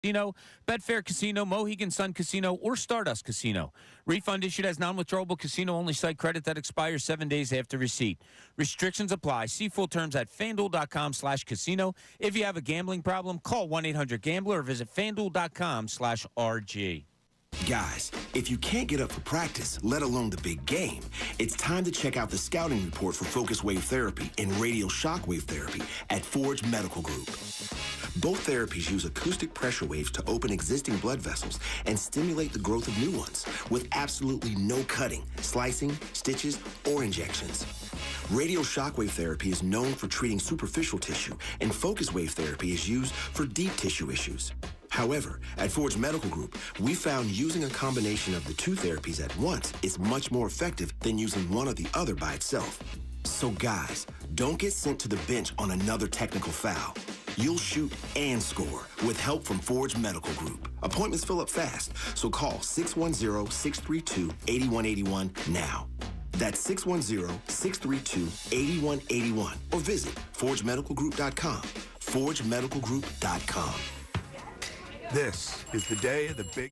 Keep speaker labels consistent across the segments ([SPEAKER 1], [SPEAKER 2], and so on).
[SPEAKER 1] Casino, Betfair Casino, Mohegan Sun Casino, or Stardust Casino. Refund issued as non-withdrawable casino-only site credit that expires 7 days after receipt. Restrictions apply. See full terms at FanDuel.com/casino. If you have a gambling problem, call 1-800-GAMBLER or visit FanDuel.com/RG.
[SPEAKER 2] Guys, if you can't get up for practice, let alone the big game, it's time to check out the scouting report for focused wave therapy and radial shockwave therapy at Forge Medical Group. Both therapies use acoustic pressure waves to open existing blood vessels and stimulate the growth of new ones with absolutely no cutting, slicing, stitches, or injections. Radial shockwave therapy is known for treating superficial tissue, and focused wave therapy is used for deep tissue issues. However, at Forge Medical Group, we found using a combination of the two therapies at once is much more effective than using one or the other by itself. So guys, don't get sent to the bench on another technical foul. You'll shoot and score with help from Forge Medical Group. Appointments fill up fast, so call 610-632-8181 now. That's 610-632-8181 or visit ForgeMedicalGroup.com. ForgeMedicalGroup.com.
[SPEAKER 3] This is the day of the big...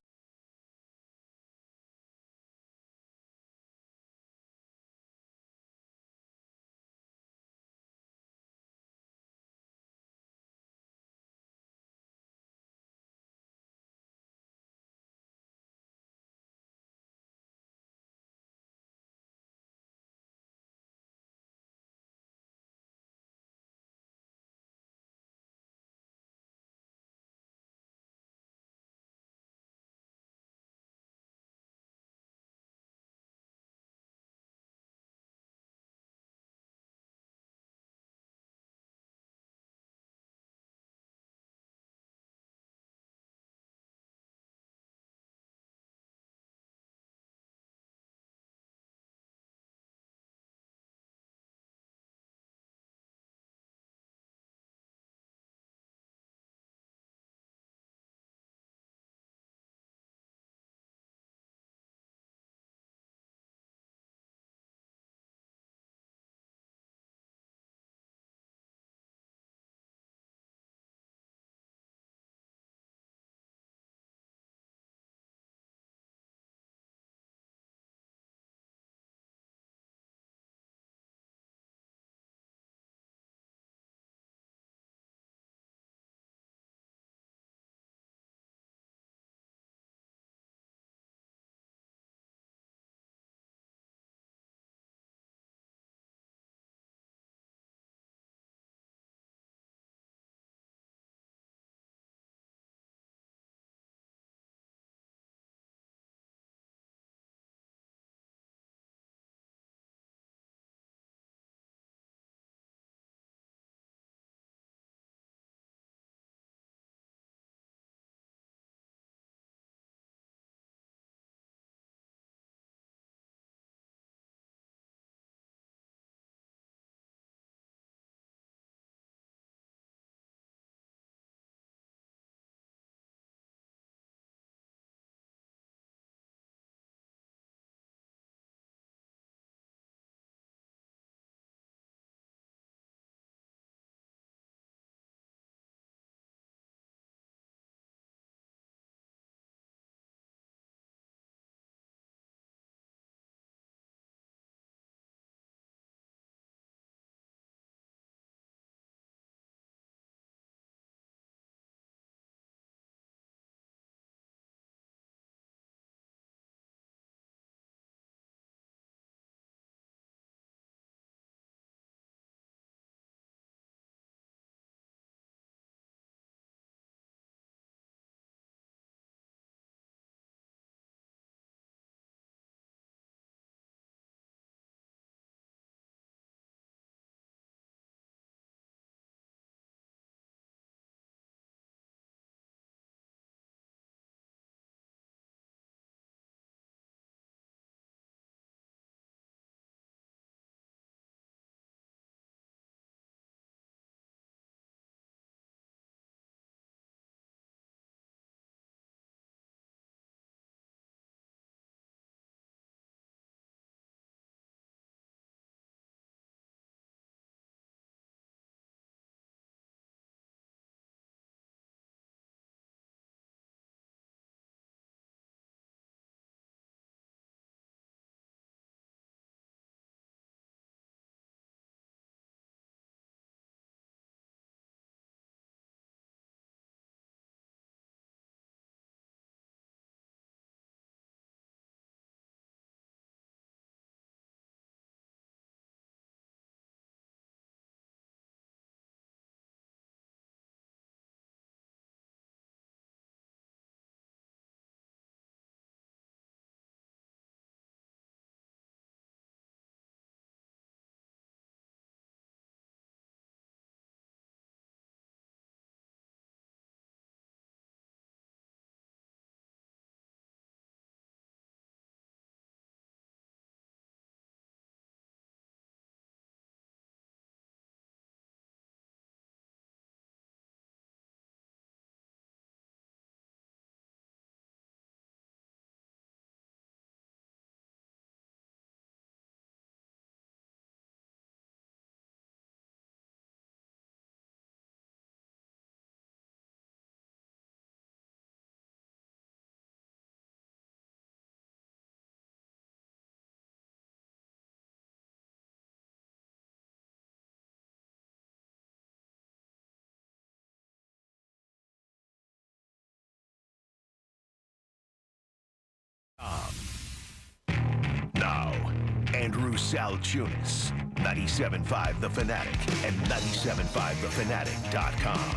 [SPEAKER 4] Andrew Salchunas. 97.5 The Fanatic and 97.5thefanatic.com.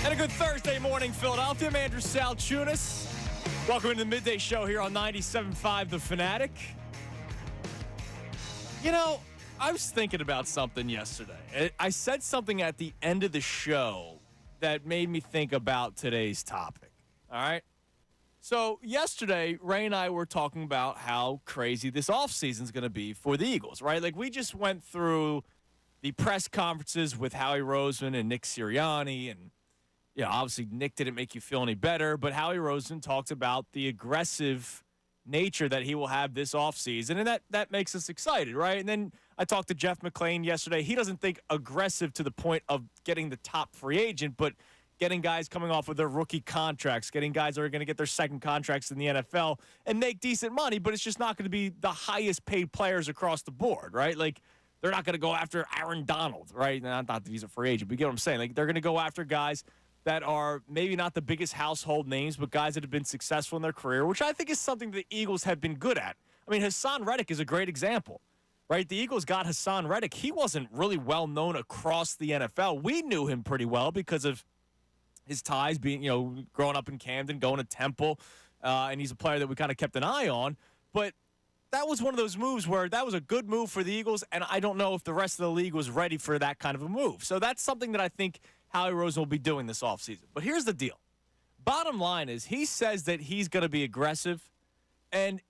[SPEAKER 5] And a good Thursday morning, Philadelphia. I'm Andrew Salchunas. Welcome to the Midday Show here on 97.5 The Fanatic. You know, I was thinking about something yesterday. I said something at the end of the show that made me think about today's topic. All right? So yesterday, Ray and I were talking about how crazy this offseason is going to be for the Eagles, right? Like, we just went through the press conferences with Howie Roseman and Nick Sirianni, and obviously Nick didn't make you feel any better, but Howie Roseman talked about the aggressive nature that he will have this offseason, and that makes us excited, right? And then I talked to Jeff McClain yesterday. He doesn't think aggressive to the point of getting the top free agent, but getting guys coming off of their rookie contracts, getting guys that are going to get their second contracts in the NFL and make decent money, but it's just not going to be the highest paid players across the board, right? Like, they're not going to go after Aaron Donald, right? Not that he's a free agent, but you get what I'm saying. Like, they're going to go after guys that are maybe not the biggest household names, but guys that have been successful in their career, which I think is something the Eagles have been good at. I mean, Hassan Reddick is a great example, right? The Eagles got Hassan Reddick. He wasn't really well known across the NFL. We knew him pretty well because of his ties being, growing up in Camden, going to Temple, and he's a player that we kind of kept an eye on. But that was one of those moves where that was a good move for the Eagles, and I don't know if the rest of the league was ready for that kind of a move. So that's something that I think Howie Roseman will be doing this offseason. But here's the deal. Bottom line is he says that he's going to be aggressive, and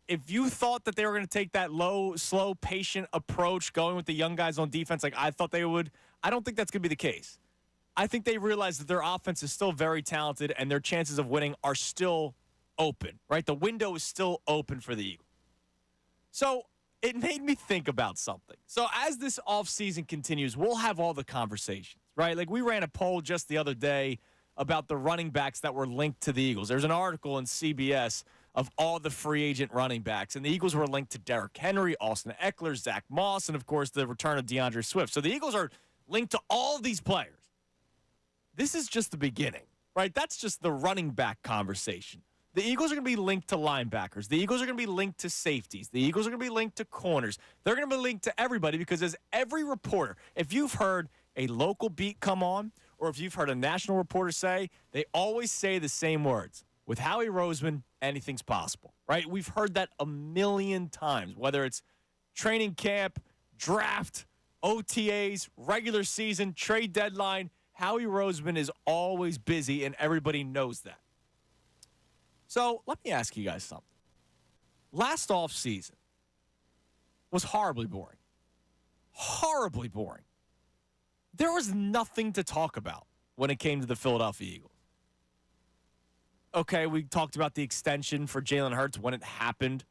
[SPEAKER 5] if you thought that they were going to take that low, slow, patient approach going with the young guys on defense like I thought they would, I don't think that's going to be the case. I think they realize that their offense is still very talented and their chances of winning are still open, right? The window is still open for the Eagles. So it made me think about something. So as this offseason continues, we'll have all the conversations, right? Like, we ran a poll just the other day about the running backs that were linked to the Eagles. There's an article in CBS of all the free agent running backs, and the Eagles were linked to Derrick Henry, Austin Eckler, Zach Moss, and, of course, the return of DeAndre Swift. So the Eagles are linked to all of these players. This is just the beginning, right? That's just the running back conversation. The Eagles are going to be linked to linebackers. The Eagles are going to be linked to safeties. The Eagles are going to be linked to corners. They're going to be linked to everybody because as every reporter, if you've heard a local beat come on or if you've heard a national reporter say, they always say the same words. With Howie Roseman, anything's possible, right? We've heard that a million times, whether it's training camp, draft, OTAs, regular season, trade deadline. Howie Roseman is always busy, and everybody knows that. So let me ask you guys something. Last offseason was horribly boring. Horribly boring. There was nothing to talk about when it came to the Philadelphia Eagles. Okay, we talked about the extension for Jalen Hurts when it happened.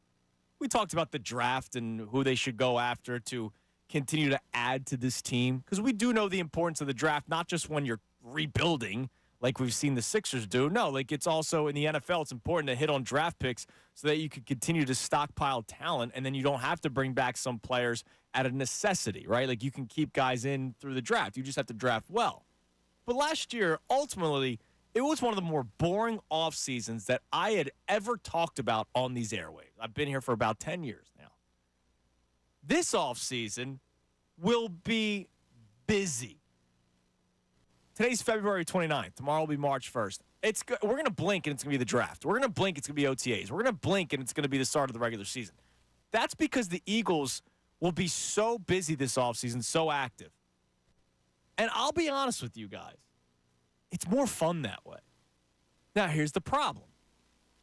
[SPEAKER 5] We talked about the draft and who they should go after to continue to add to this team, because we do know the importance of the draft, not just when you're rebuilding like we've seen the Sixers do. No, like, it's also in the NFL, it's important to hit on draft picks so that you can continue to stockpile talent, and then you don't have to bring back some players out of necessity, right? Like, you can keep guys in through the draft. You just have to draft well. But last year, ultimately, it was one of the more boring off seasons that I had ever talked about on these airwaves. I've been here for about 10 years now. This offseason will be busy. Today's February 29th. Tomorrow will be March 1st. We're going to blink and it's going to be the draft. We're going to blink, it's going to be OTAs. We're going to blink and it's going to be the start of the regular season. That's because the Eagles will be so busy this offseason, so active. And I'll be honest with you guys, it's more fun that way. Now, here's the problem.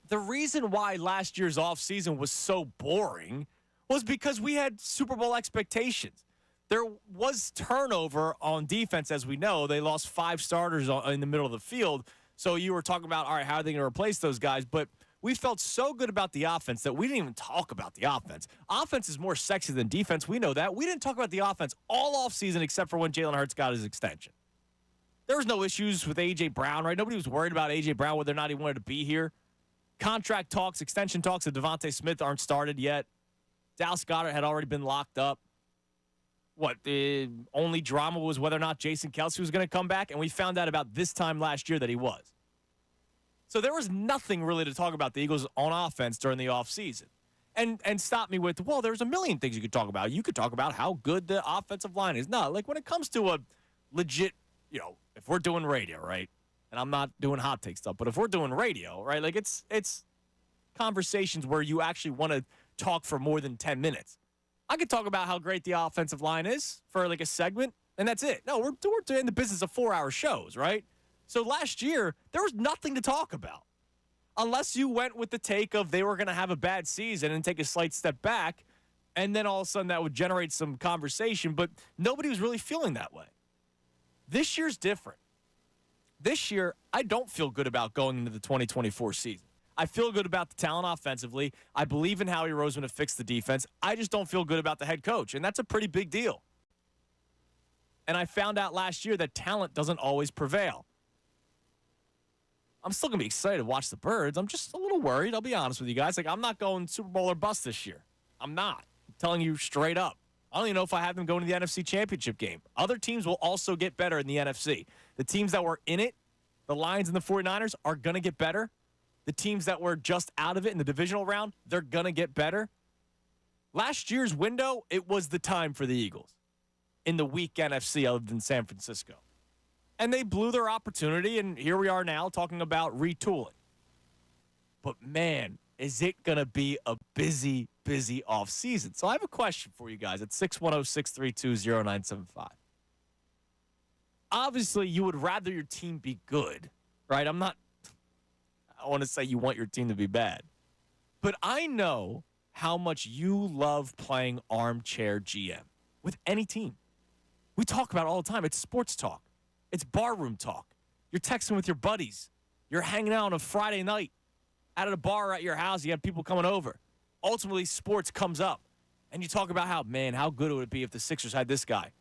[SPEAKER 5] The reason why last year's offseason was so boring was because we had Super Bowl expectations. There was turnover on defense, as we know. They lost 5 starters in the middle of the field. So you were talking about, all right, how are they going to replace those guys? But we felt so good about the offense that we didn't even talk about the offense. Offense is more sexy than defense. We know that. We didn't talk about the offense all offseason except for when Jalen Hurts got his extension. There was no issues with A.J. Brown, right? Nobody was worried about A.J. Brown, whether or not he wanted to be here. Contract talks, extension talks of Devontae Smith aren't started yet. Dallas Goedert had already been locked up. The only drama was whether or not Jason Kelce was going to come back, and we found out about this time last year that he was. So there was nothing really to talk about the Eagles on offense during the offseason. And stop me with, well, there's a million things you could talk about. You could talk about how good the offensive line is. No, like when it comes to a legit, if we're doing radio, right? And I'm not doing hot take stuff, but if we're doing radio, right? Like it's conversations where you actually want to talk for more than 10 minutes. I could talk about how great the offensive line is for like a segment, and that's it. No, we're in the business of 4-hour shows, right? So last year, there was nothing to talk about. Unless you went with the take of they were going to have a bad season and take a slight step back, and then all of a sudden that would generate some conversation, but nobody was really feeling that way. This year's different. This year, I don't feel good about going into the 2024 season. I feel good about the talent offensively. I believe in Howie Roseman to fix the defense. I just don't feel good about the head coach, and that's a pretty big deal. And I found out last year that talent doesn't always prevail. I'm still going to be excited to watch the Birds. I'm just a little worried, I'll be honest with you guys. Like, I'm not going Super Bowl or bust this year. I'm not. I'm telling you straight up. I don't even know if I have them going to the NFC Championship game. Other teams will also get better in the NFC. The teams that were in it, the Lions and the 49ers, are going to get better. The teams that were just out of it in the divisional round, they're going to get better. Last year's window, it was the time for the Eagles in the weak NFC other than San Francisco. And they blew their opportunity, and here we are now talking about retooling. But, man, is it going to be a busy, busy offseason. So I have a question for you guys at 610-632-0975. Obviously, you would rather your team be good, right? I want to say you want your team to be bad. But I know how much you love playing armchair GM with any team. We talk about it all the time. It's sports talk. It's barroom talk. You're texting with your buddies. You're hanging out on a Friday night out at a bar at your house. You have people coming over. Ultimately, sports comes up. And you talk about how good it would be if the Sixers had this guy.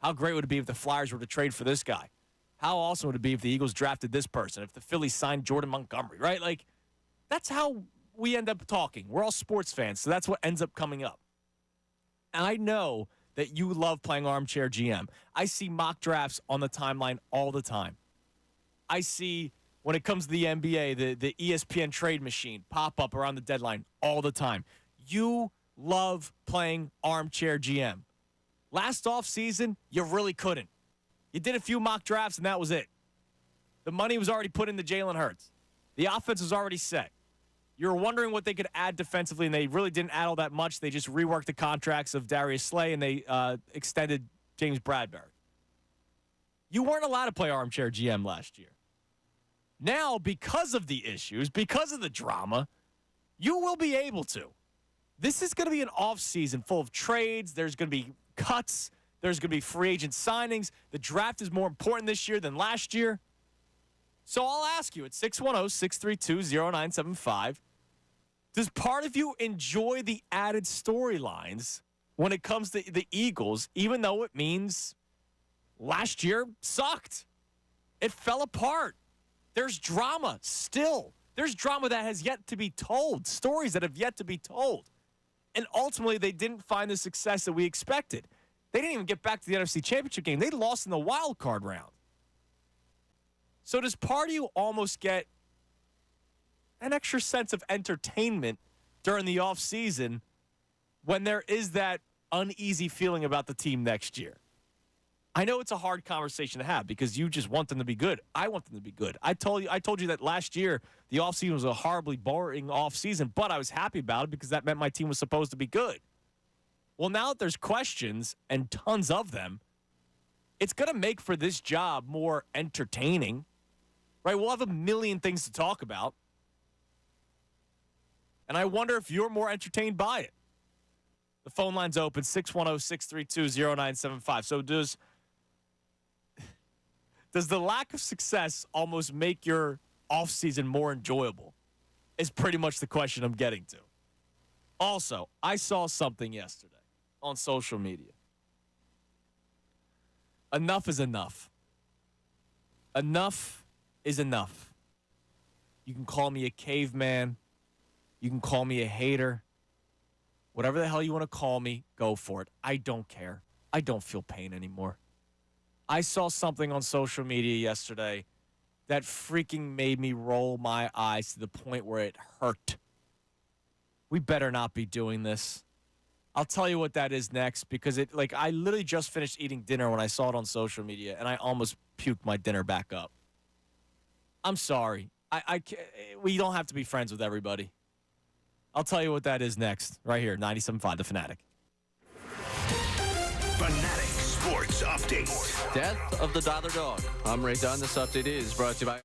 [SPEAKER 5] How great would it be if the Flyers were to trade for this guy? How awesome would it be if the Eagles drafted this person? If the Phillies signed Jordan Montgomery, right? Like, that's how we end up talking. We're all sports fans, so that's what ends up coming up. And I know that you love playing armchair GM. I see mock drafts on the timeline all the time. I see, when it comes to the NBA, the ESPN trade machine pop up around the deadline all the time. You love playing armchair GM. Last offseason, you really couldn't. You did a few mock drafts, and that was it. The money was already put into Jalen Hurts. The offense was already set. You were wondering what they could add defensively, and they really didn't add all that much. They just reworked the contracts of Darius Slay, and they extended James Bradbury. You weren't allowed to play armchair GM last year. Now, because of the issues, because of the drama, you will be able to. This is going to be an offseason full of trades. There's going to be cuts. There's going to be free agent signings. The draft is more important this year than last year. So I'll ask you at 610-632-0975, does part of you enjoy the added storylines when it comes to the Eagles, even though it means last year sucked? It fell apart. There's drama still. There's drama that has yet to be told, stories that have yet to be told. And ultimately, they didn't find the success that we expected. They didn't even get back to the NFC Championship game. They lost in the wild card round. So does part of you almost get an extra sense of entertainment during the offseason when there is that uneasy feeling about the team next year? I know it's a hard conversation to have because you just want them to be good. I want them to be good. I told you that last year the offseason was a horribly boring offseason, but I was happy about it because that meant my team was supposed to be good. Well, now that there's questions and tons of them, it's going to make for this job more entertaining, right? We'll have a million things to talk about. And I wonder if you're more entertained by it. The phone line's open, 610-632-0975. So does the lack of success almost make your offseason more enjoyable? Is pretty much the question I'm getting to. Also, I saw something yesterday on social media. Enough is enough. Enough is enough. You can call me a caveman. You can call me a hater. Whatever the hell you want to call me, go for it. I don't care. I don't feel pain anymore. I saw something on social media yesterday that freaking made me roll my eyes to the point where it hurt. We better not be doing this. I'll tell you what that is next because I literally just finished eating dinner when I saw it on social media and I almost puked my dinner back up. I'm sorry. I can't, we don't have to be friends with everybody. I'll tell you what that is next, right here, 97.5 The Fanatic.
[SPEAKER 4] Fanatic Sports Update.
[SPEAKER 6] Death of the Dollar Dog. I'm Ray Dunn. This update is brought to you by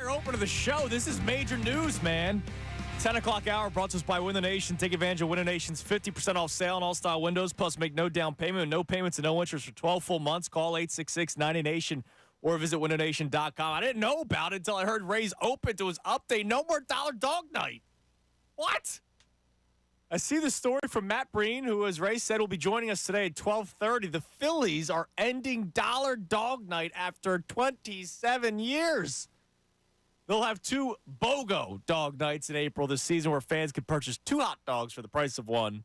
[SPEAKER 5] Open to the show. This is major news, man. 10 o'clock hour brought to us by Win the Nation. Take advantage of Win the Nation's 50% off sale on all style windows. Plus, make no down payment, no payments, and no interest for 12 full months. Call 866-90Nation or visit winnernation.com. I didn't know about it until I heard Ray's open to his update. No more Dollar Dog Night. What? I see the story from Matt Breen, who, as Ray said, will be joining us today at 12:30. The Phillies are ending Dollar Dog Night after 27 years. They'll have 2 BOGO dog nights in April this season where fans can purchase 2 hot dogs for the price of one.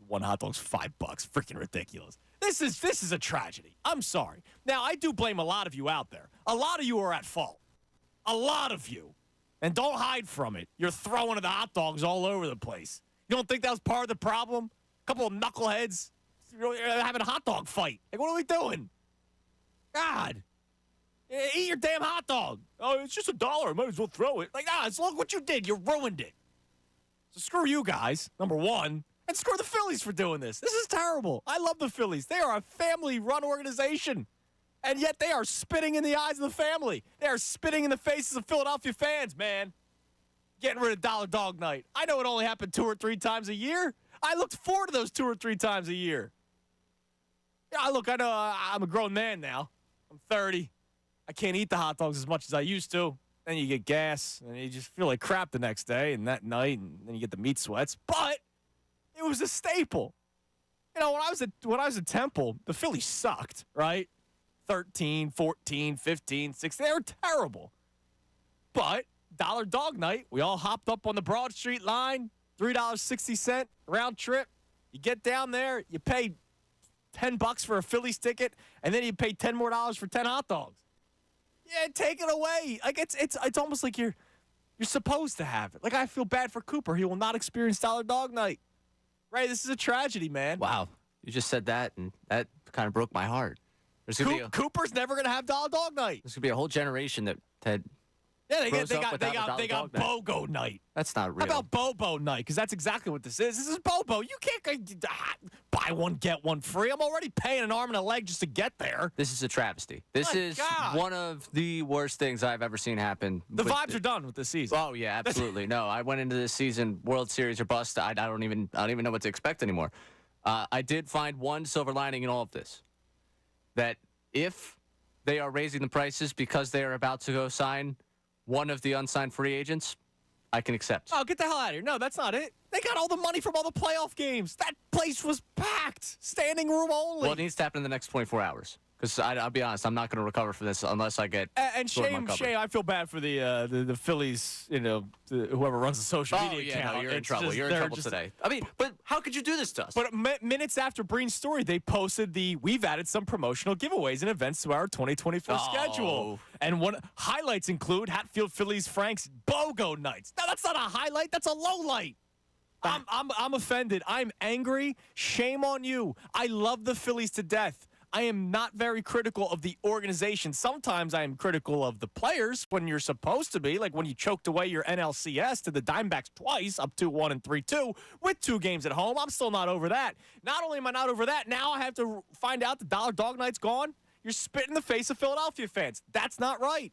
[SPEAKER 5] One hot dog's $5. Freaking ridiculous. This is a tragedy. I'm sorry. Now, I do blame a lot of you out there. A lot of you are at fault. A lot of you. And don't hide from it. You're throwing the hot dogs all over the place. You don't think that was part of the problem? A couple of knuckleheads having a hot dog fight. Like, what are we doing? God. Eat your damn hot dog. Oh, it's just $1. I might as well throw it. Like, look what you did. You ruined it. So screw you guys, number one. And screw the Phillies for doing this. This is terrible. I love the Phillies. They are a family-run organization. And yet they are spitting in the eyes of the family. They are spitting in the faces of Philadelphia fans, man. Getting rid of Dollar Dog Night. I know it only happened 2 or 3 times a year. I looked forward to those 2 or 3 times a year. Yeah, look, I know I'm a grown man now. I'm 30. I can't eat the hot dogs as much as I used to. Then you get gas, and you just feel like crap the next day and that night, and then you get the meat sweats. But it was a staple. You know, when I was at Temple, the Phillies sucked, right? 13, 14, 15, 16. They were terrible. But Dollar Dog Night, we all hopped up on the Broad Street line, $3.60 round trip. You get down there, you pay $10 for a Phillies ticket, and then you pay $10 more for 10 hot dogs. Yeah, take it away. Like it's almost like you're supposed to have it. Like, I feel bad for Cooper. He will not experience Dollar Dog Night. Right? This is a tragedy, man.
[SPEAKER 6] Wow. You just said that, and that kind of broke my heart.
[SPEAKER 5] Cooper's never going to have Dollar Dog Night.
[SPEAKER 6] There's going to be a whole generation that
[SPEAKER 5] Yeah, they
[SPEAKER 6] grows up
[SPEAKER 5] got
[SPEAKER 6] without the Dog Night.
[SPEAKER 5] BOGO Night.
[SPEAKER 6] That's not real.
[SPEAKER 5] How about Bobo Night? Because that's exactly what this is. This is Bobo. You can't buy one, get one free. I'm already paying an arm and a leg just to get there.
[SPEAKER 6] This is a travesty. This
[SPEAKER 5] My
[SPEAKER 6] is
[SPEAKER 5] God.
[SPEAKER 6] one of the worst things I've ever seen happen.
[SPEAKER 5] The vibes are done with this season.
[SPEAKER 6] Oh yeah, absolutely. No, I went into this season World Series or bust. I don't even know what to expect anymore. I did find one silver lining in all of this. That if they are raising the prices because they are about to go sign one of the unsigned free agents, I can accept.
[SPEAKER 5] Oh, get the hell out of here. No, that's not it. They got all the money from all the playoff games. That place was packed. Standing room only.
[SPEAKER 6] Well, it needs to happen in the next 24 hours. Because I'll be honest, I'm not going to recover from this unless I get.
[SPEAKER 5] And shame, I feel bad for the Phillies. You know, whoever runs the social media
[SPEAKER 6] yeah,
[SPEAKER 5] account.
[SPEAKER 6] no, you're in
[SPEAKER 5] It's
[SPEAKER 6] trouble.
[SPEAKER 5] just-
[SPEAKER 6] You're in
[SPEAKER 5] they're
[SPEAKER 6] trouble
[SPEAKER 5] just-
[SPEAKER 6] today. I mean, but how could you do this to us?
[SPEAKER 5] But minutes after Breen's story, they posted we've added some promotional giveaways and events to our 2024 schedule. And one highlights include Hatfield Phillies Frank's BOGO Nights. Now, that's not a highlight. That's a low light. I'm offended. I'm angry. Shame on you. I love the Phillies to death. I am not very critical of the organization. Sometimes I am critical of the players when you're supposed to be, like when you choked away your NLCS to the Diamondbacks twice, up 2-1 and 3-2, with 2 games at home. I'm still not over that. Not only am I not over that, now I have to find out the Dollar Dog Night's gone. You're spitting in the face of Philadelphia fans. That's not right.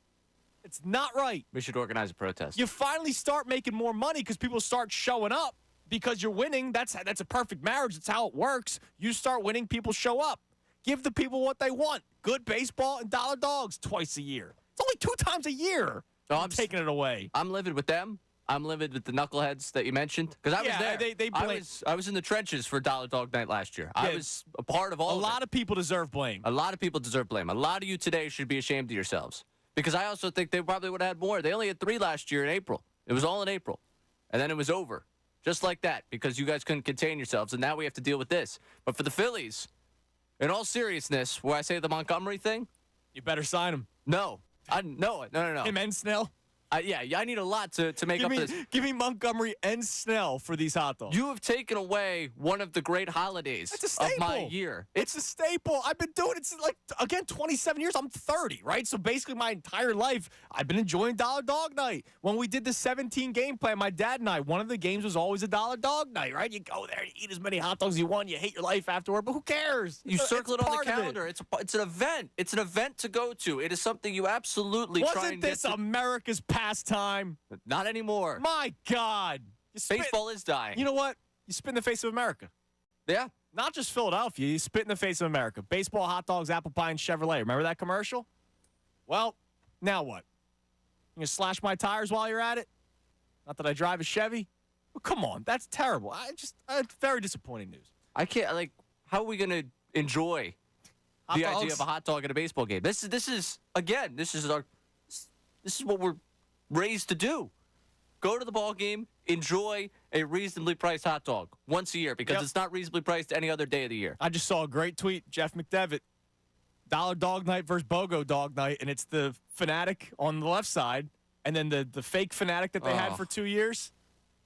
[SPEAKER 5] It's not right.
[SPEAKER 6] We should organize a protest.
[SPEAKER 5] You finally start making more money because people start showing up because you're winning. That's a perfect marriage. That's how it works. You start winning, people show up. Give the people what they want. Good baseball and Dollar Dogs twice a year. It's only 2 times a year.
[SPEAKER 6] No,
[SPEAKER 5] I'm taking it away.
[SPEAKER 6] I'm livid with them. I'm livid with the knuckleheads that you mentioned. Because I was there. I was in the trenches for Dollar Dog Night last year. I was a part of all of it.
[SPEAKER 5] A lot of people deserve blame.
[SPEAKER 6] A lot of people deserve blame. A lot of you today should be ashamed of yourselves. Because I also think they probably would have had more. They only had 3 last year in April. It was all in April. And then it was over. Just like that. Because you guys couldn't contain yourselves. And now we have to deal with this. But for the Phillies, in all seriousness, where I say the Montgomery thing,
[SPEAKER 5] You better sign him.
[SPEAKER 6] no. No.
[SPEAKER 5] Him and Snell.
[SPEAKER 6] I need a lot to make up this.
[SPEAKER 5] Give me Montgomery and Snell for these hot dogs.
[SPEAKER 6] You have taken away one of the great holidays of my year.
[SPEAKER 5] It's a staple. I've been doing it since, 27 years. I'm 30, right? So basically my entire life, I've been enjoying Dollar Dog Night. When we did the 17-game plan, my dad and I, one of the games was always a Dollar Dog Night, right? You go there, you eat as many hot dogs as you want, you hate your life afterward, but who cares?
[SPEAKER 6] You circle it on the calendar. It's an event. It's an event to go to. It is something you absolutely try and
[SPEAKER 5] Wasn't this America's pastime?
[SPEAKER 6] Not anymore.
[SPEAKER 5] My God.
[SPEAKER 6] Baseball is dying.
[SPEAKER 5] You know what? You spit in the face of America.
[SPEAKER 6] Yeah.
[SPEAKER 5] Not just Philadelphia. You spit in the face of America. Baseball, hot dogs, apple pie, and Chevrolet. Remember that commercial? Well, now what? You gonna slash my tires while you're at it? Not that I drive a Chevy. Well, come on. That's terrible. Very disappointing news.
[SPEAKER 6] I can't, how are we going to enjoy the idea of a hot dog at a baseball game? This is what we're raised to do. Go to the ball game, enjoy a reasonably priced hot dog once a year because it's not reasonably priced any other day of the year.
[SPEAKER 5] I just saw a great tweet, Jeff McDevitt. Dollar Dog Night versus BOGO Dog Night, and it's the Fanatic on the left side, and then the fake Fanatic that they had for 2 years.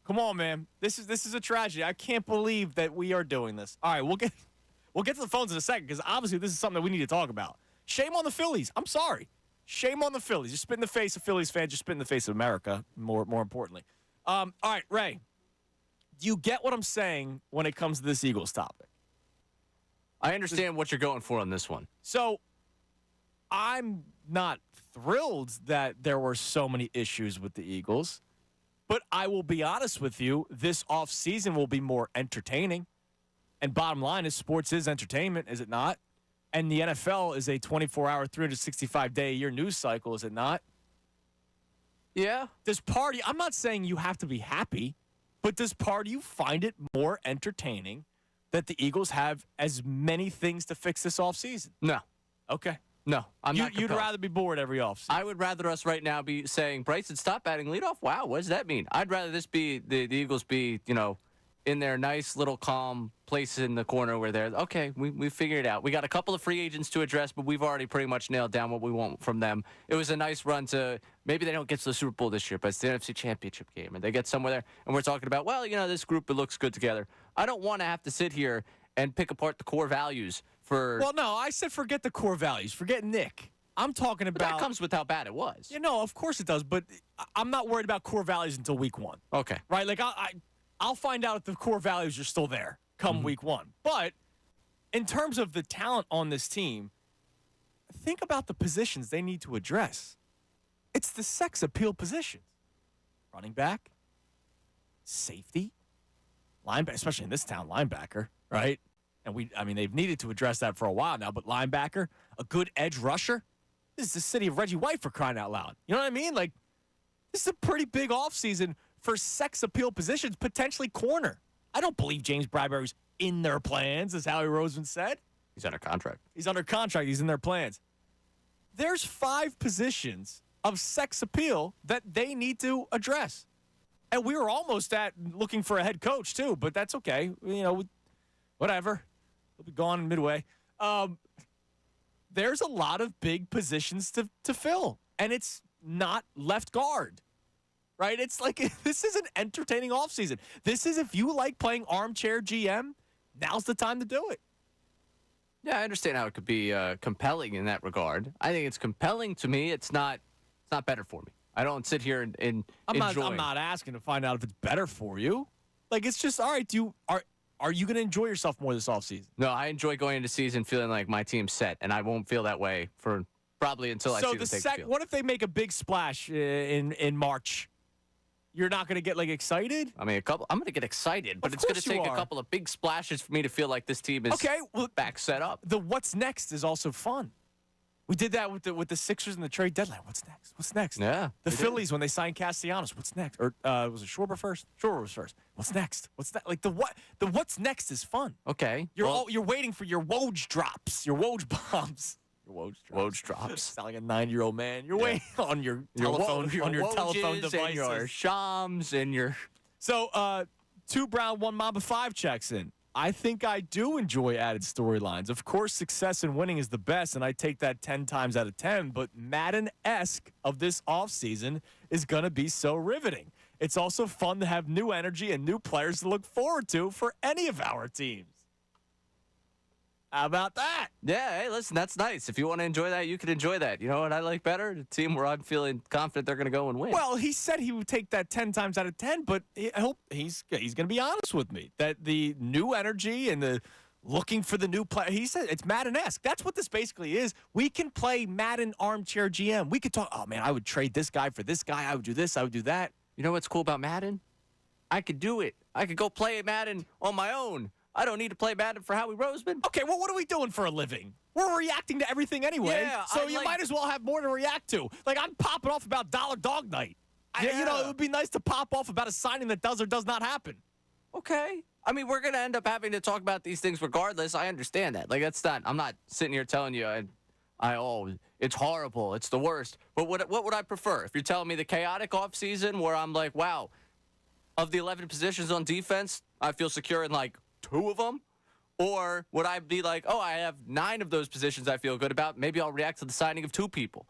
[SPEAKER 5] Come on, man. This is a tragedy. I can't believe that we are doing this. All right, we'll get to the phones in a second because obviously this is something that we need to talk about. Shame on the Phillies. I'm sorry. Shame on the Phillies. You spit in the face of Phillies fans. You spit in the face of America, more importantly. All right, Ray, do you get what I'm saying when it comes to this Eagles topic?
[SPEAKER 6] I understand what you're going for on this one.
[SPEAKER 5] So I'm not thrilled that there were so many issues with the Eagles, but I will be honest with you, this offseason will be more entertaining. And bottom line is sports is entertainment, is it not? And the NFL is a 24-hour, 365-day-a-year news cycle, is it not?
[SPEAKER 6] Yeah.
[SPEAKER 5] I'm not saying you have to be happy, but does part of you find it more entertaining that the Eagles have as many things to fix this offseason?
[SPEAKER 6] No.
[SPEAKER 5] Okay.
[SPEAKER 6] No, I'm not
[SPEAKER 5] You'd
[SPEAKER 6] compelled.
[SPEAKER 5] rather be bored every offseason.
[SPEAKER 6] I would rather us right now be saying, Bryson, stop batting leadoff. Wow, what does that mean? I'd rather this be the Eagles be, in their nice little calm place in the corner where they're, okay, we figured it out. We got a couple of free agents to address, but we've already pretty much nailed down what we want from them. It was a nice run to, maybe they don't get to the Super Bowl this year, but it's the NFC Championship game, and they get somewhere there. And we're talking about, this group, it looks good together. I don't want to have to sit here and pick apart the core values for...
[SPEAKER 5] Well, no, I said forget the core values. Forget Nick. I'm talking about...
[SPEAKER 6] But that comes with how bad it was.
[SPEAKER 5] Of course it does, but I'm not worried about core values until week one.
[SPEAKER 6] Okay.
[SPEAKER 5] Right? I'll find out if the core values are still there come week one. But in terms of the talent on this team, think about the positions they need to address. It's the sex appeal positions. Running back, safety, linebacker, especially in this town, linebacker, right? And they've needed to address that for a while now, but linebacker, a good edge rusher. This is the city of Reggie White, for crying out loud. You know what I mean? This is a pretty big offseason for sex appeal positions, potentially corner. I don't believe James Bradbury's in their plans, as Howie Roseman said.
[SPEAKER 6] He's under contract.
[SPEAKER 5] He's under contract. He's in their plans. There's 5 positions of sex appeal that they need to address. And we were almost at looking for a head coach, too, but that's okay. Whatever. We'll be gone midway. There's a lot of big positions to fill, and it's not left guard, right? It's this is an entertaining offseason. This is, if you like playing armchair GM, now's the time to do it.
[SPEAKER 6] Yeah, I understand how it could be compelling in that regard. I think it's compelling to me. It's not better for me. I don't sit here and enjoy.
[SPEAKER 5] I'm not asking to find out if it's better for you. It's just, all right, are you going to enjoy yourself more this offseason?
[SPEAKER 6] No, I enjoy going into season feeling like my team's set, and I won't feel that way for probably until I see them take the field.
[SPEAKER 5] What if they make a big splash in March? You're not going to get excited?
[SPEAKER 6] I'm going to get excited, but it's going to take a couple of big splashes for me to feel like this team is back set up.
[SPEAKER 5] The what's next is also fun. We did that with the Sixers in the trade deadline. What's next? What's next?
[SPEAKER 6] Yeah.
[SPEAKER 5] The Phillies when they signed Castellanos. What's next? Or was it Schwarber first? Schwarber was first. What's next? What's that? The what's next is fun.
[SPEAKER 6] Okay.
[SPEAKER 5] You're waiting for your Woj drops, your Woj bombs. Your
[SPEAKER 6] Woj drops.
[SPEAKER 5] Sound like a 9-year-old man. You're waiting on your telephone, on your telephone devices,
[SPEAKER 6] and your Shams, and your.
[SPEAKER 5] So, 2 Brown, 1 Mamba 5 checks in. I think I do enjoy added storylines. Of course, success and winning is the best, and I take that 10 times out of 10. But Madden-esque of this offseason is going to be so riveting. It's also fun to have new energy and new players to look forward to for any of our teams. How about that?
[SPEAKER 6] Yeah, hey, listen, that's nice. If you want to enjoy that, you can enjoy that. You know what I like better? The team where I'm feeling confident they're going to go and win.
[SPEAKER 5] Well, he said he would take that 10 times out of 10, but I hope he's going to be honest with me that the new energy and the looking for the new player, he said it's Madden-esque. That's what this basically is. We can play Madden armchair GM. We could talk, oh, man, I would trade this guy for this guy. I would do this. I would do that.
[SPEAKER 6] You know what's cool about Madden? I could do it. I could go play Madden on my own. I don't need to play Madden for Howie Roseman.
[SPEAKER 5] Okay, well, what are we doing for a living? We're reacting to everything anyway.
[SPEAKER 6] Yeah,
[SPEAKER 5] so you might as well have more to react to. Like, I'm popping off about Dollar Dog Night.
[SPEAKER 6] Yeah.
[SPEAKER 5] It would be nice to pop off about a signing that does or does not happen.
[SPEAKER 6] Okay. I mean, we're going to end up having to talk about these things regardless. I understand that. Like, I'm not sitting here telling you, it's horrible. It's the worst. But what would I prefer? If you're telling me the chaotic offseason where I'm like, wow, of the 11 positions on defense, I feel secure in like 2 of them? Or would I be like, oh, I have 9 of those positions I feel good about. Maybe I'll react to the signing of 2 people.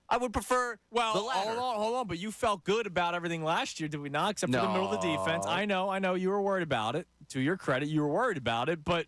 [SPEAKER 6] I would prefer the latter.
[SPEAKER 5] Hold on. But you felt good about everything last year, did we not? Except for the middle of the defense. I know. You were worried about it. To your credit, you were worried about it. But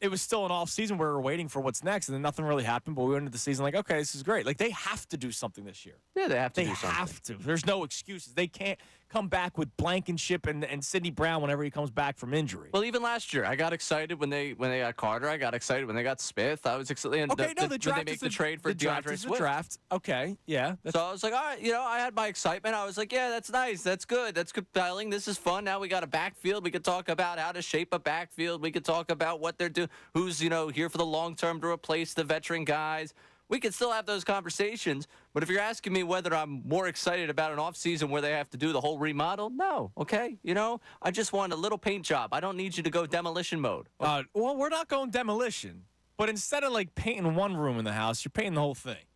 [SPEAKER 5] it was still an off season where we were waiting for what's next, and then nothing really happened. But we went into the season like, okay, this is great. Like, they have to do something this year.
[SPEAKER 6] Yeah, they have to do something.
[SPEAKER 5] They have to. There's no excuses. They can't come back with Blankenship and Sidney Brown whenever he comes back from injury.
[SPEAKER 6] Well, even last year, I got excited when they got Carter. I got excited when they got Smith. I was excited.
[SPEAKER 5] Okay, the draft
[SPEAKER 6] when they make the trade for DeAndre Swift.
[SPEAKER 5] The draft. Okay, yeah.
[SPEAKER 6] So I was like, all right, I had my excitement. I was like, yeah, that's nice. That's good. That's compelling. This is fun. Now we got a backfield. We could talk about how to shape a backfield. We could talk about what they're doing. Who's, here for the long term to replace the veteran guys. We could still have those conversations, but if you're asking me whether I'm more excited about an offseason where they have to do the whole remodel, no, okay? I just want a little paint job. I don't need you to go demolition mode.
[SPEAKER 5] Well, we're not going demolition, but instead of, like, painting one room in the house, you're painting the whole thing.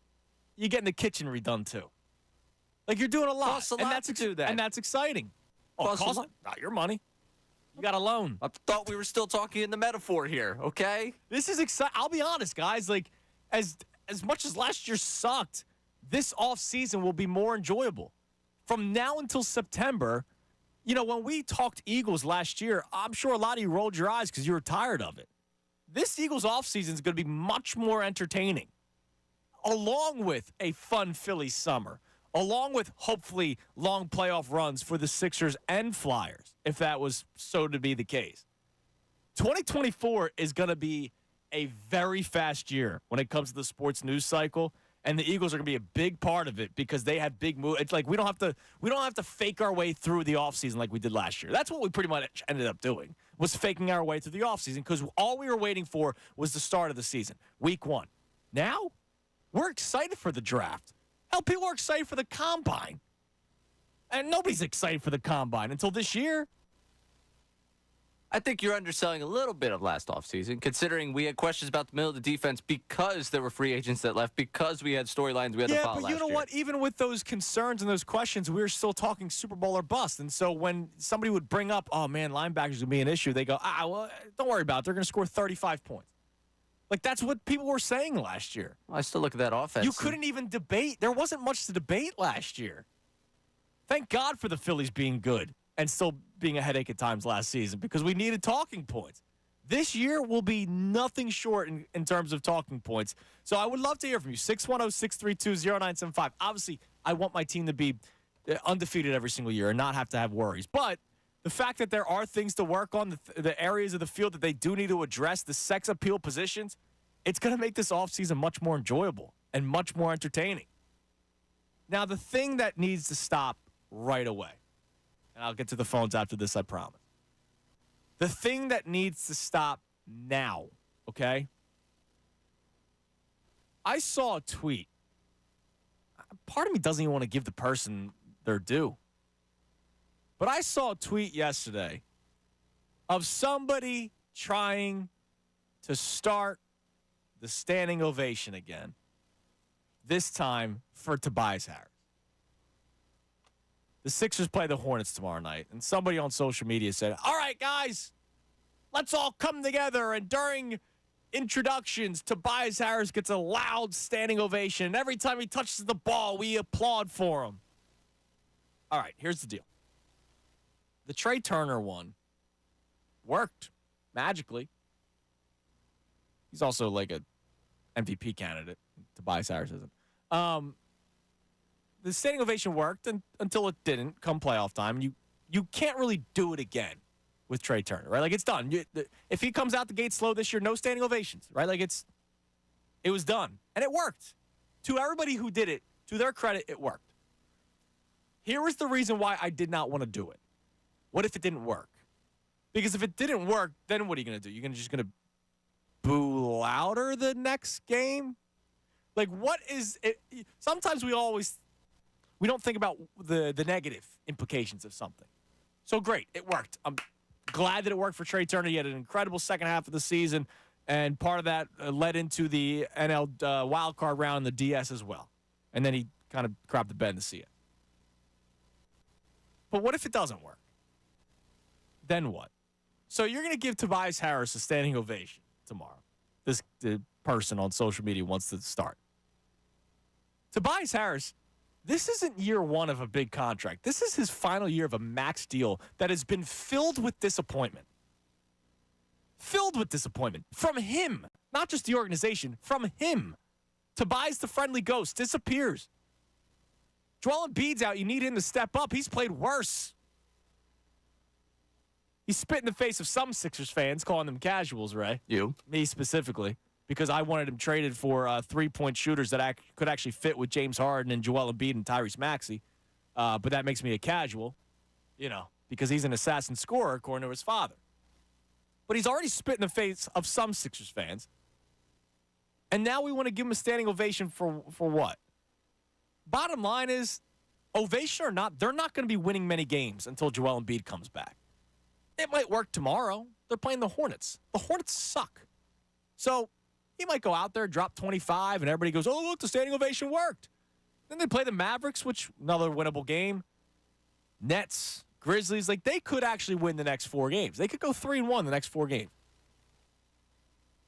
[SPEAKER 5] You're getting the kitchen redone, too. Like, you're doing a lot.
[SPEAKER 6] Costs a lot to do that.
[SPEAKER 5] And that's exciting.
[SPEAKER 6] Costs
[SPEAKER 5] not your money. You got a loan.
[SPEAKER 6] I thought we were still talking in the metaphor here, okay?
[SPEAKER 5] This is exciting. I'll be honest, guys. Like, as much as last year sucked, this offseason will be more enjoyable. From now until September, when we talked Eagles last year, I'm sure a lot of you rolled your eyes because you were tired of it. This Eagles offseason is going to be much more entertaining, along with a fun Philly summer, along with hopefully long playoff runs for the Sixers and Flyers, if that was so to be the case. 2024 is going to be a very fast year when it comes to the sports news cycle, and the Eagles are going to be a big part of it because they have big moves. It's like we don't have to fake our way through the offseason like we did last year. That's what we pretty much ended up doing, was faking our way through the offseason because all we were waiting for was the start of the season, week 1. Now, we're excited for the draft. Hell, people are excited for the combine. And nobody's excited for the combine until this year.
[SPEAKER 6] I think you're underselling a little bit of last offseason, considering we had questions about the middle of the defense because there were free agents that left, because we had storylines we had to follow last year. Yeah, but you know what?
[SPEAKER 5] Even with those concerns and those questions, we were still talking Super Bowl or bust. And so when somebody would bring up, oh, man, linebackers are going to be an issue, they go, well, don't worry about it. They're going to score 35 points. Like, that's what people were saying last year.
[SPEAKER 6] Well, I still look at that offense.
[SPEAKER 5] You couldn't even debate. There wasn't much to debate last year. Thank God for the Phillies being good and still being a headache at times last season because we needed talking points. This year will be nothing short in terms of talking points. So I would love to hear from you. 610-632-0975. Obviously, I want my team to be undefeated every single year and not have to have worries. But the fact that there are things to work on, the areas of the field that they do need to address, the sex appeal positions, it's going to make this offseason much more enjoyable and much more entertaining. Now, the thing that needs to stop right away, and I'll get to the phones after this, I promise. The thing that needs to stop now, okay? I saw a tweet. Part of me doesn't even want to give the person their due. But I saw a tweet yesterday of somebody trying to start the standing ovation again, this time for Tobias Harris. The Sixers play the Hornets tomorrow night, and somebody on social media said, all right, guys, let's all come together, and during introductions, Tobias Harris gets a loud standing ovation, and every time he touches the ball, we applaud for him. All right, here's the deal. The Trey Turner one worked magically. He's also like a MVP candidate. Tobias Harris isn't. The standing ovation worked until it didn't come playoff time. You can't really do it again with Trey Turner, right? Like, it's done. If he comes out the gate slow this year, no standing ovations, right? Like, it was done. And it worked. To everybody who did it, to their credit, it worked. Here was the reason why I did not want to do it. What if it didn't work? Because if it didn't work, then what are you going to do? You're just going to boo louder the next game? Like, what is it? Sometimes we don't think about the negative implications of something. So great, it worked. I'm glad that it worked for Trey Turner. He had an incredible second half of the season, and part of that led into the NL wildcard round in the DS as well. And then he kind of crapped the bed in the CF. But what if it doesn't work? Then what? So you're going to give Tobias Harris a standing ovation tomorrow. The person on social media wants to start. Tobias Harris, this isn't year one of a big contract. This is his final year of a max deal that has been filled with disappointment. Filled with disappointment. From him. Not just the organization. From him. Tobias, the friendly ghost, disappears. Joel Embiid's out. You need him to step up. He's played worse. He spit in the face of some Sixers fans, calling them casuals, Ray.
[SPEAKER 6] You?
[SPEAKER 5] Me specifically. Because I wanted him traded for three-point shooters that could actually fit with James Harden and Joel Embiid and Tyrese Maxey. But that makes me a casual, because he's an assassin scorer according to his father. But he's already spit in the face of some Sixers fans. And now we want to give him a standing ovation for what? Bottom line is, ovation or not, they're not going to be winning many games until Joel Embiid comes back. It might work tomorrow. They're playing the Hornets. The Hornets suck. So he might go out there, drop 25, and everybody goes, oh, look, the standing ovation worked. Then they play the Mavericks, which another winnable game. Nets, Grizzlies, like they could actually win the next 4 games. They could go 3-1 the next 4 games.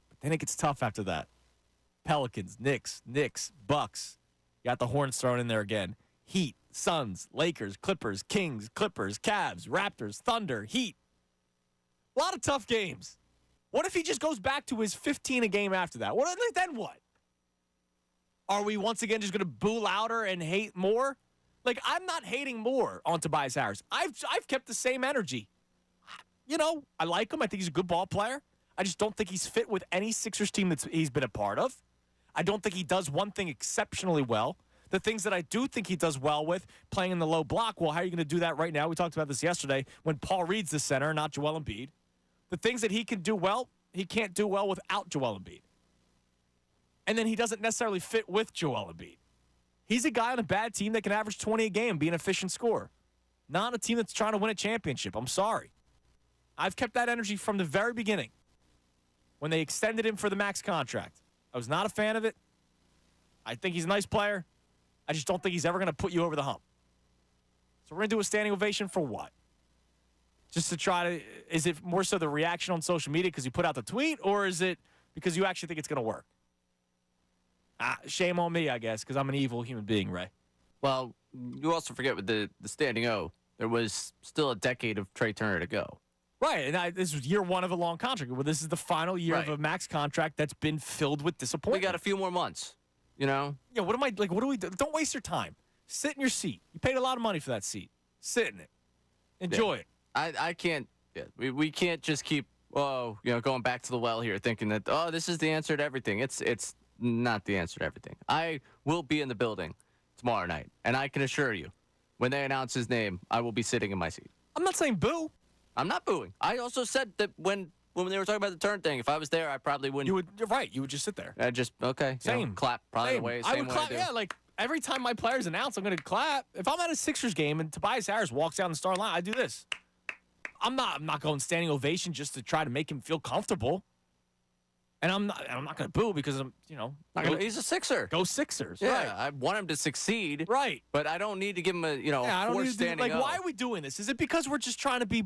[SPEAKER 5] But then it gets tough after that. Pelicans, Knicks, Bucks. You got the Hornets thrown in there again. Heat, Suns, Lakers, Clippers, Kings, Clippers, Cavs, Raptors, Thunder, Heat. A lot of tough games. What if he just goes back to his 15 a game after that? Then what? Are we once again just going to boo louder and hate more? Like, I'm not hating more on Tobias Harris. I've kept the same energy. I like him. I think he's a good ball player. I just don't think he's fit with any Sixers team that he's been a part of. I don't think he does one thing exceptionally well. The things that I do think he does well with, playing in the low block, well, how are you going to do that right now? We talked about this yesterday when Paul Reed's the center, not Joel Embiid. The things that he can do well, he can't do well without Joel Embiid. And then he doesn't necessarily fit with Joel Embiid. He's a guy on a bad team that can average 20 a game, be an efficient scorer. Not a team that's trying to win a championship. I'm sorry. I've kept that energy from the very beginning when they extended him for the max contract. I was not a fan of it. I think he's a nice player. I just don't think he's ever going to put you over the hump. So we're going to do a standing ovation for what? Just to try to, is it more so the reaction on social media because you put out the tweet, or is it because you actually think it's going to work? Shame on me, I guess, because I'm an evil human being, Ray.
[SPEAKER 6] Well, you also forget with the standing O, there was still a decade of Trey Turner to go.
[SPEAKER 5] Right, and this was year one of a long contract. Well, this is the final year of a max contract that's been filled with disappointment.
[SPEAKER 6] We got a few more months,
[SPEAKER 5] Yeah, what do we do? Don't waste your time. Sit in your seat. You paid a lot of money for that seat. Sit in it. Enjoy it.
[SPEAKER 6] I can't, we can't just keep, going back to the well here thinking that, this is the answer to everything. It's not the answer to everything. I will be in the building tomorrow night, and I can assure you, when they announce his name, I will be sitting in my seat.
[SPEAKER 5] I'm not saying boo.
[SPEAKER 6] I'm not booing. I also said that when they were talking about the turn thing, if I was there, I probably wouldn't.
[SPEAKER 5] You're right. You would just sit there.
[SPEAKER 6] Okay.
[SPEAKER 5] Same.
[SPEAKER 6] Clap. Probably
[SPEAKER 5] Same.
[SPEAKER 6] the way.
[SPEAKER 5] I would clap. Yeah, like every time my players announce, I'm going to clap. If I'm at a Sixers game and Tobias Harris walks down the starting line, I do this. I'm not going standing ovation just to try to make him feel comfortable. And I'm not going to boo because
[SPEAKER 6] he's a Sixer.
[SPEAKER 5] Go Sixers.
[SPEAKER 6] Yeah,
[SPEAKER 5] right.
[SPEAKER 6] I want him to succeed.
[SPEAKER 5] Right.
[SPEAKER 6] But I don't need to give him a
[SPEAKER 5] I don't
[SPEAKER 6] forced
[SPEAKER 5] need to
[SPEAKER 6] standing O.
[SPEAKER 5] why are we doing this? Is it because we're just trying to be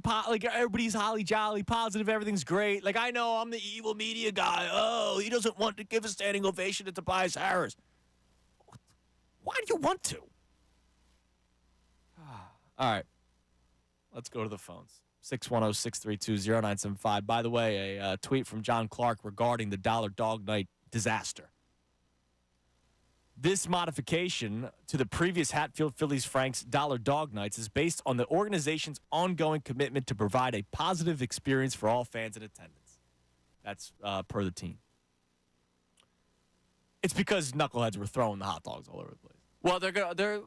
[SPEAKER 5] everybody's holly jolly, positive, everything's great? Like, I know I'm the evil media guy. Oh, he doesn't want to give a standing ovation to Tobias Harris. Why do you want to? All right. Let's go to the phones. 610-632-0975. By the way, a tweet from John Clark regarding the Dollar Dog Night disaster. This modification to the previous Hatfield Phillies Franks Dollar Dog Nights is based on the organization's ongoing commitment to provide a positive experience for all fans in attendance. That's per the team. It's because knuckleheads were throwing the hot dogs all over the place.
[SPEAKER 6] Well, they're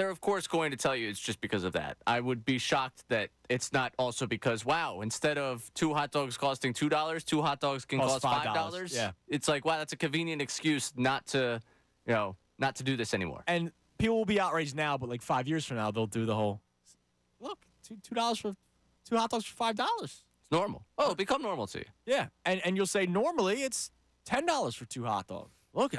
[SPEAKER 6] of course going to tell you it's just because of that. I would be shocked that it's not also because, wow, instead of 2 hot dogs costing $2, 2 hot dogs can cost $5.
[SPEAKER 5] Yeah.
[SPEAKER 6] It's like, wow, that's a convenient excuse not to do this anymore.
[SPEAKER 5] And people will be outraged now, but like 5 years from now, they'll do the whole, look, $2 for 2 hot dogs for $5.
[SPEAKER 6] It's normal. Oh, it'll become normal to you.
[SPEAKER 5] Yeah, and you'll say normally it's $10 for 2 hot dogs. Look,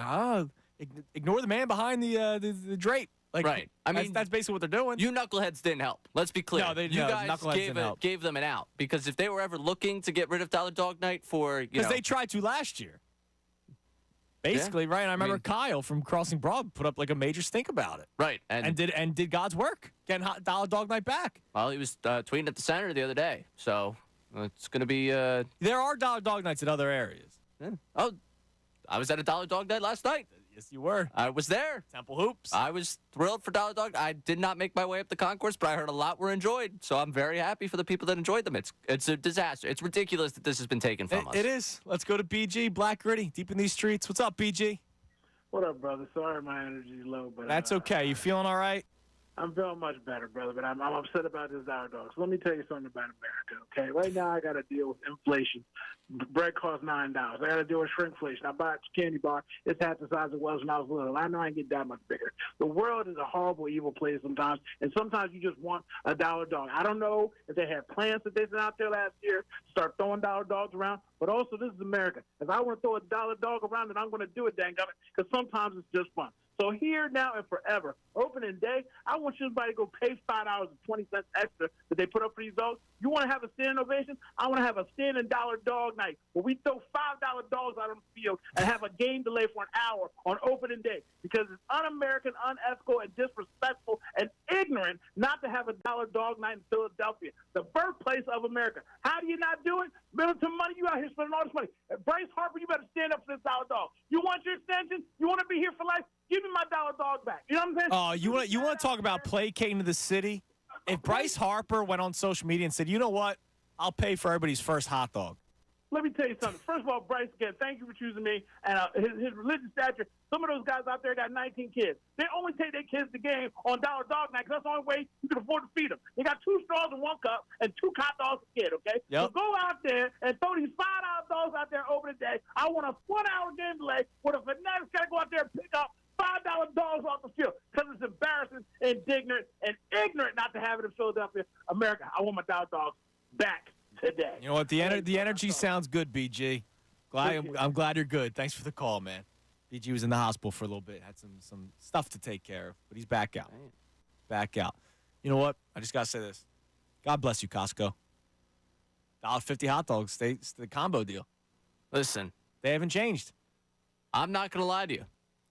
[SPEAKER 5] ignore the man behind the drape. Like,
[SPEAKER 6] right. I mean,
[SPEAKER 5] that's basically what they're doing.
[SPEAKER 6] You knuckleheads didn't help. Let's be clear.
[SPEAKER 5] No,
[SPEAKER 6] you guys gave them an out, because if they were ever looking to get rid of Dollar Dog Night for,
[SPEAKER 5] because they tried to last year. Basically, right? And I remember Kyle from Crossing Broad put up like a major stink about it.
[SPEAKER 6] Right.
[SPEAKER 5] And did God's work, getting Dollar Dog Night back.
[SPEAKER 6] Well, he was tweeting at the Senator the other day, so it's going to be.
[SPEAKER 5] There are Dollar Dog Nights in other areas.
[SPEAKER 6] Yeah. Oh, I was at a Dollar Dog Night last night.
[SPEAKER 5] Yes, you were.
[SPEAKER 6] I was there.
[SPEAKER 5] Temple Hoops.
[SPEAKER 6] I was thrilled for Dollar Dog. I did not make my way up the concourse, but I heard a lot were enjoyed. So I'm very happy for the people that enjoyed them. It's a disaster. It's ridiculous that this has been taken from us.
[SPEAKER 5] It is. Let's go to BG, Black Gritty, deep in these streets. What's up, BG?
[SPEAKER 7] What up, brother? Sorry my energy's low, but
[SPEAKER 5] That's okay. You feeling all right?
[SPEAKER 7] I'm feeling much better, brother, but I'm upset about this dollar dog. So let me tell you something about America, okay? Right now I got to deal with inflation. Bread costs $9. I got to deal with shrinkflation. I buy a candy bar. It's half the size it was when I was little. I know I ain't get that much bigger. The world is a horrible, evil place sometimes, and sometimes you just want a dollar dog. I don't know if they had plans that they sent out there last year, start throwing dollar dogs around, but also this is America. If I want to throw a dollar dog around, then I'm going to do it, dang gummit, because sometimes it's just fun. So here, now, and forever, opening day, I want somebody to go pay $5.20 extra that they put up for these dogs. You want to have a standing ovation? I want to have a standing dollar dog night where we throw $5 dogs out on the field and have a game delay for an hour on opening day, because it's un-American, unethical, and disrespectful and ignorant not to have a dollar dog night in Philadelphia, the birthplace of America. How do you not do it? Militant money, you out here spending all this money. Bryce Harper, you better stand up for this dollar dog. You want your extension? You want to be here for life? Give me my dollar dog back. You know what I'm saying?
[SPEAKER 5] Oh, you want to talk about placating to the city? If Bryce Harper went on social media and said, you know what, I'll pay for everybody's first hot dog.
[SPEAKER 7] Let me tell you something. First of all, Bryce, again, thank you for choosing me. And his religious stature, some of those guys out there got 19 kids. They only take their kids to game on dollar dog night because that's the only way you can afford to feed them. They got 2 straws in 1 cup and 2 hot dogs a kid, okay?
[SPEAKER 5] Yep.
[SPEAKER 7] So go out there and throw these $5 dogs out there over the day. I want a 1-hour game delay where the Fanatics got to go out there and pick up $5 dogs off the field, because it's embarrassing, indignant, and ignorant not to have it in Philadelphia, America. I want my dollar dogs back today.
[SPEAKER 5] You know what? The energy sounds good, BG. I'm glad you're good. Thanks for the call, man. BG was in the hospital for a little bit, had some stuff to take care of, but he's back out. Back out. You know what? I just gotta say this. God bless you, Costco. $1.50 hot dogs. It's the combo deal.
[SPEAKER 6] Listen,
[SPEAKER 5] They haven't changed.
[SPEAKER 6] I'm not going to lie to you.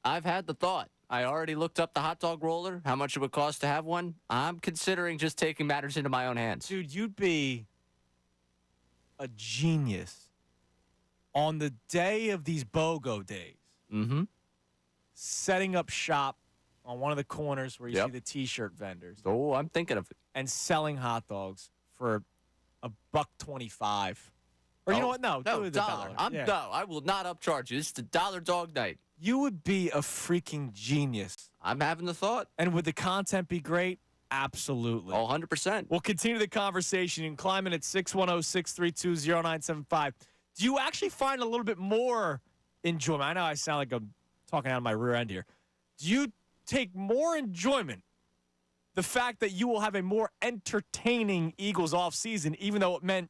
[SPEAKER 6] I've had the thought. I already looked up the hot dog roller, how much it would cost to have one. I'm considering just taking matters into my own hands.
[SPEAKER 5] Dude, you'd be a genius on the day of these BOGO days.
[SPEAKER 6] Mm-hmm.
[SPEAKER 5] Setting up shop on one of the corners where you
[SPEAKER 6] Yep.
[SPEAKER 5] see the T-shirt vendors
[SPEAKER 6] Oh, I'm thinking of it.
[SPEAKER 5] and selling hot dogs for $1.25. Or you know what? No,
[SPEAKER 6] No,
[SPEAKER 5] do the
[SPEAKER 6] dollar.
[SPEAKER 5] Yeah.
[SPEAKER 6] No, I will not upcharge you. This is the dollar dog night.
[SPEAKER 5] You would be a freaking genius.
[SPEAKER 6] I'm having the thought.
[SPEAKER 5] And would the content be great? Absolutely.
[SPEAKER 6] Oh, 100%.
[SPEAKER 5] We'll continue the conversation and climb in at 610-632-0975. Do you actually find a little bit more enjoyment? I know I sound like I'm talking out of my rear end here. Do you take more enjoyment the fact that you will have a more entertaining Eagles offseason, even though it meant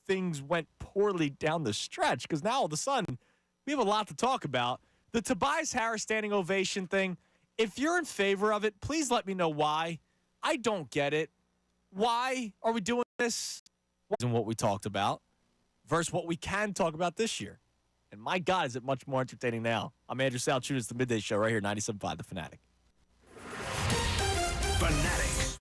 [SPEAKER 5] things went poorly down the stretch? Because now all of a sudden we have a lot to talk about. The Tobias Harris standing ovation thing, if you're in favor of it, please let me know why. I don't get it. Why are we doing this? And what we talked about versus what we can talk about this year. And my God, is it much more entertaining now. I'm Andrew Salchunas. It's the Midday Show right here, 97.5 The Fanatic.
[SPEAKER 4] Fanatic.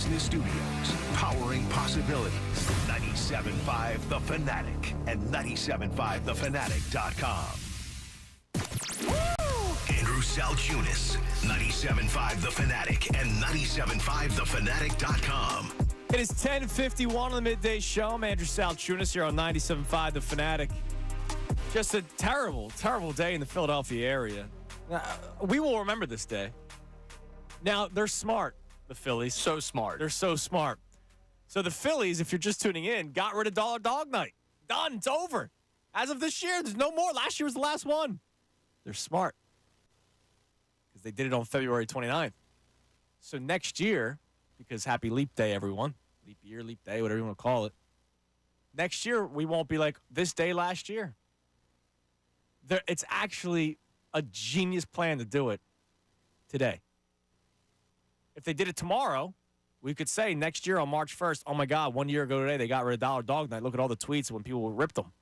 [SPEAKER 4] Business Studios, powering possibilities. 97.5 The Fanatic and 97.5thefanatic.com. Andrew Salchunas, 97.5 The Fanatic and 97.5thefanatic.com.
[SPEAKER 5] It is 10:51 on the midday show. I'm Andrew Salchunas here on 97.5 The Fanatic. Just a terrible, terrible day in the Philadelphia area. We will remember this day. Now, they're smart, the Phillies.
[SPEAKER 6] So smart.
[SPEAKER 5] They're so smart. So the Phillies, if you're just tuning in, got rid of Dollar Dog Night. Done. It's over. As of this year, there's no more. Last year was the last one. They're smart because they did it on February 29th. So next year, because happy leap day, everyone. Leap year, leap day, whatever you want to call it. Next year, we won't be like this day last year. It's actually a genius plan to do it today. If they did it tomorrow, we could say next year on March 1st, oh, my God, 1 year ago today, they got rid of Dollar Dog Night. Look at all the tweets when people ripped them.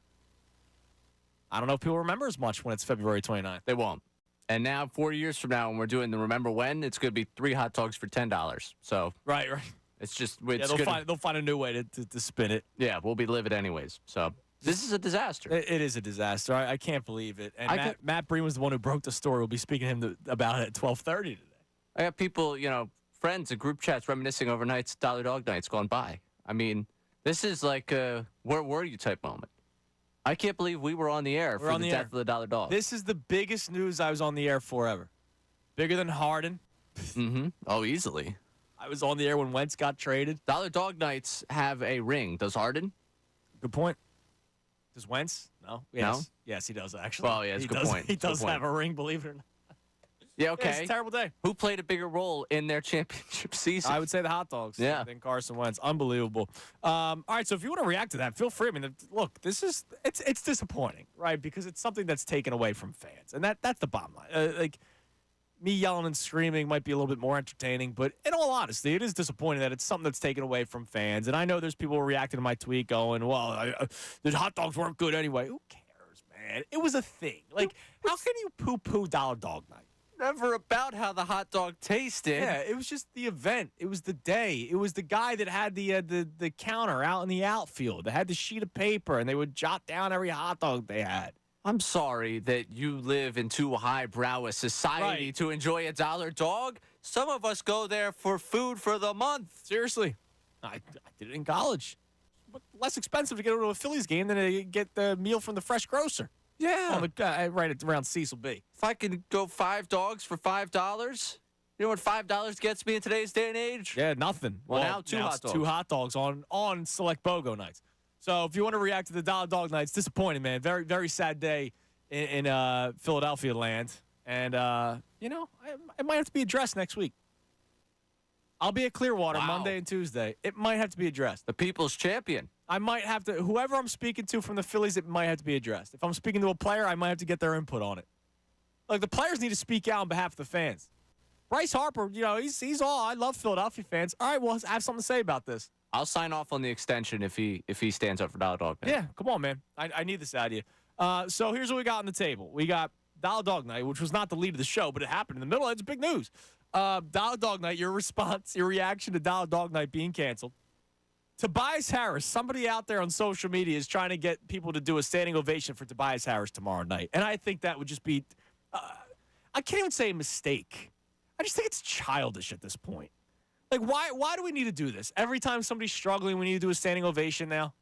[SPEAKER 5] I don't know if people remember as much when it's February 29th.
[SPEAKER 6] They won't. And now, 4 years from now, when we're doing the Remember When, it's going to be 3 hot dogs for $10. So
[SPEAKER 5] Right.
[SPEAKER 6] it's just
[SPEAKER 5] They'll find a new way to spin it.
[SPEAKER 6] Yeah, we'll be livid anyways. So this is a disaster.
[SPEAKER 5] It is a disaster. I can't believe it. And Matt Breen was the one who broke the story. We'll be speaking to him about it at 12:30 today.
[SPEAKER 6] I got people, friends and group chats reminiscing over nights, Dollar Dog Nights gone by. I mean, this is like a where were you type moment. I can't believe we were on the air for the death of the Dollar Dog.
[SPEAKER 5] This is the biggest news I was on the air for ever. Bigger than Harden.
[SPEAKER 6] Mm-hmm. Oh, easily.
[SPEAKER 5] I was on the air when Wentz got traded.
[SPEAKER 6] Dollar Dog Nights have a ring. Does Harden?
[SPEAKER 5] Good point. Does Wentz? No. Yes.
[SPEAKER 6] No?
[SPEAKER 5] Yes, he does, actually.
[SPEAKER 6] Well, yeah, it's a good point.
[SPEAKER 5] He does have a ring, believe it or not.
[SPEAKER 6] Yeah, okay.
[SPEAKER 5] It's a terrible day.
[SPEAKER 6] Who played a bigger role in their championship season?
[SPEAKER 5] I would say the hot dogs.
[SPEAKER 6] Yeah.
[SPEAKER 5] Than Carson Wentz. Unbelievable. All right, so if you want to react to that, feel free. I mean, look, it's disappointing, right? Because it's something that's taken away from fans. And that's the bottom line. Me yelling and screaming might be a little bit more entertaining, but in all honesty, it is disappointing that it's something that's taken away from fans. And I know there's people reacting to my tweet going, well, the hot dogs weren't good anyway. Who cares, man? It was a thing. How can you poo-poo Dollar Dog Night?
[SPEAKER 6] Never about how the hot dog tasted.
[SPEAKER 5] Yeah, it was just the event. It was the day. It was the guy that had the counter out in the outfield. That had the sheet of paper, and they would jot down every hot dog they had.
[SPEAKER 6] I'm sorry that you live in too highbrow a society to enjoy a Dollar Dog. Some of us go there for food for the month.
[SPEAKER 5] Seriously. I did it in college. But less expensive to get to a Phillies game than to get the meal from the fresh grocer.
[SPEAKER 6] Yeah.
[SPEAKER 5] Right around Cecil B.
[SPEAKER 6] If I can go 5 dogs for $5, you know what $5 gets me in today's day and age?
[SPEAKER 5] Yeah, nothing.
[SPEAKER 6] Well, now two hot dogs.
[SPEAKER 5] 2 hot dogs on select BOGO nights. So if you want to react to the Dollar Dog Nights, disappointing, man. Very, very sad day in Philadelphia land. And, it might have to be addressed next week. I'll be at Clearwater Monday and Tuesday. It might have to be addressed.
[SPEAKER 6] The people's champion.
[SPEAKER 5] I might have to, whoever I'm speaking to from the Phillies, it might have to be addressed. If I'm speaking to a player, I might have to get their input on it. The players need to speak out on behalf of the fans. Bryce Harper, he's all, I love Philadelphia fans. All right, well, I have something to say about this.
[SPEAKER 6] I'll sign off on the extension if he stands up for Dollar Dog Night.
[SPEAKER 5] Yeah, come on, man. I need this out of you. So here's what we got on the table. We got Dollar Dog Night, which was not the lead of the show, but it happened in the middle. It's big news. Dollar Dog Night, your response, your reaction to Dollar Dog Night being canceled. Tobias Harris, somebody out there on social media is trying to get people to do a standing ovation for Tobias Harris tomorrow night. And I think that would just be, I can't even say a mistake. I just think it's childish at this point. Why do we need to do this? Every time somebody's struggling, we need to do a standing ovation now?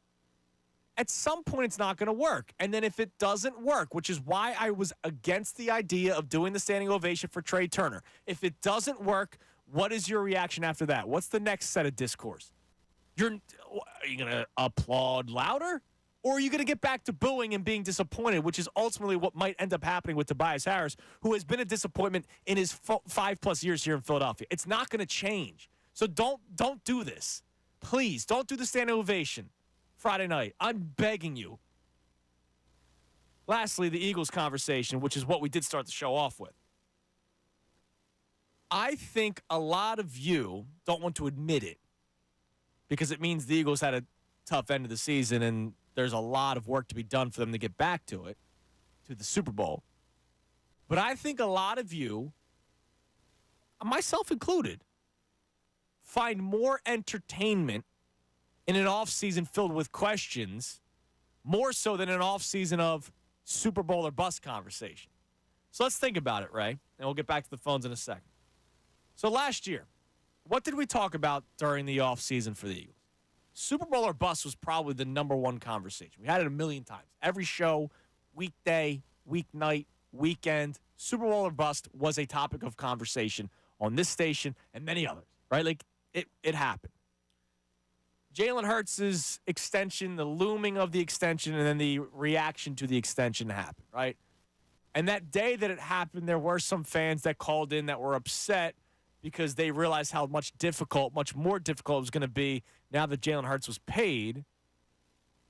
[SPEAKER 5] At some point, it's not going to work. And then if it doesn't work, which is why I was against the idea of doing the standing ovation for Trey Turner. If it doesn't work, what is your reaction after that? What's the next set of discourse? Are you going to applaud louder? Or are you going to get back to booing and being disappointed, which is ultimately what might end up happening with Tobias Harris, who has been a disappointment in his 5+ years here in Philadelphia? It's not going to change. So don't do this. Please, don't do the standing ovation Friday night. I'm begging you. Lastly, the Eagles conversation, which is what we did start the show off with. I think a lot of you don't want to admit it because it means the Eagles had a tough end of the season and there's a lot of work to be done for them to get back to it, to the Super Bowl. But I think a lot of you, myself included, find more entertainment in an offseason filled with questions, more so than an offseason of Super Bowl or bust conversation. So let's think about it, Ray, and we'll get back to the phones in a second. So last year, what did we talk about during the offseason for the Eagles? Super Bowl or bust was probably the number one conversation. We had it a million times. Every show, weekday, weeknight, weekend, Super Bowl or bust was a topic of conversation on this station and many others, right? Like, it happened. Jalen Hurts' extension, the looming of the extension, and then the reaction to the extension happened, right? And that day that it happened, there were some fans that called in that were upset because they realized how much more difficult it was going to be now that Jalen Hurts was paid.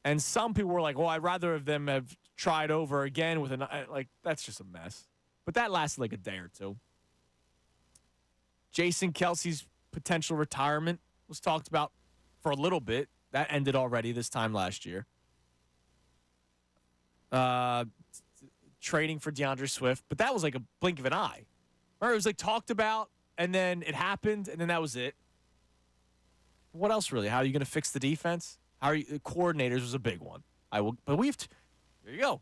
[SPEAKER 5] And some people were like, well, I'd rather have them have tried over again with that's just a mess. But that lasted like a day or two. Jason Kelsey's potential retirement was talked about for a little bit. That ended already this time last year. Trading for DeAndre Swift, but that was like a blink of an eye. Remember, it was like talked about, and then it happened, and then that was it. What else really? How are you going to fix the defense? How are you? Coordinators was a big one. There you go.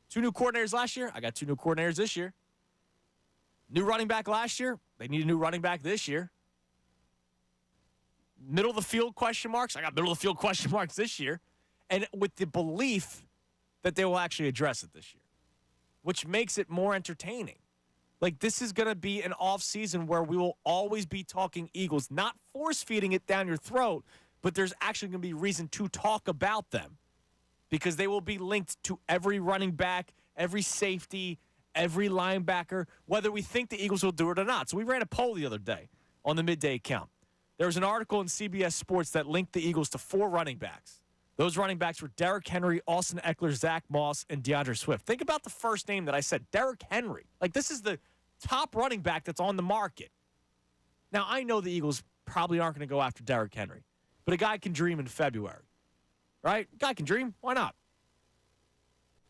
[SPEAKER 5] 2 new coordinators last year. I got 2 new coordinators this year. New running back last year. They need a new running back this year. Middle of the field question marks. I got middle of the field question marks this year. And with the belief that they will actually address it this year, which makes it more entertaining. Like, this is going to be an off season where we will always be talking Eagles, not force-feeding it down your throat, but there's actually going to be reason to talk about them because they will be linked to every running back, every safety, every linebacker, whether we think the Eagles will do it or not. So we ran a poll the other day on the midday account. There was an article in CBS Sports that linked the Eagles to 4 running backs. Those running backs were Derrick Henry, Austin Eckler, Zach Moss, and DeAndre Swift. Think about the first name that I said, Derrick Henry. Like, this is the top running back that's on the market. Now, I know the Eagles probably aren't going to go after Derrick Henry, but a guy can dream in February, right? A guy can dream. Why not?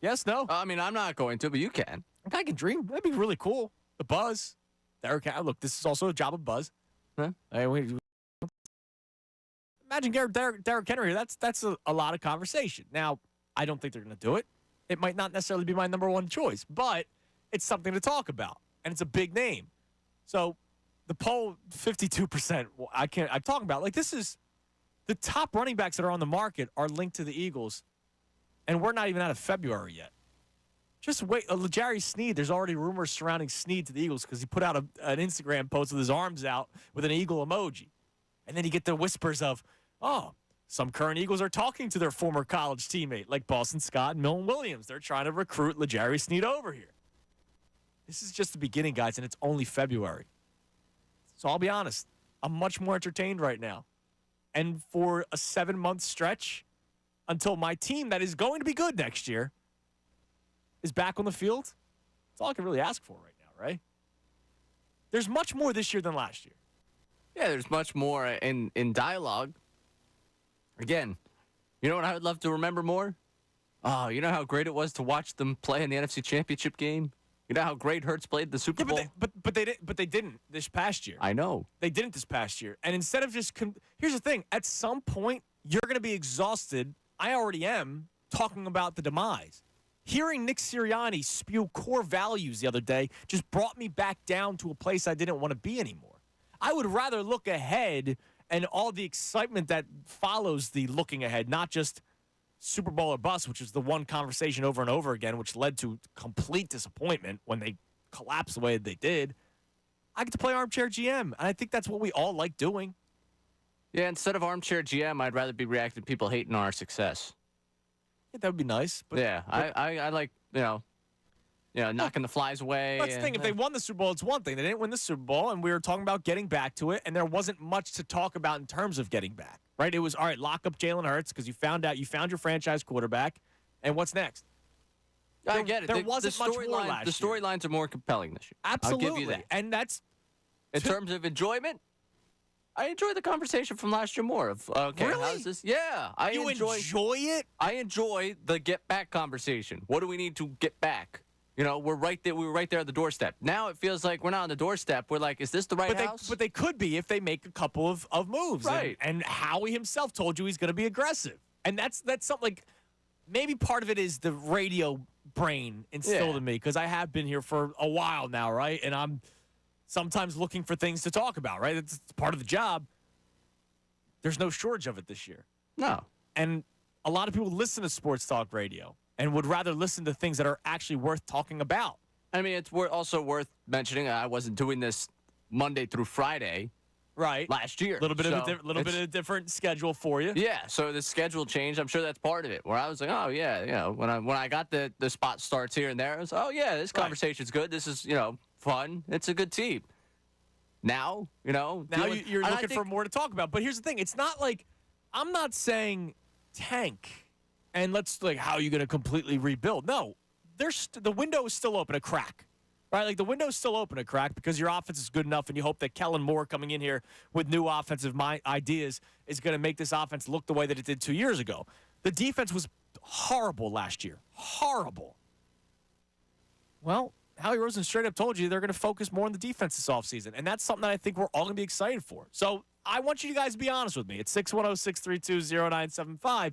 [SPEAKER 5] Yes, no?
[SPEAKER 6] I mean, I'm not going to, but you can.
[SPEAKER 5] A guy can dream. That'd be really cool. The buzz. Derrick Henry. Look, this is also a job of buzz.
[SPEAKER 6] Huh?
[SPEAKER 5] Imagine Derrick Henry. That's a lot of conversation. Now, I don't think they're going to do it. It might not necessarily be my number one choice, but it's something to talk about, and it's a big name. So the poll, 52%. I'm talking about, like, this is the top running backs that are on the market are linked to the Eagles, and we're not even out of February yet. Just wait. L'Jarius Sneed, there's already rumors surrounding Sneed to the Eagles because he put out an Instagram post with his arms out with an eagle emoji. And then you get the whispers of, oh, some current Eagles are talking to their former college teammate like Boston Scott and Milton Williams. They're trying to recruit L'Jarius Sneed over here. This is just the beginning, guys, and it's only February. So I'll be honest, I'm much more entertained right now. And for a 7-month stretch until my team that is going to be good next year is back on the field, that's all I can really ask for right now, right? There's much more this year than last year.
[SPEAKER 6] Yeah, there's much more in dialogue. Again, you know what I would love to remember more? Oh, you know how great it was to watch them play in the NFC Championship game? You know how great Hurts played the Super Bowl?
[SPEAKER 5] But they didn't this past year.
[SPEAKER 6] I know.
[SPEAKER 5] They didn't this past year. And instead of just here's the thing, at some point you're going to be exhausted. I already am talking about the demise. Hearing Nick Sirianni spew core values the other day just brought me back down to a place I didn't want to be anymore. I would rather look ahead and all the excitement that follows the looking ahead, not just Super Bowl or bust, which is the one conversation over and over again, which led to complete disappointment when they collapsed the way they did. I get to play armchair GM, and I think that's what we all like doing.
[SPEAKER 6] Yeah, instead of armchair GM, I'd rather be reacting to people hating on our success.
[SPEAKER 5] Yeah, that would be nice. But,
[SPEAKER 6] yeah, I like, knocking the flies away.
[SPEAKER 5] That's the thing. If they won the Super Bowl, it's one thing. They didn't win the Super Bowl, and we were talking about getting back to it, and there wasn't much to talk about in terms of getting back, right? It was, all right, lock up Jalen Hurts because you found your franchise quarterback, and what's next?
[SPEAKER 6] I get it.
[SPEAKER 5] There wasn't much more last year.
[SPEAKER 6] The storylines are more compelling this year.
[SPEAKER 5] Absolutely.
[SPEAKER 6] I'll give you that.
[SPEAKER 5] And that's...
[SPEAKER 6] In terms of enjoyment, I enjoy the conversation from last year more. Okay,
[SPEAKER 5] really?
[SPEAKER 6] how's this? Yeah, I enjoy
[SPEAKER 5] it.
[SPEAKER 6] I enjoy the get back conversation. What do we need to get back? You know, we're right there. We were right there at the doorstep. Now it feels like we're not on the doorstep. We're like, is this the right house?
[SPEAKER 5] But they could be if they make a couple of moves.
[SPEAKER 6] Right.
[SPEAKER 5] And Howie himself told you he's going to be aggressive. And that's something like maybe part of it is the radio brain instilled in me because I have been here for a while now, right? And I'm sometimes looking for things to talk about, right? It's part of the job. There's no shortage of it this year.
[SPEAKER 6] No.
[SPEAKER 5] And a lot of people listen to sports talk radio and would rather listen to things that are actually worth talking about.
[SPEAKER 6] I mean, it's also worth mentioning I wasn't doing this Monday through Friday
[SPEAKER 5] right
[SPEAKER 6] last year.
[SPEAKER 5] A little bit of a different schedule for you.
[SPEAKER 6] Yeah, so the schedule changed. I'm sure that's part of it. Where I was like, oh yeah, you know, when I got the spot starts here and there, I was oh yeah, this conversation's good. This is, you know, fun. It's a good team. Now, you know,
[SPEAKER 5] you're looking for more to talk about. But here's the thing: it's not like I'm not saying tank and let's like how are you going to completely rebuild? No, the window is still open a crack, right? Like the window is still open a crack because your offense is good enough, and you hope that Kellen Moore coming in here with new offensive ideas is going to make this offense look the way that it did 2 years ago. The defense was horrible last year, horrible. Well, Howie Roseman straight up told you they're going to focus more on the defense this offseason, and that's something that I think we're all going to be excited for. So I want you guys to be honest with me. It's 610-632-0975.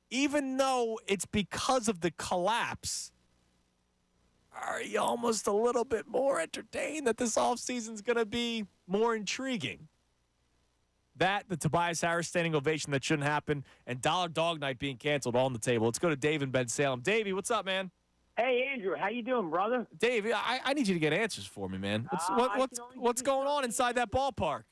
[SPEAKER 5] Even though it's because of the collapse, are you almost a little bit more entertained that this offseason is going to be more intriguing? That, the Tobias Harris standing ovation that shouldn't happen, and Dollar Dog Night being canceled all on the table. Let's go to Dave in Ben Salem. Davey, what's up, man?
[SPEAKER 8] Hey, Andrew, how you doing, brother?
[SPEAKER 5] Dave, I need you to get answers for me, man. What's going on inside that ballpark?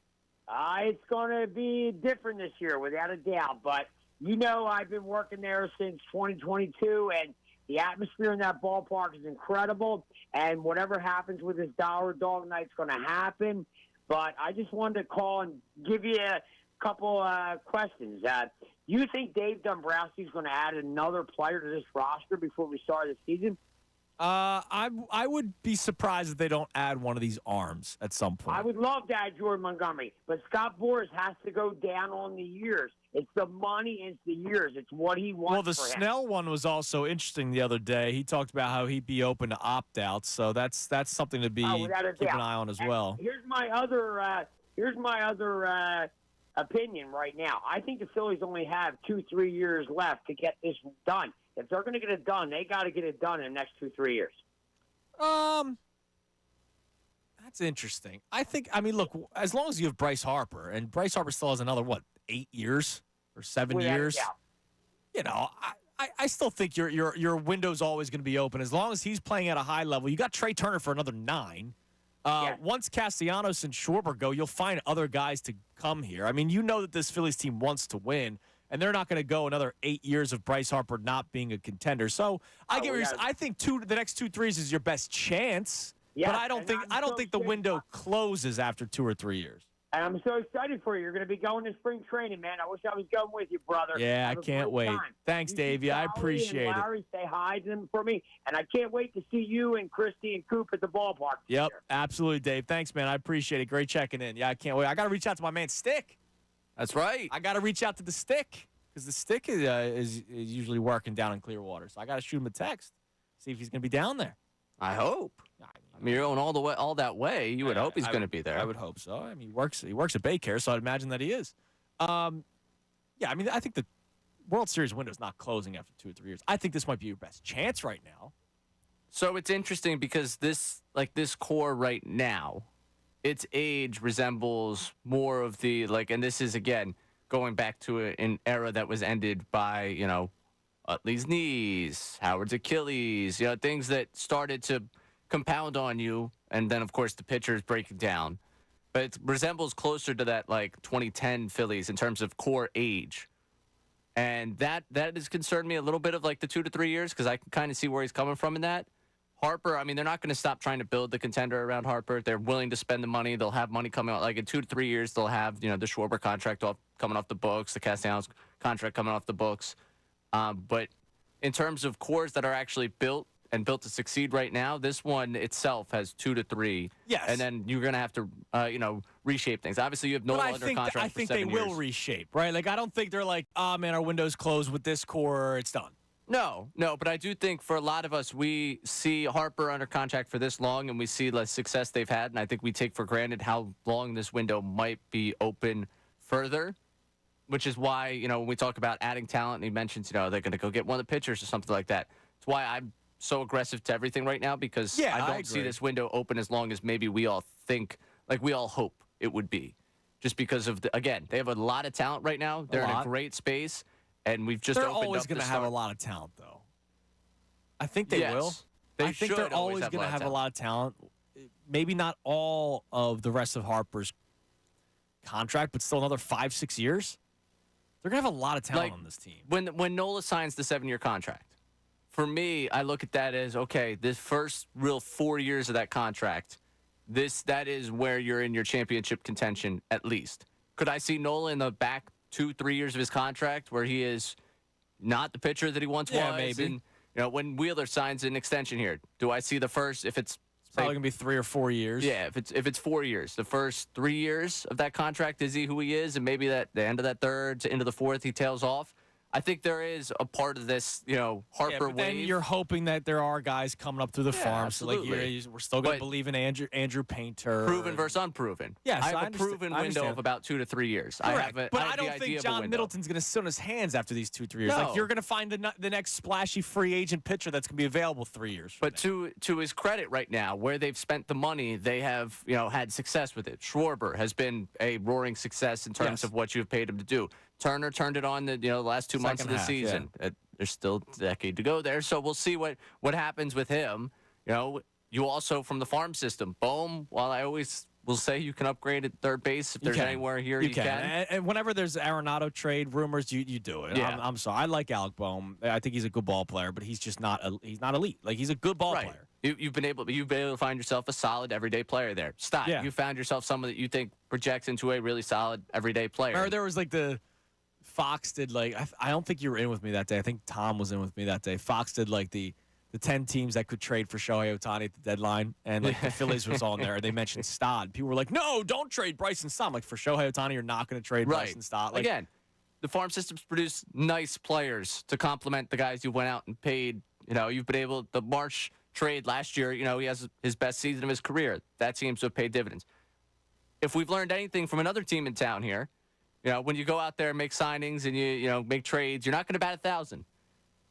[SPEAKER 8] It's going to be different this year, without a doubt. But, you know, I've been working there since 2022, and the atmosphere in that ballpark is incredible. And whatever happens with this Dollar Dog Night is going to happen. But I just wanted to call and give you a couple questions. You think Dave Dombrowski is going to add another player to this roster before we start the season?
[SPEAKER 5] I would be surprised if they don't add one of these arms at some point.
[SPEAKER 8] I would love to add Jordan Montgomery, but Scott Boras has to go down on the years. It's the money, it's the years. It's what he wants.
[SPEAKER 5] Well, the Snell one was also interesting the other day. He talked about how he'd be open to opt-outs, so that's something to be keep an eye on as well.
[SPEAKER 8] Here's my other opinion right now. I think the Phillies only have 2-3 years left to get this done. If they're going to get it done, they got to get it done in the next 2-3 years.
[SPEAKER 5] That's interesting. I mean, look, as long as you have Bryce Harper, and Bryce Harper still has another, 8 years or 7 years? You know, I still think your window's always going to be open. As long as he's playing at a high level. You got Trey Turner for another 9. Once Castellanos and Schwarber go, you'll find other guys to come here. I mean, you know that this Phillies team wants to win, and they're not going to go another 8 years of Bryce Harper not being a contender. So I get what you're saying. I think the next 2-3 is your best chance, but I don't think the window closes after 2 or 3 years.
[SPEAKER 8] And I'm so excited for you. You're going to be going to spring training, man. I wish I was going with you, brother.
[SPEAKER 5] Yeah, I can't wait. Thanks, Davey. I appreciate it.
[SPEAKER 8] Larry, say hi to them for me. And I can't wait to see you and Christy and Coop at the ballpark.
[SPEAKER 5] Yep, absolutely, Dave. Thanks, man. I appreciate it. Great checking in. Yeah, I can't wait. I got to reach out to my man, Stick.
[SPEAKER 6] That's right.
[SPEAKER 5] I got to reach out to the Stick because the Stick is usually working down in Clearwater. So I got to shoot him a text, see if he's going to be down there.
[SPEAKER 6] I hope. I mean, you're going all that way. You would hope he's going to be there.
[SPEAKER 5] I would hope so. I mean, he works at Baycare, so I'd imagine that he is. Yeah, I mean, I think the World Series window is not closing after 2 or 3 years. I think this might be your best chance right now.
[SPEAKER 6] So it's interesting because this core right now, its age resembles more of the and this is again going back to an era that was ended by Utley's knees, Howard's Achilles, things that started to compound on you, and then of course the pitchers breaking down. But it resembles closer to that 2010 Phillies in terms of core age, and that has concerned me a little bit of the 2 to 3 years because I can kind of see where he's coming from in that. Harper, I mean, they're not going to stop trying to build the contender around Harper. They're willing to spend the money. They'll have money coming out. In 2 to 3 years, they'll have the Schwarber contract coming off the books, the Castellanos contract coming off the books. But in terms of cores that are actually built to succeed right now, this one itself has 2 to 3.
[SPEAKER 5] Yes.
[SPEAKER 6] And then you're going to have to, reshape things. Obviously, you have Nola under contract for 7 years.
[SPEAKER 5] I think they will reshape, right? I don't think they're oh, man, our window's closed with this core, it's done.
[SPEAKER 6] No, but I do think for a lot of us, we see Harper under contract for this long, and we see the success they've had, and I think we take for granted how long this window might be open further, which is why, when we talk about adding talent, and he mentions, they're going to go get one of the pitchers or something like that. It's why I'm so aggressive to everything right now, because I don't see this window open as long as maybe we all think, like we all hope it would be. Just because of, again, they have a lot of talent right now. They're in a great space. And we've just
[SPEAKER 5] they're
[SPEAKER 6] opened
[SPEAKER 5] always
[SPEAKER 6] up
[SPEAKER 5] going to have a lot of talent, though. I think they will. I think they're always going to have a lot of talent. Maybe not all of the rest of Harper's contract, but still another 5-6 years. They're going to have a lot of talent on this team.
[SPEAKER 6] When Nola signs the 7-year contract, for me, I look at that as, okay, this first real 4 years of that contract, that is where you're in your championship contention at least. Could I see Nola in the back 2-3 years of his contract where he is not the pitcher that he once was?
[SPEAKER 5] Maybe.
[SPEAKER 6] And, when Wheeler signs an extension here, do I see the first, if it's
[SPEAKER 5] probably going to be 3 or 4 years.
[SPEAKER 6] Yeah, if it's 4 years, the first 3 years of that contract, is he who he is? And maybe the end of that third to into the fourth, he tails off. I think there is a part of this, Harper
[SPEAKER 5] but then
[SPEAKER 6] wave.
[SPEAKER 5] you're hoping that there are guys coming up through the farm.
[SPEAKER 6] Absolutely.
[SPEAKER 5] So, we're still going to believe in Andrew Painter.
[SPEAKER 6] Proven versus unproven.
[SPEAKER 5] Yes,
[SPEAKER 6] I have a proven window of about 2 to 3 years.
[SPEAKER 5] Correct.
[SPEAKER 6] I
[SPEAKER 5] I don't think John Middleton's going to sit on his hands after these 2-3 years.
[SPEAKER 6] No.
[SPEAKER 5] Like, you're going to find the next splashy free agent pitcher that's going to be available 3 years.
[SPEAKER 6] But to his credit right now, where they've spent the money, they have had success with it. Schwarber has been a roaring success in terms of what you've paid him to do. Turner turned it on the last 2 months of the season. There's still a decade to go there, so we'll see what happens with him. You also from the farm system, Bohm. While I always will say you can upgrade at third base if there's anywhere here you can.
[SPEAKER 5] And whenever there's Arenado trade rumors, you do it.
[SPEAKER 6] Yeah.
[SPEAKER 5] I'm sorry. I like Alec Bohm. I think he's a good ball player, but he's just not elite. Like, he's a good ball player.
[SPEAKER 6] You've been able to find yourself a solid everyday player there. Stott, you found yourself someone that you think projects into a really solid everyday player.
[SPEAKER 5] Or there was the Fox did I don't think you were in with me that day. I think Tom was in with me that day. Fox did the 10 teams that could trade for Shohei Ohtani at the deadline, and the Phillies was on there. They mentioned Stott. People were like, "No, don't trade Bryson Stott." I'm for Shohei Ohtani, you're not going to trade Bryson Stott.
[SPEAKER 6] Again, the farm systems produce nice players to complement the guys you went out and paid. You've been able. The March trade last year, he has his best season of his career. That seems to have paid dividends. If we've learned anything from another team in town here. When you go out there and make signings and you make trades, you're not going to bat 1,000.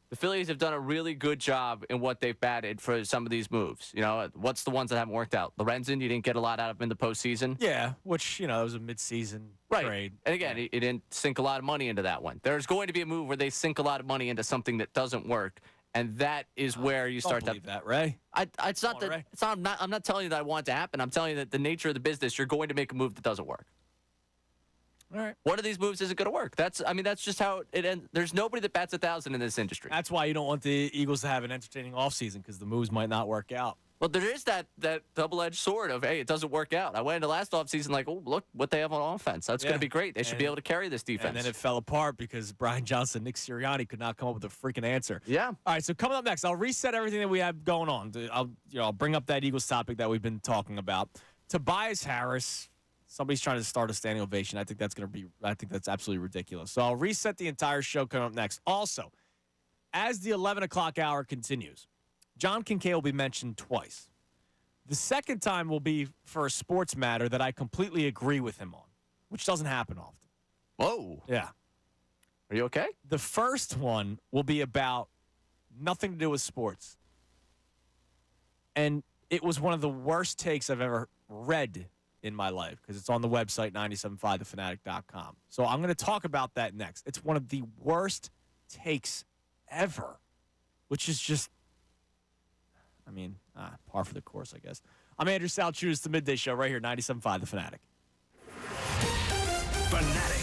[SPEAKER 6] The Phillies have done a really good job in what they've batted for some of these moves. What's the ones that haven't worked out? Lorenzen, you didn't get a lot out of him in the postseason.
[SPEAKER 5] Yeah, which, it was a midseason trade.
[SPEAKER 6] And again, he didn't sink a lot of money into that one. There's going to be a move where they sink a lot of money into something that doesn't work. And that is where you start
[SPEAKER 5] to that, Ray.
[SPEAKER 6] I'm not telling you that I want it to happen. I'm telling you that the nature of the business, you're going to make a move that doesn't work.
[SPEAKER 5] All right.
[SPEAKER 6] One of these moves isn't going to work. That's just how it ends. There's nobody that bats 1,000 in this industry.
[SPEAKER 5] That's why you don't want the Eagles to have an entertaining offseason, because the moves might not work out.
[SPEAKER 6] Well, there is that double-edged sword of, hey, it doesn't work out. I went into last offseason like, oh, look what they have on offense. That's going to be great. They should be able to carry this defense.
[SPEAKER 5] And then it fell apart because Brian Johnson, Nick Sirianni could not come up with a freaking answer.
[SPEAKER 6] Yeah.
[SPEAKER 5] All right, so coming up next, I'll reset everything that we have going on. I'll bring up that Eagles topic that we've been talking about. Tobias Harris. Somebody's trying to start a standing ovation. I think that's absolutely ridiculous. So I'll reset the entire show coming up next. Also, as the 11 o'clock hour continues, John Kincaid will be mentioned twice. The second time will be for a sports matter that I completely agree with him on, which doesn't happen often.
[SPEAKER 6] Whoa.
[SPEAKER 5] Yeah.
[SPEAKER 6] Are you okay?
[SPEAKER 5] The first one will be about nothing to do with sports. And it was one of the worst takes I've ever read in my life, because it's on the website 975thefanatic.com. So I'm going to talk about that next. It's one of the worst takes ever, which is just, par for the course, I guess. I'm Andrew Salchudis, the Midday Show right here, 97.5 The Fanatic.
[SPEAKER 4] Fanatic.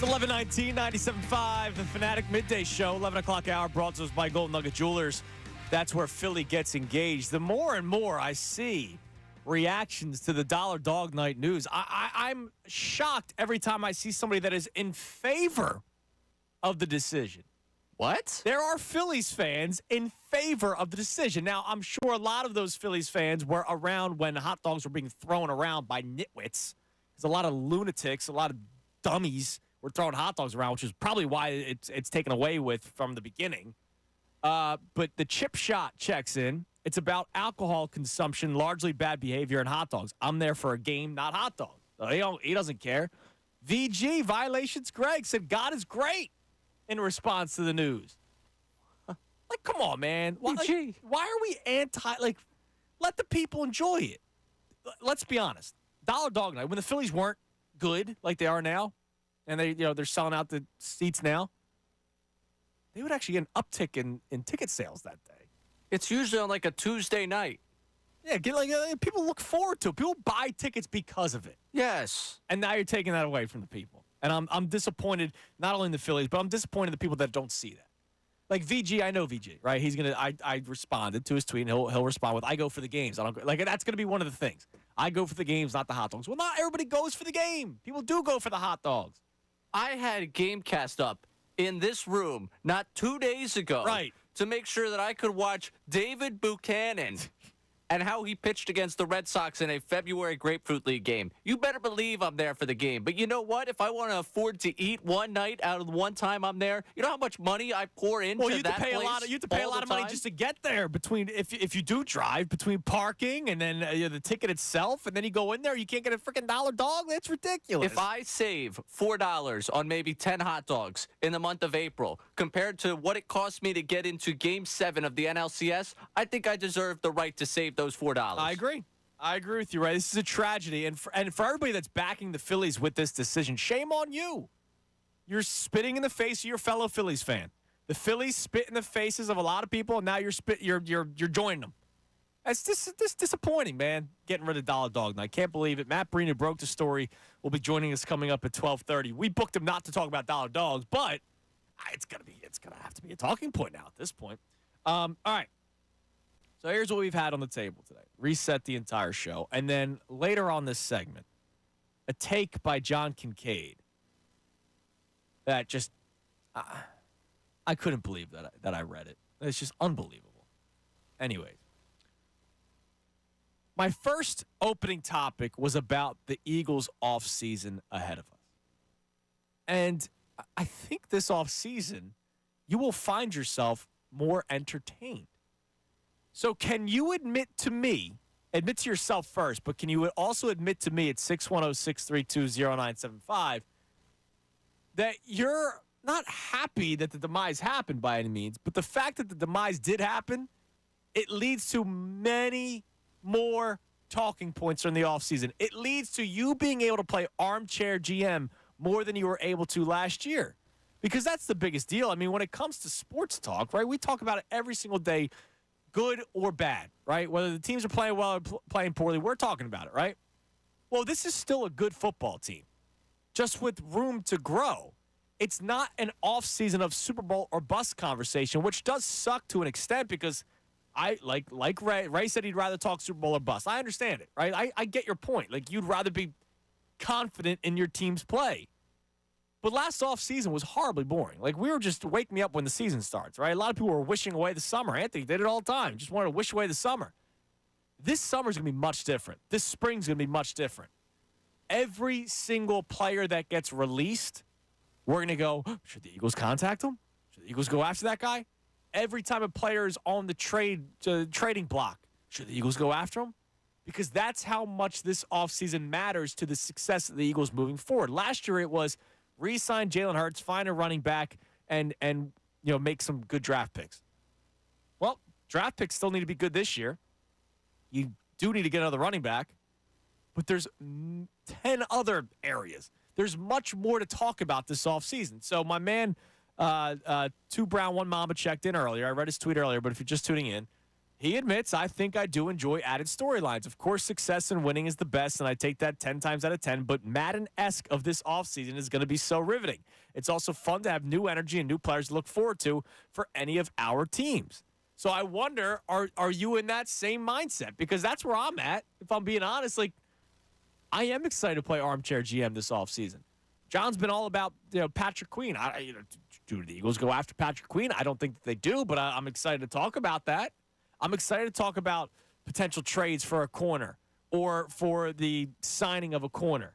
[SPEAKER 5] It's 11:19, 97.5, the Fanatic Midday Show, 11 o'clock hour, brought to us by Golden Nugget Jewelers. That's where Philly gets engaged. The more and more I see reactions to the Dollar Dog Night news, I'm shocked every time I see somebody that is in favor of the decision.
[SPEAKER 6] What?
[SPEAKER 5] There are Phillies fans in favor of the decision. Now, I'm sure a lot of those Phillies fans were around when hot dogs were being thrown around by nitwits. There's a lot of lunatics, a lot of dummies were throwing hot dogs around, which is probably why it's taken away with from the beginning. But the chip shot checks in. It's about alcohol consumption, largely bad behavior, and hot dogs. I'm there for a game, not hot dogs. So he doesn't care. VG, Violations Greg, said God is great in response to the news. Like, come on, man.
[SPEAKER 6] VG.
[SPEAKER 5] Why are we let the people enjoy it. Let's be honest. Dollar Dog Night, when the Phillies weren't good like they are now, and they're selling out the seats now, they would actually get an uptick in ticket sales that day.
[SPEAKER 6] It's usually on like a Tuesday night.
[SPEAKER 5] Yeah, people look forward to it. People buy tickets because of it.
[SPEAKER 6] Yes.
[SPEAKER 5] And now you're taking that away from the people. And I'm disappointed, not only in the Phillies, but I'm disappointed in the people that don't see that. Like VG, I know VG, right? I responded to his tweet, and he'll respond with, I go for the games. I don't like that's gonna be one of the things. I go for the games, not the hot dogs. Well, not everybody goes for the game. People do go for the hot dogs.
[SPEAKER 6] I had Gamecast up in this room not 2 days ago,
[SPEAKER 5] right,
[SPEAKER 6] to make sure that I could watch David Buchanan and how he pitched against the Red Sox in a February Grapefruit League game. You better believe I'm there for the game. But you know what? If I want to afford to eat one night out of the one time I'm there, you know how much money I pour into
[SPEAKER 5] you
[SPEAKER 6] that
[SPEAKER 5] place? You have to pay a lot of money just to get there. Between if you do drive, between parking and then the ticket itself, and then you go in there, you can't get a freaking dollar dog. That's ridiculous.
[SPEAKER 6] If I save $4 on maybe 10 hot dogs in the month of April, compared to what it cost me to get into Game 7 of the NLCS, I think I deserve the right to save those $4.
[SPEAKER 5] I agree with you, right? This is a tragedy. And for everybody that's backing the Phillies with this decision, shame on you. You're spitting in the face of your fellow Phillies fan. The Phillies spit in the faces of a lot of people, and now you're joining them. That's disappointing, man, getting rid of Dollar Dog. And I can't believe it. Matt Breen, who broke the story, will be joining us coming up at 12:30. We booked him not to talk about Dollar Dogs, but it's gonna have to be a talking point now at this point. All right. So here's what we've had on the table today. Reset the entire show. And then later on this segment, a take by John Kincaid that just, I couldn't believe that I read it. It's just unbelievable. Anyways, my first opening topic was about the Eagles' offseason ahead of us. And I think this offseason, you will find yourself more entertained. So can you admit to yourself first, but can you also admit to me at 610-632-0975 that you're not happy that the demise happened by any means, but the fact that the demise did happen, it leads to many more talking points during the offseason. It leads to you being able to play armchair GM more than you were able to last year. Because that's the biggest deal. I mean, when it comes to sports talk, right, we talk about it every single day, good or bad, right? Whether the teams are playing well or playing poorly, we're talking about it, right? Well, this is still a good football team, just with room to grow. It's not an offseason of Super Bowl or bust conversation, which does suck to an extent because I like Ray said he'd rather talk Super Bowl or bust. I understand it, right? I get your point. Like, you'd rather be confident in your team's play. But last offseason was horribly boring. Like, we were just wake me up when the season starts, right? A lot of people were wishing away the summer. Anthony did it all the time. Just wanted to wish away the summer. This summer's going to be much different. This spring's going to be much different. Every single player that gets released, we're going to go, should the Eagles contact him? Should the Eagles go after that guy? Every time a player is on the trading block, should the Eagles go after him? Because that's how much this offseason matters to the success of the Eagles moving forward. Last year it was re-sign Jalen Hurts, find a running back, and make some good draft picks. Well, draft picks still need to be good this year. You do need to get another running back, but there's 10 other areas. There's much more to talk about this offseason. So my man, 2 Brown, 1 Mamba checked in earlier. I read his tweet earlier, but if you're just tuning in, he admits, I think I do enjoy added storylines. Of course, success and winning is the best, and I take that 10 times out of 10, but Madden-esque of this offseason is going to be so riveting. It's also fun to have new energy and new players to look forward to for any of our teams. So I wonder, are you in that same mindset? Because that's where I'm at, if I'm being honest. Like, I am excited to play armchair GM this offseason. John's been all about Patrick Queen. Do the Eagles go after Patrick Queen? I don't think that they do, but I'm excited to talk about that. I'm excited to talk about potential trades for a corner or for the signing of a corner.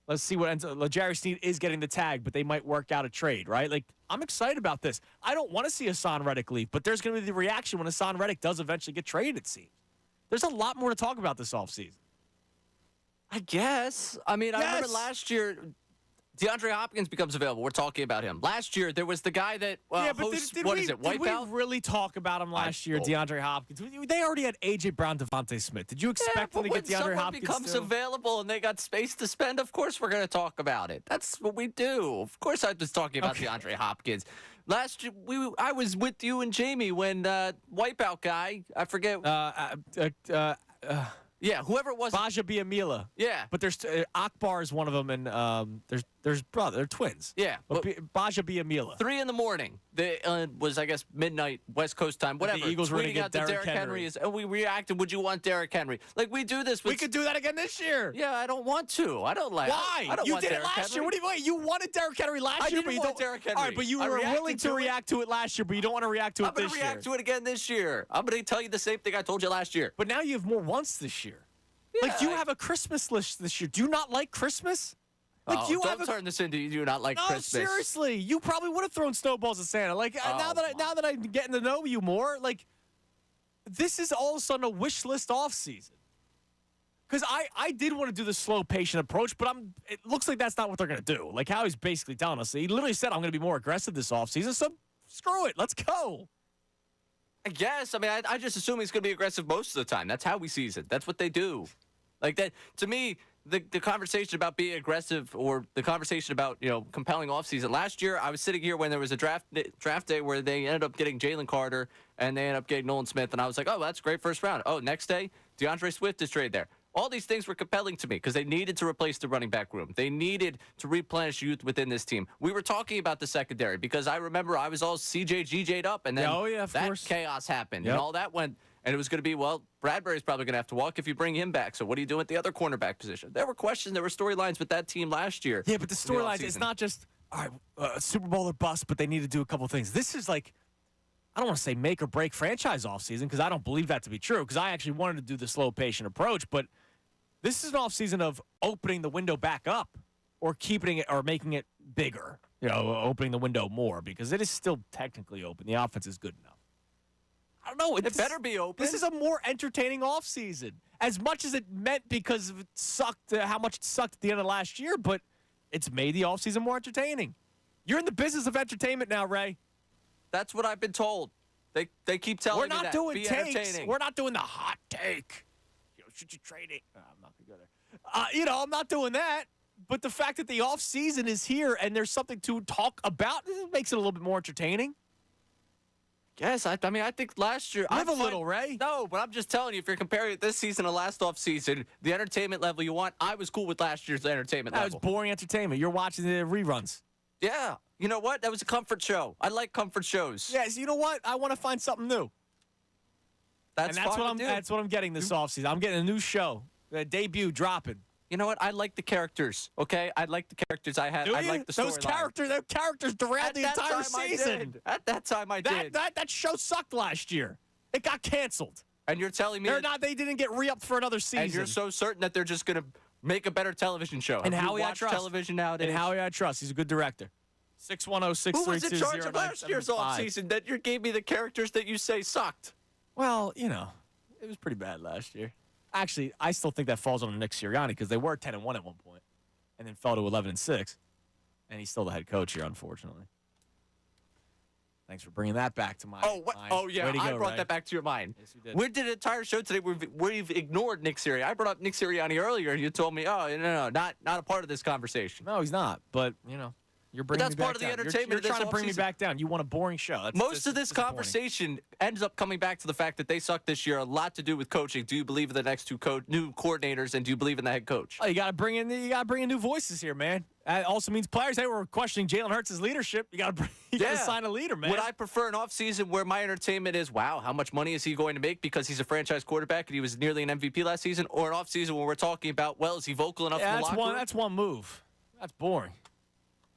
[SPEAKER 5] Let's see what ends up. Jerry Sneed is getting the tag, but they might work out a trade, right? Like, I'm excited about this. I don't want to see Hassan Reddick leave, but there's going to be the reaction when Hassan Reddick does eventually get traded, it seems. There's a lot more to talk about this offseason.
[SPEAKER 6] I guess. I mean, I remember last year, DeAndre Hopkins becomes available. We're talking about him. Last year, there was the guy that hosts,
[SPEAKER 5] did
[SPEAKER 6] Wipeout?
[SPEAKER 5] we really talk about him last year, DeAndre Hopkins? They already had A.J. Brown, Devontae Smith. Did you expect them to get DeAndre Hopkins?
[SPEAKER 6] When someone becomes
[SPEAKER 5] too?
[SPEAKER 6] available and they got space to spend, of course we're going to talk about it. That's what we do. Of course I was talking about DeAndre Hopkins. Last year, I was with you and Jamie when Wipeout guy, I forget. Yeah, whoever it was.
[SPEAKER 5] Baja Biamila.
[SPEAKER 6] Yeah.
[SPEAKER 5] But there's Akbar is one of them, and there's brother. They're twins.
[SPEAKER 6] Yeah.
[SPEAKER 5] But Baja Biamila.
[SPEAKER 6] 3 a.m. They was, I guess, midnight West Coast time, whatever.
[SPEAKER 5] The Eagles were going to get
[SPEAKER 6] Derrick Henry. And we reacted, would you want Derrick Henry? Like, we do this.
[SPEAKER 5] We could do that again this year.
[SPEAKER 6] Yeah, I don't want to. I don't like
[SPEAKER 5] Why?
[SPEAKER 6] I don't
[SPEAKER 5] you
[SPEAKER 6] want
[SPEAKER 5] did
[SPEAKER 6] Derrick
[SPEAKER 5] it last
[SPEAKER 6] Henry.
[SPEAKER 5] year. What do you mean? You wanted Derrick Henry last year,
[SPEAKER 6] but you don't want Derrick Henry.
[SPEAKER 5] All right, but you were willing to react to it last year, but you don't want to react to it this year.
[SPEAKER 6] I'm going to react to it again this year. I'm going to tell you the same thing I told you last year.
[SPEAKER 5] But now you have more wants this year.
[SPEAKER 6] Yeah,
[SPEAKER 5] like, you have a Christmas list this year. Do you not like Christmas? Like,
[SPEAKER 6] don't turn this into you do not like Christmas.
[SPEAKER 5] No, seriously. You probably would have thrown snowballs at Santa. Like, now that I'm getting to know you more, like, this is all of a sudden a wish list off season. Because I did want to do the slow, patient approach, but it looks like that's not what they're going to do. Like, Howie's basically telling us. He literally said, I'm going to be more aggressive this offseason, so screw it. Let's go.
[SPEAKER 6] I guess. I mean, I just assume he's going to be aggressive most of the time. That's how we season. That's what they do. Like that, to me, the conversation about being aggressive or the conversation about, compelling offseason. Last year, I was sitting here when there was a draft day where they ended up getting Jalen Carter and they ended up getting Nolan Smith. And I was like, oh, that's a great first round. Oh, next day, DeAndre Swift is traded there. All these things were compelling to me because they needed to replace the running back room. They needed to replenish youth within this team. We were talking about the secondary because I remember I was all CJ-GJ'd up, and then that chaos happened.
[SPEAKER 5] Yep.
[SPEAKER 6] And all that went, and it was going to be, well, Bradbury's probably going to have to walk if you bring him back. So what do you do at the other cornerback position? There were questions. There were storylines with that team last year.
[SPEAKER 5] Yeah, but the storylines, it's not just, all right, Super Bowl or bust, but they need to do a couple of things. This is like, I don't want to say make or break franchise offseason because I don't believe that to be true because I actually wanted to do the slow, patient approach, but this is an offseason of opening the window back up or keeping it or making it bigger, opening the window more because it is still technically open. The offense is good enough. I don't know.
[SPEAKER 6] It better be open.
[SPEAKER 5] This is a more entertaining offseason as much as it meant because it sucked, how much it sucked at the end of last year, but it's made the offseason more entertaining. You're in the business of entertainment now, Ray.
[SPEAKER 6] That's what I've been told. They keep telling me that.
[SPEAKER 5] We're not doing takes.
[SPEAKER 6] Entertaining.
[SPEAKER 5] We're not doing the hot take. Should you trade it? I'm not going to go there. I'm not doing that. But the fact that the offseason is here and there's something to talk about, it makes it a little bit more entertaining.
[SPEAKER 6] Yes, I think last year...
[SPEAKER 5] Live a little, Ray.
[SPEAKER 6] No, but I'm just telling you, if you're comparing it this season to last offseason, the entertainment level you want, I was cool with last year's entertainment level.
[SPEAKER 5] That was boring entertainment. You're watching the reruns.
[SPEAKER 6] Yeah. You know what? That was a comfort show. I like comfort shows.
[SPEAKER 5] Yes, you know what? I want to find something new. That's what I'm getting this offseason. I'm getting a new show. A debut dropping.
[SPEAKER 6] You know what? I like the characters, okay? I like the characters I had.
[SPEAKER 5] Do you?
[SPEAKER 6] I like the storyline.
[SPEAKER 5] Those characters derailed the entire season.
[SPEAKER 6] At that time, I did.
[SPEAKER 5] That show sucked last year. It got canceled.
[SPEAKER 6] And you're telling me
[SPEAKER 5] they didn't get re-upped for another season.
[SPEAKER 6] And you're so certain that they're just going to make a better television show.
[SPEAKER 5] And
[SPEAKER 6] Howie, I trust television nowadays.
[SPEAKER 5] And Howie, I trust. He's a good director. 610-632-0975.
[SPEAKER 6] Who was in charge of last year's offseason that you gave me the characters that you say sucked?
[SPEAKER 5] Well, it was pretty bad last year. Actually, I still think that falls on Nick Sirianni because they were 10-1 at one point, and then fell to 11-6, and he's still the head coach here, unfortunately. Thanks for bringing that back to my mind.
[SPEAKER 6] Oh yeah, I brought
[SPEAKER 5] Ray.
[SPEAKER 6] that back to your mind.
[SPEAKER 5] Yes, you did.
[SPEAKER 6] We did an entire show today where we've ignored Nick Sirianni. I brought up Nick Sirianni earlier, and you told me, oh, no, not a part of this conversation.
[SPEAKER 5] No, he's not. But You're bringing
[SPEAKER 6] that's
[SPEAKER 5] me back
[SPEAKER 6] part of the
[SPEAKER 5] down.
[SPEAKER 6] entertainment
[SPEAKER 5] You're
[SPEAKER 6] of this
[SPEAKER 5] trying to bring me
[SPEAKER 6] offseason.
[SPEAKER 5] back down. You want a boring show.
[SPEAKER 6] Most of this
[SPEAKER 5] disappointing.
[SPEAKER 6] conversation ends up coming back to the fact that they suck this year. A lot to do with coaching. Do you believe in the next two new coordinators, and do you believe in the head coach?
[SPEAKER 5] Oh, you got to bring in new voices here, man. That also means players. They were questioning Jalen Hurts' leadership. You got to sign a leader, man.
[SPEAKER 6] Would I prefer an offseason where my entertainment is, wow, how much money is he going to make because he's a franchise quarterback and he was nearly an MVP last season, or an offseason where we're talking about, well, is he vocal enough in the locker room?
[SPEAKER 5] That's one move. That's boring.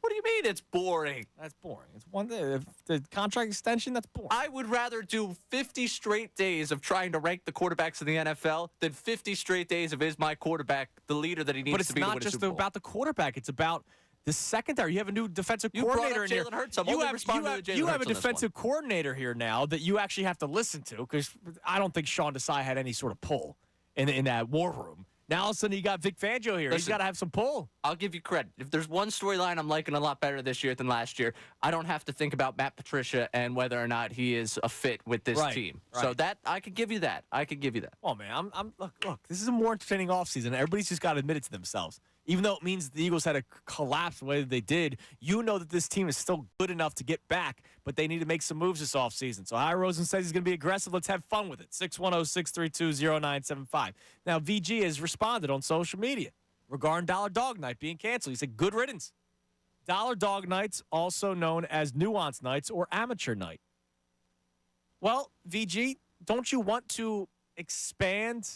[SPEAKER 6] What do you mean it's boring?
[SPEAKER 5] That's boring. It's one day. The contract extension, that's boring.
[SPEAKER 6] I would rather do 50 straight days of trying to rank the quarterbacks in the NFL than 50 straight days of is my quarterback the leader that he needs to be to win a Super Bowl.
[SPEAKER 5] But it's not just about the quarterback. It's about the secondary. You have a new defensive coordinator in here.
[SPEAKER 6] Jalen Hurts. I'm only responding to Jalen Hurts
[SPEAKER 5] You have a
[SPEAKER 6] on this
[SPEAKER 5] defensive coordinator here now that you actually have to listen to, because I don't think Sean Desai had any sort of pull in that war room. Now all of a sudden you got Vic Fangio here. He's got to have some pull.
[SPEAKER 6] I'll give you credit. If there's one storyline I'm liking a lot better this year than last year, I don't have to think about Matt Patricia and whether or not he is a fit with this team.
[SPEAKER 5] Right.
[SPEAKER 6] So that I could give you that.
[SPEAKER 5] Oh man, look. This is a more entertaining offseason. Everybody's just got to admit it to themselves. Even though it means the Eagles had to collapse the way that they did, you know that this team is still good enough to get back, but they need to make some moves this offseason. So High Rosen says he's going to be aggressive. Let's have fun with it. 610-632-0975. Now, VG has responded on social media regarding Dollar Dog Night being canceled. He said, good riddance. Dollar Dog Nights, also known as Nuance Nights or Amateur Night. Well, VG, don't you want to expand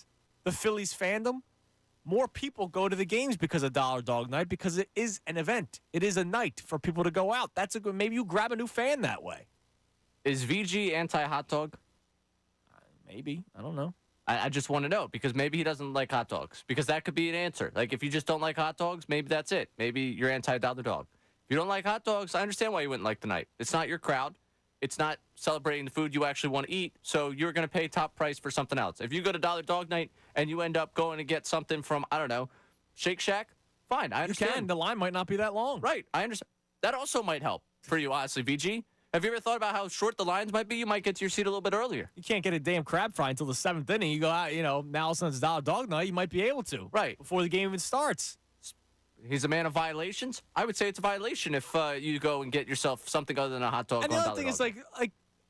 [SPEAKER 5] the Phillies fandom? More people go to the games because of Dollar Dog Night, because it is an event. It is a night for people to go out. That's a good. Maybe you grab a new fan that way.
[SPEAKER 6] Is VG anti-hot dog?
[SPEAKER 5] Maybe. I don't know.
[SPEAKER 6] I just want to know, because maybe he doesn't like hot dogs, because that could be an answer. Like, if you just don't like hot dogs, maybe that's it. Maybe you're anti-Dollar Dog. If you don't like hot dogs, I understand why you wouldn't like the night. It's not your crowd. It's not celebrating the food you actually want to eat, so you're going to pay top price for something else. If you go to Dollar Dog Night and you end up going to get something from, I don't know, Shake Shack, fine, I understand.
[SPEAKER 5] You can. The line might not be that long.
[SPEAKER 6] Right, I understand. That also might help for you, honestly, VG. Have you ever thought about how short the lines might be? You might get to your seat a little bit earlier.
[SPEAKER 5] You can't get a damn crab fry until the 7th inning. You go out, now since it's Dollar Dog Night, you might be able to.
[SPEAKER 6] Right.
[SPEAKER 5] Before the game even starts.
[SPEAKER 6] He's a man of violations. I would say it's a violation if you go and get yourself something other than a hot dog.
[SPEAKER 5] And the other thing is, like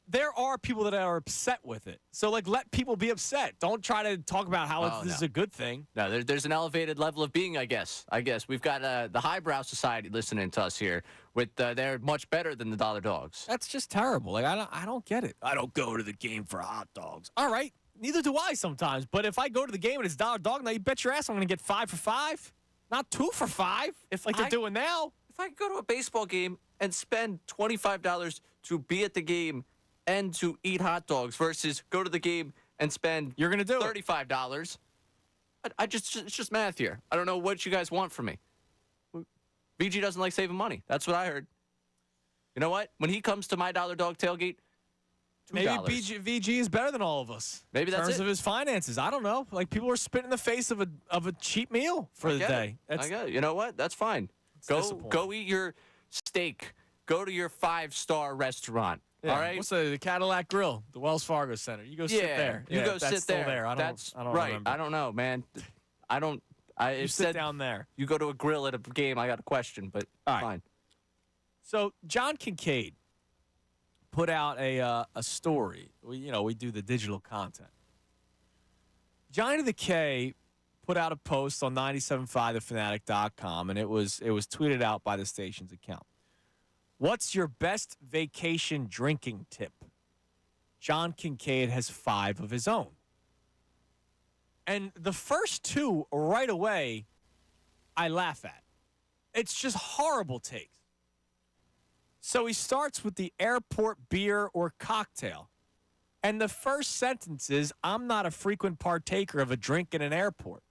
[SPEAKER 5] there are people that are upset with it. So, let people be upset. Don't try to talk about how this is a good thing.
[SPEAKER 6] No, there's an elevated level of being, I guess. We've got the highbrow society listening to us here. They're much better than the Dollar Dogs.
[SPEAKER 5] That's just terrible. I don't get it. I don't go to the game for hot dogs. All right. Neither do I sometimes. But if I go to the game and it's Dollar Dog Night, you bet your ass I'm going to get 5 for 5. Not 2 for 5, they're doing now.
[SPEAKER 6] If I go to a baseball game and spend $25 to be at the game and to eat hot dogs versus go to the game and spend
[SPEAKER 5] you're gonna do
[SPEAKER 6] $35, it's just math here. I don't know what you guys want from me. VG doesn't like saving money. That's what I heard. You know what? When he comes to my Dollar Dog tailgate, $2.
[SPEAKER 5] Maybe VG is better than all of us.
[SPEAKER 6] Maybe that's
[SPEAKER 5] in terms
[SPEAKER 6] it.
[SPEAKER 5] of his finances. I don't know. People are spitting in the face of a cheap meal for the day.
[SPEAKER 6] I get it. You know what? That's fine. Go eat your steak. Go to your 5-star restaurant.
[SPEAKER 5] Yeah.
[SPEAKER 6] All right.
[SPEAKER 5] What's the Cadillac Grill, the Wells Fargo Center? You go sit there.
[SPEAKER 6] You go
[SPEAKER 5] that's
[SPEAKER 6] sit
[SPEAKER 5] still
[SPEAKER 6] there.
[SPEAKER 5] I don't
[SPEAKER 6] right.
[SPEAKER 5] remember.
[SPEAKER 6] I don't know, man.
[SPEAKER 5] You sit down there.
[SPEAKER 6] You go to a grill at a game. I got a question, but fine.
[SPEAKER 5] So John Kincaid put out a story. We do the digital content. Johnny the K put out a post on 975thefanatic.com, and it was tweeted out by the station's account. What's your best vacation drinking tip? John Kincaid has 5 of his own. And the first 2 right away, I laugh at. It's just horrible takes. So he starts with the airport beer or cocktail. And the first sentence is, I'm not a frequent partaker of a drink in an airport.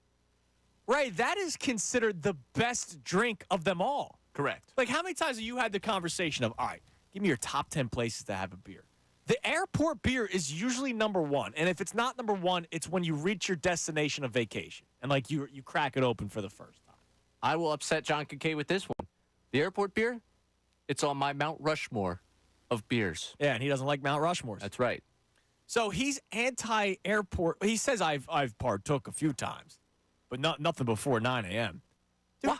[SPEAKER 5] Right, that is considered the best drink of them all.
[SPEAKER 6] Correct.
[SPEAKER 5] Like, how many times have you had the conversation of, all right, give me your top 10 places to have a beer? The airport beer is usually number 1. And if it's not number 1, it's when you reach your destination of vacation. And, you crack it open for the first time.
[SPEAKER 6] I will upset John Kincaid with this one. The airport beer, it's on my Mount Rushmore of beers.
[SPEAKER 5] Yeah, and he doesn't like Mount Rushmores.
[SPEAKER 6] That's right.
[SPEAKER 5] So he's anti-airport. He says, I've partook a few times, but nothing before 9 a.m. Dude,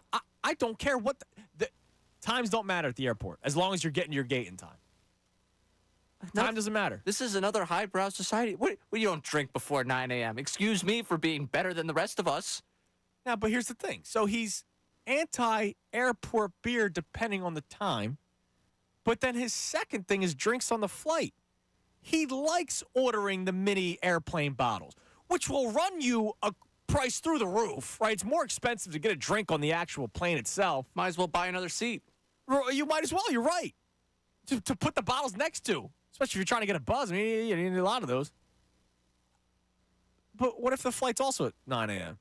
[SPEAKER 5] I don't care what Times don't matter at the airport as long as you're getting to your gate in time. Time doesn't matter.
[SPEAKER 6] This is another highbrow society. What, you don't drink before 9 a.m. Excuse me for being better than the rest of us.
[SPEAKER 5] Now, but here's the thing. So he's anti-airport beer depending on the time. But then his second thing is drinks on the flight. He likes ordering the mini airplane bottles, which will run you a price through the roof, right? It's more expensive to get a drink on the actual plane itself.
[SPEAKER 6] Might as well buy another seat.
[SPEAKER 5] You might as well. You're right. To put the bottles next to, especially if you're trying to get a buzz. I mean, you need a lot of those. But what if the flight's also at 9 a.m.?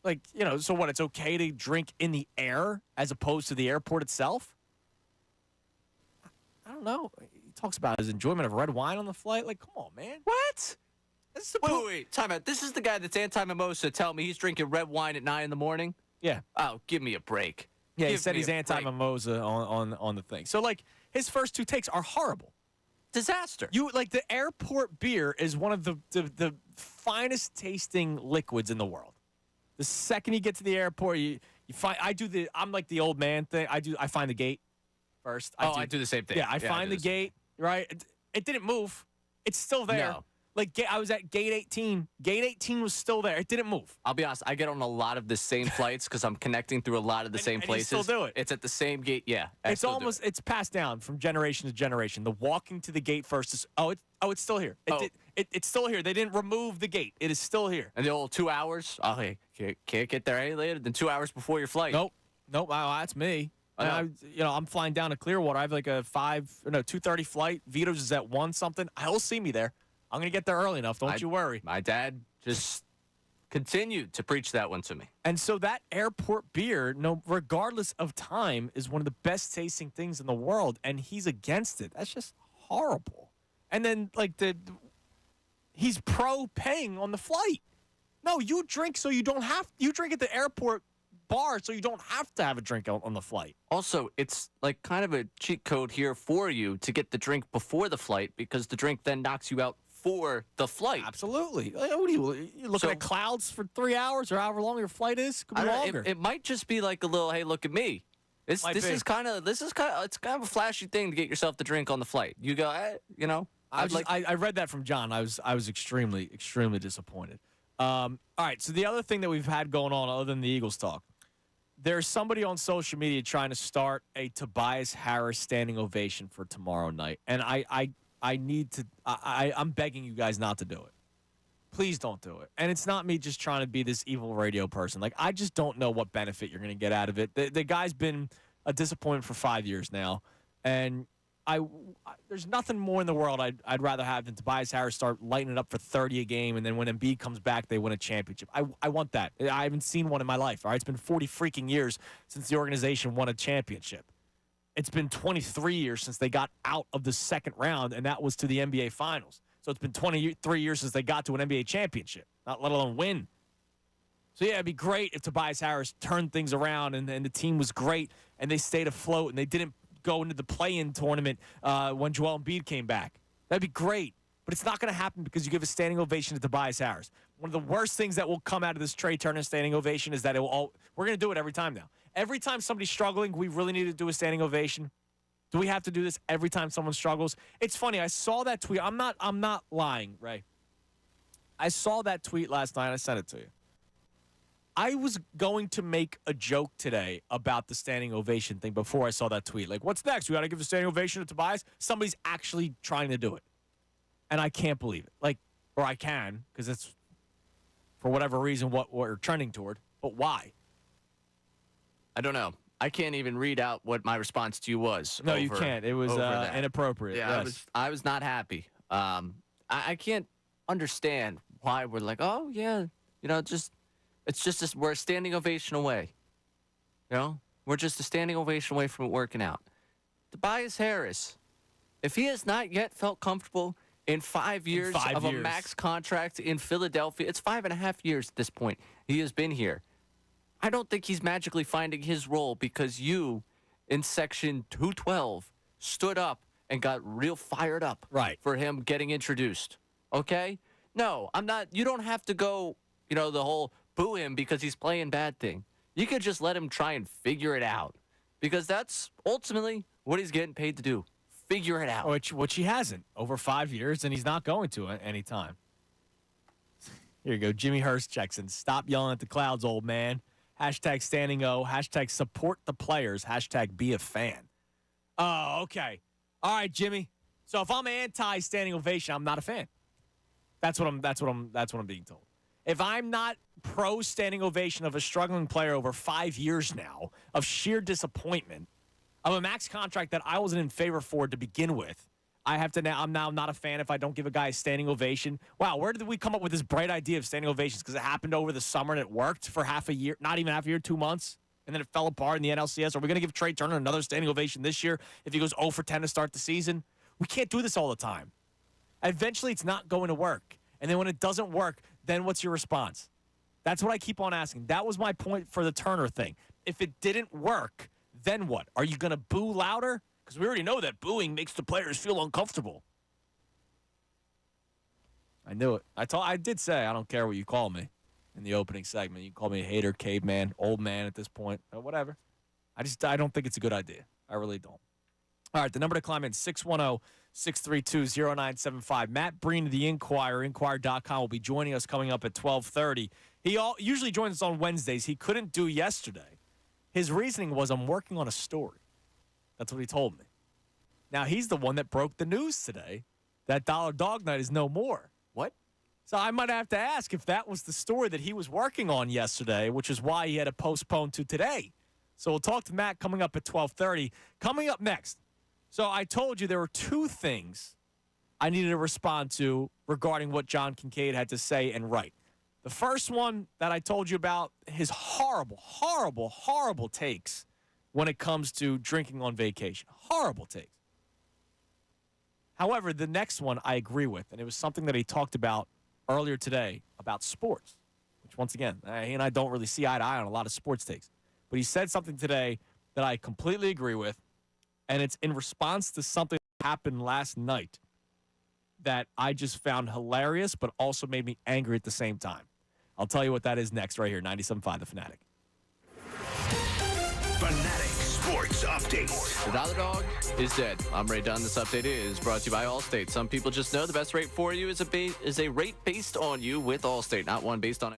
[SPEAKER 5] Like, so what? It's okay to drink in the air as opposed to the airport itself? I don't know. He talks about his enjoyment of red wine on the flight. Like, come on, man.
[SPEAKER 6] What? Wait. Time out. This is the guy that's anti-mimosa. Tell me he's drinking red wine at 9 in the morning?
[SPEAKER 5] Yeah.
[SPEAKER 6] Oh, give me a break.
[SPEAKER 5] Yeah, he
[SPEAKER 6] Give
[SPEAKER 5] said
[SPEAKER 6] me
[SPEAKER 5] he's
[SPEAKER 6] a break.
[SPEAKER 5] anti-mimosa on the thing. So, like, his first two takes are horrible.
[SPEAKER 6] Disaster.
[SPEAKER 5] The airport beer is one of the finest tasting liquids in the world. The second you get to the airport, you find I'm like the old man thing. I find the gate first.
[SPEAKER 6] I do the same thing.
[SPEAKER 5] Yeah, I find the gate, right? It didn't move. It's still there.
[SPEAKER 6] No.
[SPEAKER 5] Like, I was at gate 18. Gate 18 was still there. It didn't move.
[SPEAKER 6] I'll be honest. I get on a lot of the same flights because I'm connecting through a lot of the same
[SPEAKER 5] and you
[SPEAKER 6] still
[SPEAKER 5] still do it.
[SPEAKER 6] It's at the same gate. Yeah.
[SPEAKER 5] It's passed down from generation to generation. The walking to the gate first is, it's still here. It's still here. They didn't remove the gate. It is still here.
[SPEAKER 6] And the old 2 hours. Oh, hey, can't get there any later than 2 hours before your flight.
[SPEAKER 5] Nope. That's me. I'm flying down to Clearwater. I have like a 2:30 flight. Vito's is at 1 something. He'll see me there. I'm going to get there early enough. Don't you worry.
[SPEAKER 6] My dad just continued to preach that one to me.
[SPEAKER 5] And so that airport beer, regardless of time, is one of the best tasting things in the world, and he's against it. That's just horrible. And then, like, he's pro-paying on the flight. No, you drink so you don't have – you drink at the airport bar so you don't have to have a drink on the flight.
[SPEAKER 6] Also, it's like kind of a cheat code here for you to get the drink before the flight because the drink then knocks you out for the flight.
[SPEAKER 5] Absolutely. What are you looking at clouds for 3 hours or however long your flight is? Could be longer.
[SPEAKER 6] It might just be like a little, hey, look at me. This is kind of it's kind of a flashy thing to get yourself the drink on the flight. You go,
[SPEAKER 5] I read that from John. I was extremely disappointed. All right. So the other thing that we've had going on, other than the Eagles talk, there's somebody on social media trying to start a Tobias Harris standing ovation for tomorrow night, and I'm begging you guys not to do it. Please don't do it. And it's not me just trying to be this evil radio person. Like, I just don't know what benefit you're going to get out of it. The guy's been a disappointment for 5 years now, and there's nothing more in the world I'd rather have than Tobias Harris start lighting it up for 30 a game, and then when Embiid comes back, they win a championship. I want that. I haven't seen one in my life. All right, it's been 40 freaking years since the organization won a championship. It's been 23 years since they got out of the second round, and that was to the NBA Finals. So it's been 23 years since they got to an NBA championship, not let alone win. So, yeah, it'd be great if Tobias Harris turned things around and the team was great and they stayed afloat and they didn't go into the play-in tournament when Joel Embiid came back. That'd be great. But it's not going to happen because you give a standing ovation to Tobias Harris. One of the worst things that will come out of this Trey Turner standing ovation is that we're going to do it every time now. Every time somebody's struggling, we really need to do a standing ovation. Do we have to do this every time someone struggles? It's funny. I saw that tweet. I'm not lying, Ray. I saw that tweet last night. I sent it to you. I was going to make a joke today about the standing ovation thing before I saw that tweet. Like, what's next? We got to give a standing ovation to Tobias? Somebody's actually trying to do it. And I can't believe it. Like, or I can, because it's, for whatever reason, what we're trending toward. But why?
[SPEAKER 6] I don't know. I can't even read out what my response to you was.
[SPEAKER 5] No, you can't. It was inappropriate.
[SPEAKER 6] Yeah,
[SPEAKER 5] yes.
[SPEAKER 6] I was not happy. I can't understand why we're like, oh yeah, we're a standing ovation away. We're just a standing ovation away from it working out. Tobias Harris, if he has not yet felt comfortable in 5 years of a max contract in Philadelphia, it's 5.5 years at this point. He has been here. I don't think he's magically finding his role because you, in Section 212, stood up and got real fired up for him getting introduced. Okay? No, I'm not. You don't have to go, the whole boo him because he's playing bad thing. You could just let him try and figure it out. because that's ultimately what he's getting paid to do. Figure it out.
[SPEAKER 5] Which he hasn't over 5 years, and he's not going to at any time. Here you go. Jimmy Hurst checks in. Stop yelling at the clouds, old man. Hashtag standing O. Hashtag support the players. Hashtag be a fan. Oh, okay. All right, Jimmy. So if I'm anti-standing ovation, I'm not a fan. That's what I'm being told. If I'm not pro standing ovation of a struggling player over 5 years now of sheer disappointment of a max contract that I wasn't in favor for to begin with, I'm now not a fan if I don't give a guy a standing ovation. Wow, where did we come up with this bright idea of standing ovations? Because it happened over the summer and it worked for half a year, not even half a year, 2 months, and then it fell apart in the NLCS. Are we going to give Trey Turner another standing ovation this year if he goes 0 for 10 to start the season? We can't do this all the time. Eventually, it's not going to work. And then when it doesn't work, then what's your response? That's what I keep on asking. That was my point for the Turner thing. If it didn't work, then what? Are you going to boo louder? Because we already know that booing makes the players feel uncomfortable. I knew it. I did say I don't care what you call me in the opening segment. You can call me a hater, caveman, old man at this point, or whatever. I don't think it's a good idea. I really don't. All right, the number to climb in, 610-632-0975. Matt Breen of the Inquirer, Inquirer.com, will be joining us coming up at 12:30. He usually joins us on Wednesdays. He couldn't do yesterday. His reasoning was, I'm working on a story. That's what he told me. Now, he's the one that broke the news today that Dollar Dog Night is no more.
[SPEAKER 6] What?
[SPEAKER 5] So I might have to ask if that was the story that he was working on yesterday, which is why he had to postpone to today. So we'll talk to Matt coming up at 12:30. Coming up next. So I told you there were two things I needed to respond to regarding what John Kincaid had to say and write. The first one that I told you about, his horrible, horrible, horrible takes when it comes to drinking on vacation. Horrible takes. However, the next one I agree with, and it was something that he talked about earlier today about sports, which once again, he and I don't really see eye to eye on a lot of sports takes. But he said something today that I completely agree with, and it's in response to something that happened last night that I just found hilarious, but also made me angry at the same time. I'll tell you what that is next right here, 97.5 The Fanatic.
[SPEAKER 4] Fanatic Sports Update.
[SPEAKER 6] The Dollar Dog is dead. I'm Ray Dunn. This update is brought to you by Allstate. Some people just know the best rate for you is a rate based on you with Allstate, not one based on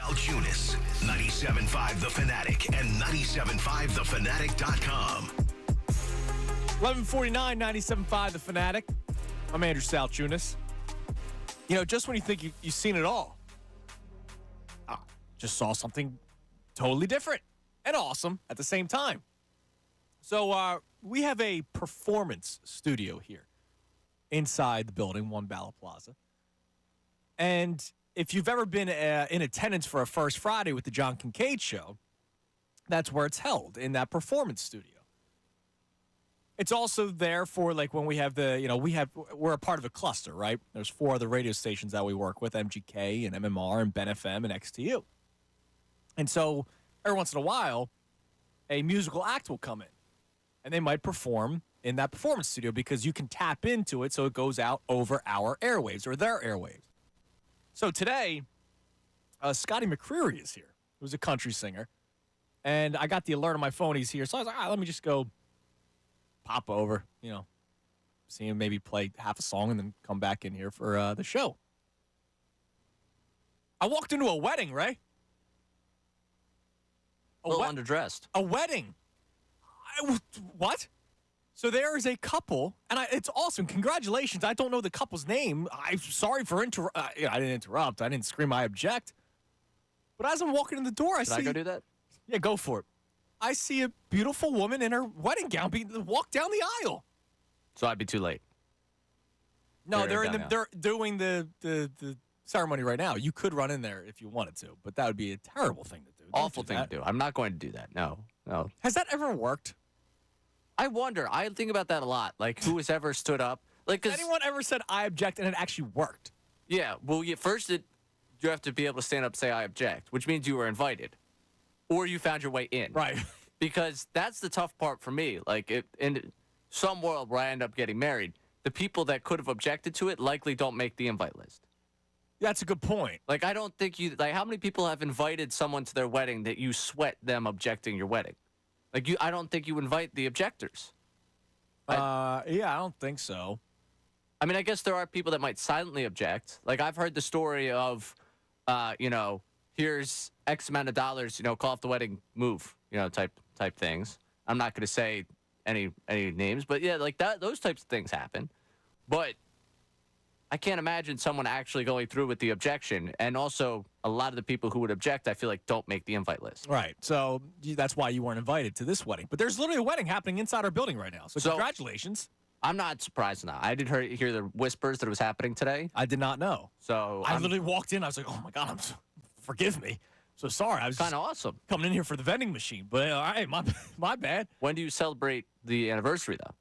[SPEAKER 4] Altunis, 97.5 The Fanatic and 97.5thefanatic.com.
[SPEAKER 5] 11:49, 97.5 The Fanatic. I'm Andrew Salchunas. You know, just when you think you've seen it all, just saw something totally different and awesome at the same time. So we have a performance studio here inside the building, One Bala Plaza. And if you've ever been in attendance for a First Friday with the John Kincaid Show, that's where it's held, in that performance studio. It's also there for, like, when we have we're a part of a cluster, right? There's 4 other radio stations that we work with, MGK and MMR and Ben FM and XTU. And so every once in a while, a musical act will come in, and they might perform in that performance studio because you can tap into it so it goes out over our airwaves or their airwaves. So today, Scotty McCreery is here, who's a country singer, and I got the alert on my phone he's here, so I was like, let me just go pop over, see him maybe play half a song and then come back in here for the show. I walked into a wedding, Ray.
[SPEAKER 6] A little underdressed.
[SPEAKER 5] A wedding. What? So there is a couple, and it's awesome. Congratulations. I don't know the couple's name. I'm sorry for I didn't interrupt. I didn't scream, I object. But as I'm walking in the door,
[SPEAKER 6] Should I go do that?
[SPEAKER 5] Yeah, go for it. I see a beautiful woman in her wedding gown walk down the aisle.
[SPEAKER 6] So I'd be too late.
[SPEAKER 5] No, they're doing the ceremony right now. You could run in there if you wanted to, but that would be a terrible thing to do.
[SPEAKER 6] Awful thing to do. I'm not going to do that. No.
[SPEAKER 5] Has that ever worked?
[SPEAKER 6] I wonder. I think about that a lot. Like, who has ever stood up? Like,
[SPEAKER 5] Has anyone ever said, I object, and it actually worked?
[SPEAKER 6] Yeah. Well, first you have to be able to stand up and say, I object, which means you were invited. Or you found your way in.
[SPEAKER 5] Right.
[SPEAKER 6] Because that's the tough part for me. Like, in some world where I end up getting married, the people that could have objected to it likely don't make the invite list.
[SPEAKER 5] That's a good point.
[SPEAKER 6] Like, I don't think how many people have invited someone to their wedding that you sweat them objecting your wedding? Like, I don't think you invite the objectors.
[SPEAKER 5] Yeah, I don't think so.
[SPEAKER 6] I mean, I guess there are people that might silently object. Like, I've heard the story of, here's X amount of dollars, call off the wedding, move, type things. I'm not going to say any names, but yeah, like that, those types of things happen. But I can't imagine someone actually going through with the objection. And also, a lot of the people who would object, I feel like, don't make the invite list.
[SPEAKER 5] Right. So that's why you weren't invited to this wedding. But there's literally a wedding happening inside our building right now. So congratulations.
[SPEAKER 6] I'm not surprised now. I did hear the whispers that it was happening today.
[SPEAKER 5] I did not know.
[SPEAKER 6] So
[SPEAKER 5] I literally walked in. I was like, oh, my God, forgive me. So sorry. I was
[SPEAKER 6] kind of awesome
[SPEAKER 5] coming in here for the vending machine. But all right, my bad.
[SPEAKER 6] When do you celebrate the anniversary, though?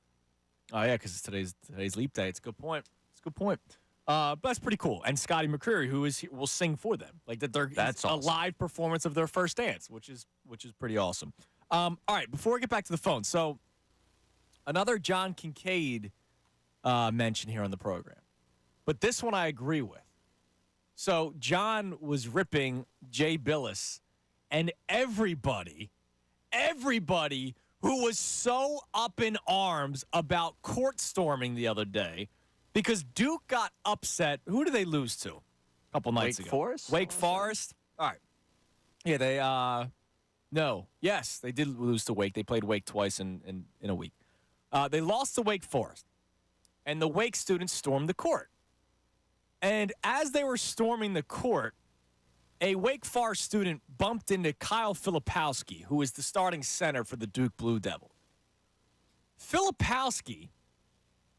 [SPEAKER 5] Oh, yeah, because today's leap day. It's a good point. But that's pretty cool. And Scotty McCreery, will sing for them. Like that's awesome. A live performance of their first dance, which is pretty awesome. All right, before we get back to the phone, so another John Kincaid mention here on the program. But this one I agree with. So John was ripping Jay Billis and everybody who was so up in arms about court storming the other day because Duke got upset. Who did they lose to a couple nights ago? Wake Forest? All right. Yeah, they no. Yes, they did lose to Wake. They played Wake twice in a week. They lost to Wake Forest. And the Wake students stormed the court. And as they were storming the court, a Wake Forest student bumped into Kyle Filipowski, who is the starting center for the Duke Blue Devils. Filipowski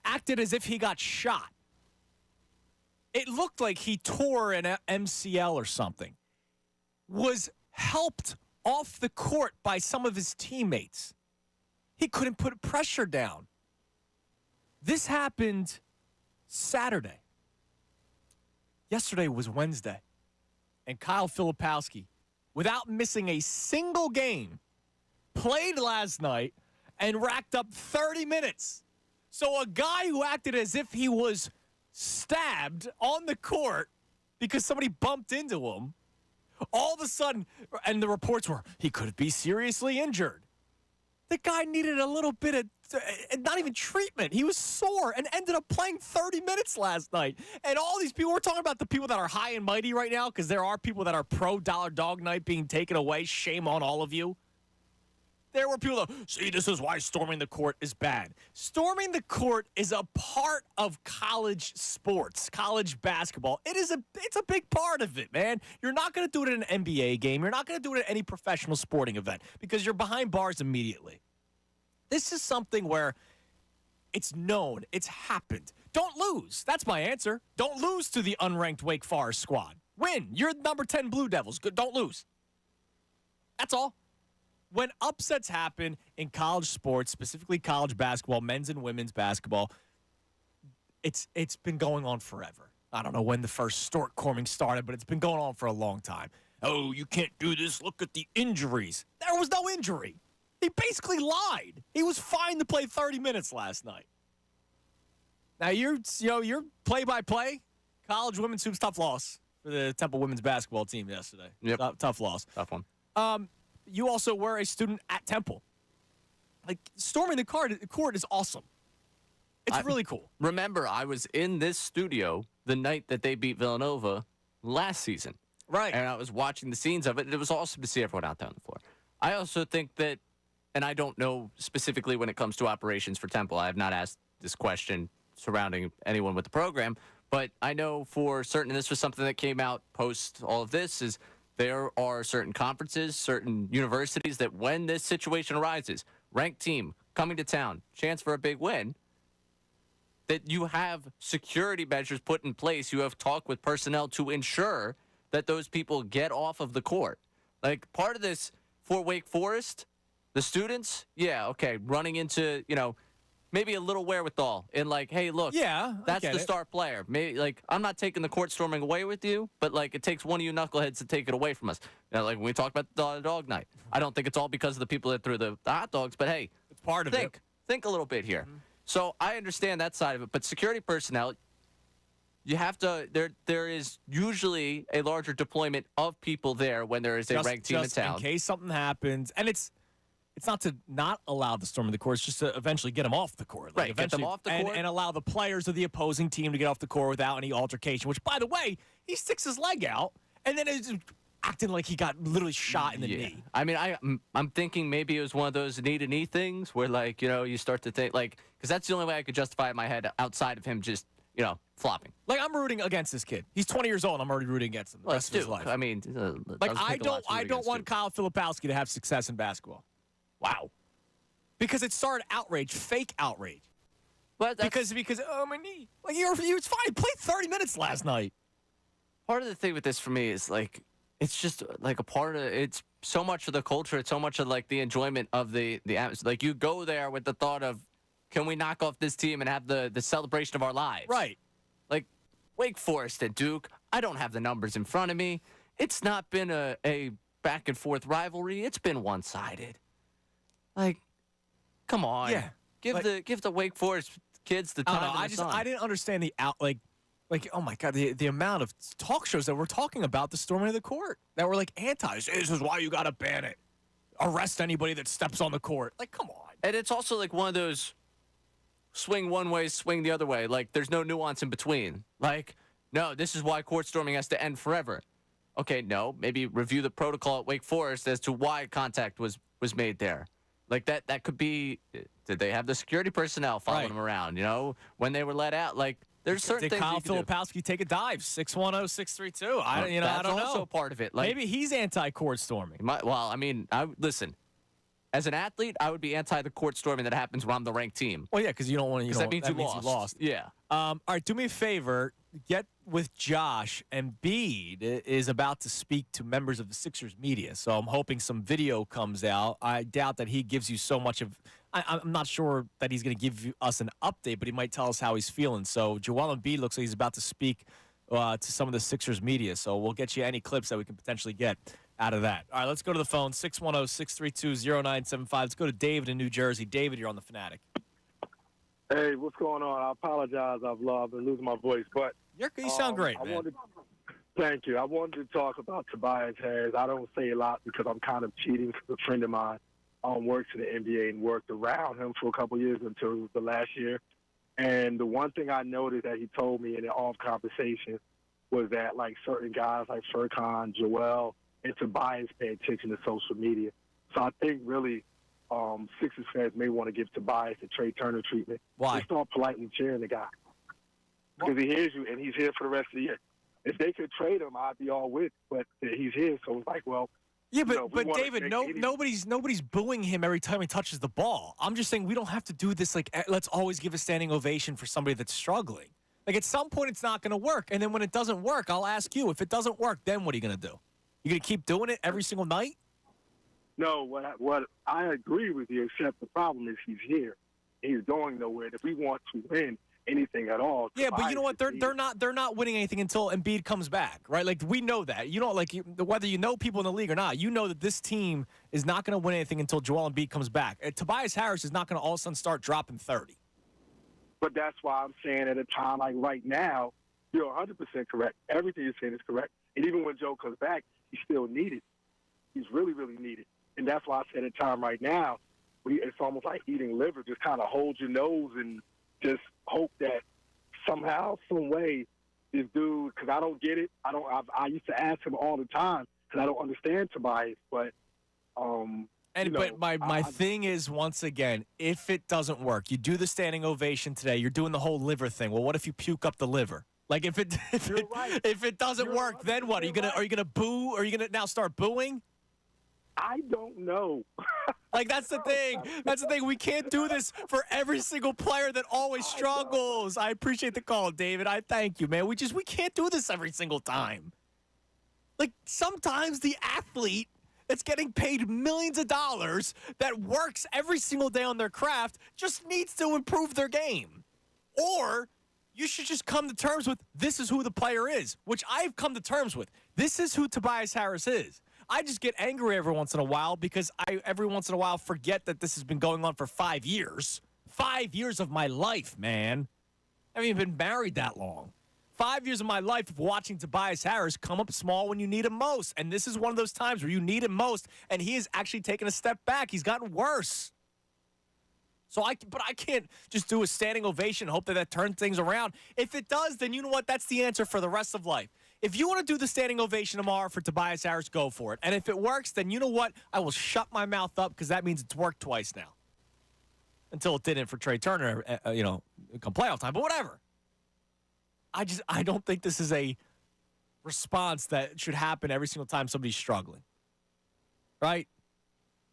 [SPEAKER 5] acted as if he got shot. It looked like he tore an MCL or something. Was helped off the court by some of his teammates. He couldn't put pressure down. This happened Saturday. Yesterday was Wednesday. And Kyle Filipowski, without missing a single game, played last night and racked up 30 minutes. So a guy who acted as if he was stabbed on the court because somebody bumped into him, all of a sudden, and the reports were, he could be seriously injured. The guy needed a little bit of not even treatment. He was sore and ended up playing 30 minutes last night. And all these people, we're talking about the people that are high and mighty right now because there are people that are pro dollar dog night being taken away. Shame on all of you. There were people that, see, this is why storming the court is bad. Storming the court is a part of college sports, college basketball. It's a big part of it, man. You're not going to do it in an NBA game. You're not going to do it at any professional sporting event because you're behind bars immediately. This is something where it's known. It's happened. Don't lose. That's my answer. Don't lose to the unranked Wake Forest squad. Win. You're number 10 Blue Devils. Good. Don't lose. That's all. When upsets happen in college sports, specifically college basketball, men's and women's basketball, it's been going on forever. I don't know when the first stork corming started, but it's been going on for a long time. Oh, you can't do this. Look at the injuries. There was no injury. He basically lied. He was fine to play 30 minutes last night. Now, your play-by-play, college women's hoops, tough loss for the Temple women's basketball team yesterday.
[SPEAKER 6] Yep.
[SPEAKER 5] Tough loss.
[SPEAKER 6] Tough one.
[SPEAKER 5] You also were a student at Temple. Like, storming the court is awesome. It's really cool.
[SPEAKER 6] Remember, I was in this studio the night that they beat Villanova last season.
[SPEAKER 5] Right.
[SPEAKER 6] And I was watching the scenes of it, and it was awesome to see everyone out there on the floor. I also think that, and I don't know specifically when it comes to operations for Temple. I have not asked this question surrounding anyone with the program, but I know for certain, and this was something that came out post all of this, is there are certain conferences, certain universities that when this situation arises, ranked team coming to town, chance for a big win, that you have security measures put in place. You have talked with personnel to ensure that those people get off of the court. Like, part of this for Wake Forest, the students, yeah, okay, running into, maybe a little wherewithal in like, hey, look, that's the star player. Maybe like, I'm not taking the court storming away with you, but like, it takes one of you knuckleheads to take it away from us. Like when we talked about the dog night, I don't think it's all because of the people that threw the hot dogs, but hey,
[SPEAKER 5] it's part of it.
[SPEAKER 6] Think a little bit here. Mm-hmm. So I understand that side of it, but security personnel, you have to. There is usually a larger deployment of people there when there is a ranked team in town,
[SPEAKER 5] in case something happens, and it's not to not allow the storm of the court. It's just to eventually get them off the court.
[SPEAKER 6] Like, right, get them off the court.
[SPEAKER 5] And allow the players of the opposing team to get off the court without any altercation, which, by the way, he sticks his leg out, and then is acting like he got literally shot in the knee.
[SPEAKER 6] I mean, I'm thinking maybe it was one of those knee-to-knee things where, like, you start to think, like, because that's the only way I could justify it in my head outside of him just, flopping.
[SPEAKER 5] Like, I'm rooting against this kid. He's 20 years old, and I'm already rooting against him the rest of his life.
[SPEAKER 6] I mean,
[SPEAKER 5] I don't want Kyle Filipowski to have success in basketball. Wow. Because it started outrage, fake outrage.
[SPEAKER 6] But
[SPEAKER 5] because my knee. Like, it's fine. He played 30 minutes last night.
[SPEAKER 6] Part of the thing with this for me is like, it's just like a part of it's so much of the culture. It's so much of like the enjoyment of the atmosphere. Like, you go there with the thought of, can we knock off this team and have the celebration of our lives?
[SPEAKER 5] Right.
[SPEAKER 6] Like Wake Forest and Duke, I don't have the numbers in front of me. It's not been a back and forth rivalry. It's been one-sided. Like, come on.
[SPEAKER 5] Yeah.
[SPEAKER 6] Give the Wake Forest kids the time.
[SPEAKER 5] I didn't understand the oh my God, the amount of talk shows that we're talking about the storming of the court that were like this is why you gotta ban it. Arrest anybody that steps on the court. Like, come on.
[SPEAKER 6] And it's also like one of those swing one way, swing the other way. Like, there's no nuance in between. Like, no, this is why court storming has to end forever. Okay, no, maybe review the protocol at Wake Forest as to why contact was made there. Like, that could be, did they have the security personnel following them around, when they were let out? Like, there's certain things
[SPEAKER 5] Kyle Filipowski take a dive? 610-632. I don't know.
[SPEAKER 6] That's also part of it. Like,
[SPEAKER 5] maybe he's anti-court storming.
[SPEAKER 6] Listen, as an athlete, I would be anti the court storming that happens when I'm the ranked team.
[SPEAKER 5] Well, yeah, because you don't want to.
[SPEAKER 6] That means you lost. Yeah.
[SPEAKER 5] All right, do me a favor. Get with Josh. Embiid is about to speak to members of the Sixers media, so I'm hoping some video comes out. I doubt that he gives you so much of. I'm not sure that he's going to give us an update, but he might tell us how he's feeling. So Joel Embiid looks like he's about to speak to some of the Sixers media, so we'll get you any clips that we can potentially get out of that. All right, let's go to the phone, 610-632-0975. Let's go to David in New Jersey. David, you're on the Fanatic.
[SPEAKER 9] Hey, what's going on? I apologize. I've been losing my voice, but
[SPEAKER 5] you sound great, man.
[SPEAKER 9] Thank you. I wanted to talk about Tobias Harris. I don't say a lot because I'm kind of cheating for a friend of mine. worked in the NBA and worked around him for a couple years until the last year. And the one thing I noticed that he told me in the off conversation was that, like, certain guys like Furkan, Joel, and Tobias pay attention to social media. So I think really Sixers fans may want to give Tobias the Trey Turner treatment.
[SPEAKER 5] Why?
[SPEAKER 9] Just start politely cheering the guy. Because he hears you, and he's here for the rest of the year. If they could trade him, I'd be all with. But he's here, so it's like, well.
[SPEAKER 5] Yeah, but,
[SPEAKER 9] you know,
[SPEAKER 5] but David, nobody's booing him every time he touches the ball. I'm just saying we don't have to do this like let's always give a standing ovation for somebody that's struggling. Like at some point it's not going to work, and then when it doesn't work, I'll ask you, if it doesn't work, then what are you going to do? You going to keep doing it every single night?
[SPEAKER 9] No, what I agree with you, except the problem is he's here. He's going nowhere. If we want to win anything at all,
[SPEAKER 5] yeah, but you know what? They're not winning anything until Embiid comes back, right? Like we know that. You don't whether you know people in the league or not. You know that this team is not going to win anything until Joel Embiid comes back. Tobias Harris is not going to all of a sudden start dropping 30.
[SPEAKER 9] But that's why I'm saying at a time like right now, you're 100% correct. Everything you're saying is correct. And even when Joe comes back, he's still needed. He's really, really needed. And that's why I said at a time right now, it's almost like eating liver. Just kind of hold your nose and just hope that somehow, some way, this dude, because I don't get it. I used to ask him all the time because I don't understand Tobias. But
[SPEAKER 5] my thing is, once again, if it doesn't work, you do the standing ovation today. You're doing the whole liver thing. Well, what if you puke up the liver? Like if it doesn't work, then what? Are you gonna boo? Or are you gonna now start booing?
[SPEAKER 9] I don't know.
[SPEAKER 5] Like, that's the thing. That's the thing. We can't do this for every single player that always struggles. I appreciate the call, David. I thank you, man. We can't do this every single time. Like, sometimes the athlete that's getting paid millions of dollars that works every single day on their craft just needs to improve their game. Or you should just come to terms with this is who the player is, which I've come to terms with. This is who Tobias Harris is. I just get angry every once in a while because I every once in a while forget that this has been going on for 5 years. 5 years of my life, man. I haven't even been married that long. 5 years of my life of watching Tobias Harris come up small when you need him most. And this is one of those times where you need him most, and he has actually taken a step back. He's gotten worse. But I can't just do a standing ovation and hope that turns things around. If it does, then you know what? That's the answer for the rest of life. If you want to do the standing ovation tomorrow for Tobias Harris, go for it. And if it works, then you know what? I will shut my mouth up because that means it's worked twice now. Until it didn't for Trey Turner, come playoff time. But whatever. I don't think this is a response that should happen every single time somebody's struggling. Right?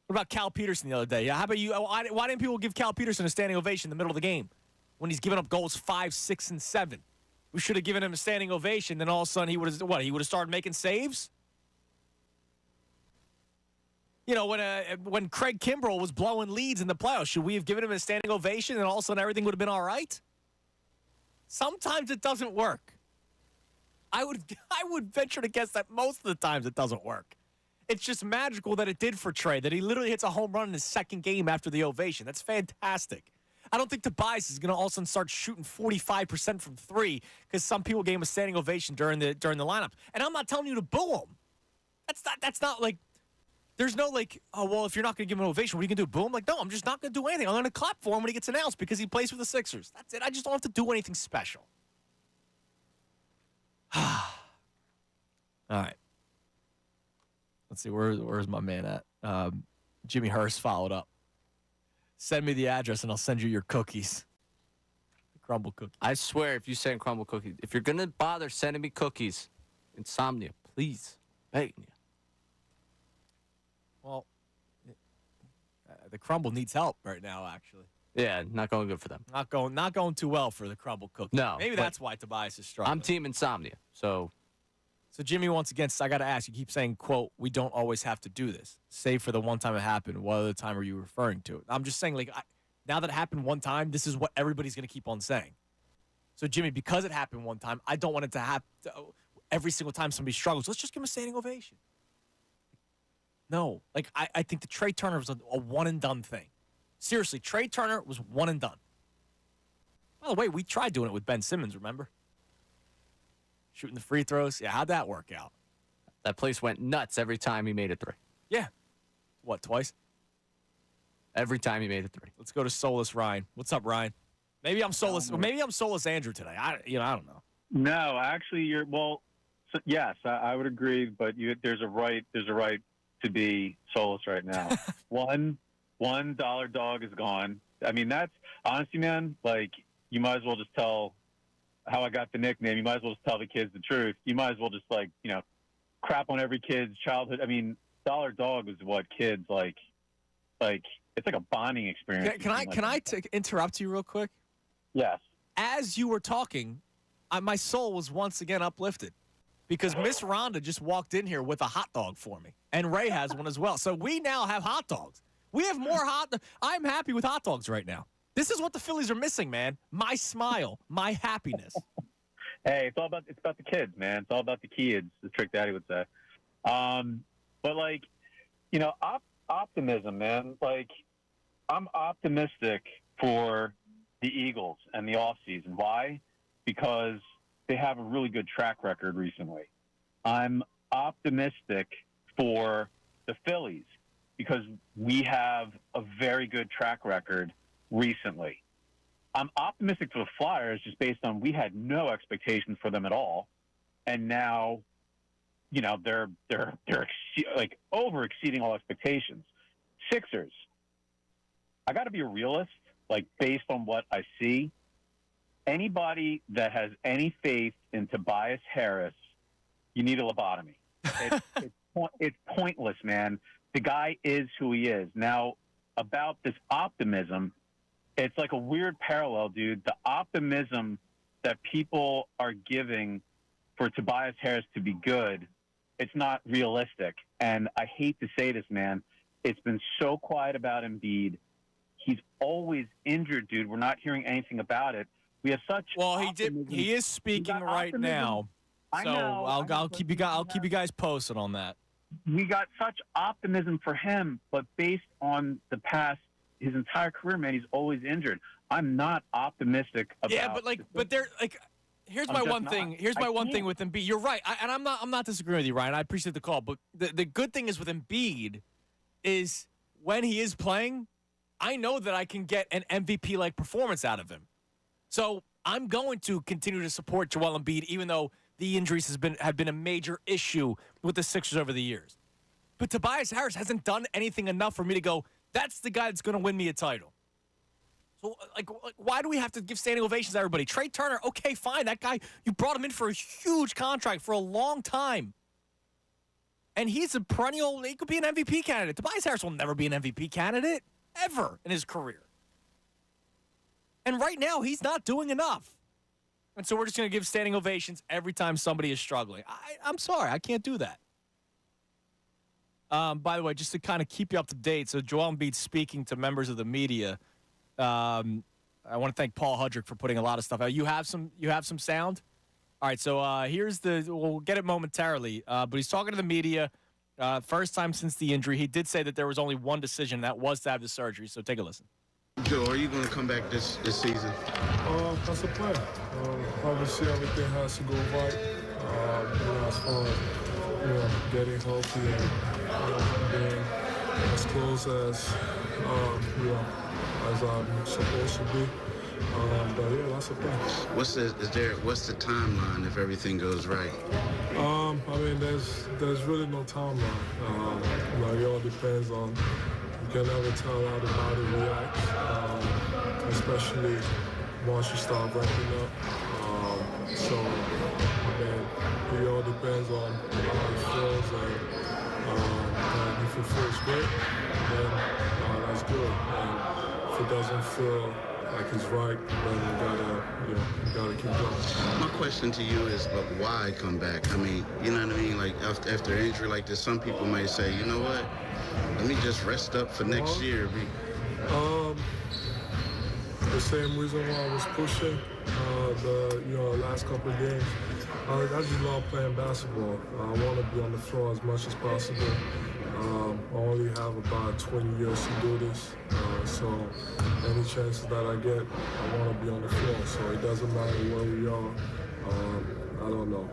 [SPEAKER 5] What about Cal Peterson the other day? How about you? Why didn't people give Cal Peterson a standing ovation in the middle of the game when he's giving up goals 5, 6, and 7? We should have given him a standing ovation. Then all of a sudden he would have started making saves. You know, when Craig Kimbrell was blowing leads in the playoffs, should we have given him a standing ovation and all of a sudden everything would have been all right? Sometimes it doesn't work. I would venture to guess that most of the times it doesn't work. It's just magical that it did for Trey, that he literally hits a home run in his second game after the ovation. That's fantastic. I don't think Tobias is going to all of a sudden start shooting 45% from three because some people gave him a standing ovation during the lineup. And I'm not telling you to boo him. That's not like, there's no like, oh, well, if you're not going to give him an ovation, what are you going to do? Boo him? Like, no, I'm just not going to do anything. I'm going to clap for him when he gets announced because he plays for the Sixers. That's it. I just don't have to do anything special. All right. Let's see, where's my man at? Jimmy Hurst followed up. Send me the address and I'll send you your cookies. Crumble cookies.
[SPEAKER 6] I swear, if you send crumble cookies, if you're going to bother sending me cookies, Insomnia, please, begging you.
[SPEAKER 5] Well, the crumble needs help right now, actually.
[SPEAKER 6] Yeah, not going good for them.
[SPEAKER 5] Not going too well for the crumble cookie.
[SPEAKER 6] No.
[SPEAKER 5] Maybe that's why Tobias is struggling.
[SPEAKER 6] I'm team Insomnia, So,
[SPEAKER 5] Jimmy, once again, I got to ask, you keep saying, quote, we don't always have to do this. Save for the one time it happened. What other time are you referring to? I'm just saying, now that it happened one time, this is what everybody's going to keep on saying. So, Jimmy, because it happened one time, I don't want it to happen every single time somebody struggles. Let's just give him a standing ovation. No. I think the Trey Turner was a one-and-done thing. Seriously, Trey Turner was one and done. By the way, we tried doing it with Ben Simmons, remember? Shooting the free throws. Yeah, how'd that work out?
[SPEAKER 6] That place went nuts every time he made a three.
[SPEAKER 5] Yeah. What, twice?
[SPEAKER 6] every time he made a three.
[SPEAKER 5] Let's go to Soulless Ryan. What's up, Ryan? Maybe I'm Soulless. Maybe I'm Soulless Andrew today. I don't know.
[SPEAKER 10] No, actually, yes, I would agree, but there's a right to be soulless right now. One dollar dog is gone. I mean, that's honestly, man. Like, you might as well just tell how I got the nickname. You might as well just tell the kids the truth. You might as well just crap on every kid's childhood. I mean, dollar dog is what kids like. It's like a bonding experience.
[SPEAKER 5] Can I interrupt you real quick?
[SPEAKER 10] Yes.
[SPEAKER 5] As you were talking, my soul was once again uplifted because Miss Rhonda just walked in here with a hot dog for me, and Ray has one as well. So we now have hot dogs. We have more I'm happy with hot dogs right now. This is what the Phillies are missing, man. My smile, my happiness.
[SPEAKER 10] Hey, it's about the kids, man. It's all about the kids, as Trick Daddy would say. But optimism, man. Like, I'm optimistic for the Eagles and the offseason. Why? Because they have a really good track record recently. I'm optimistic for the Phillies because we have a very good track record recently. I'm optimistic for the Flyers just based on we had no expectations for them at all, and now, they're over exceeding all expectations. Sixers, I got to be a realist. Like, based on what I see, anybody that has any faith in Tobias Harris, you need a lobotomy. It's pointless, man. The guy is who he is. Now, about this optimism, it's like a weird parallel, dude. The optimism that people are giving for Tobias Harris to be good, it's not realistic. And I hate to say this, man. It's been so quiet about Embiid. He's always injured, dude. We're not hearing anything about it. We have such optimism.
[SPEAKER 5] He is speaking right now.
[SPEAKER 10] I
[SPEAKER 5] So
[SPEAKER 10] know.
[SPEAKER 5] I'll keep you guys posted on that.
[SPEAKER 10] We got such optimism for him, but based on the past, his entire career, man, he's always injured. I'm not optimistic about.
[SPEAKER 5] Yeah, but they're like. Here's my one thing. Here's my one thing with Embiid. You're right, and I'm not disagreeing with you, Ryan. I appreciate the call, but the good thing is with Embiid is when he is playing, I know that I can get an MVP-like performance out of him. So I'm going to continue to support Joel Embiid, even though the injuries have been a major issue with the Sixers over the years. But Tobias Harris hasn't done anything enough for me to go, that's the guy that's going to win me a title. So, why do we have to give standing ovations to everybody? Trey Turner, okay, fine. That guy, you brought him in for a huge contract for a long time. And he's a perennial, he could be an MVP candidate. Tobias Harris will never be an MVP candidate, ever, in his career. And right now, he's not doing enough. And so we're just going to give standing ovations every time somebody is struggling. I'm sorry, I can't do that. By the way, just to kind of keep you up to date, so Joel Embiid speaking to members of the media. I want to thank Paul Hudrick for putting a lot of stuff out. You have some sound? All right, so we'll get it momentarily. But he's talking to the media. First time since the injury. He did say that there was only one decision, and that was to have the surgery. So take a listen.
[SPEAKER 11] Joe, are you going to come back this season?
[SPEAKER 12] That's a plan. Obviously, everything has to go right. As far as getting healthy and being as close as as I'm supposed to be. But yeah, that's a plan.
[SPEAKER 11] What's the timeline if everything goes right?
[SPEAKER 12] I mean, there's really no timeline. It all depends on. You can never tell how the body reacts, especially once you start ramping up. So, it all depends on how it feels, and if it feels good, then that's good. And if it doesn't feel like it's right, then you gotta keep going.
[SPEAKER 11] My question to you is, but why come back? I mean, you know what I mean? Like after an injury like this, some people might say, you know what? Let me just rest up for next year.
[SPEAKER 12] The same reason why I was pushing the last couple of games. I just love playing basketball. I want to be on the floor as much as possible. I only have about 20 years to do this, so any chances that I get, I want to be on the floor. So it doesn't matter where we are. I don't know,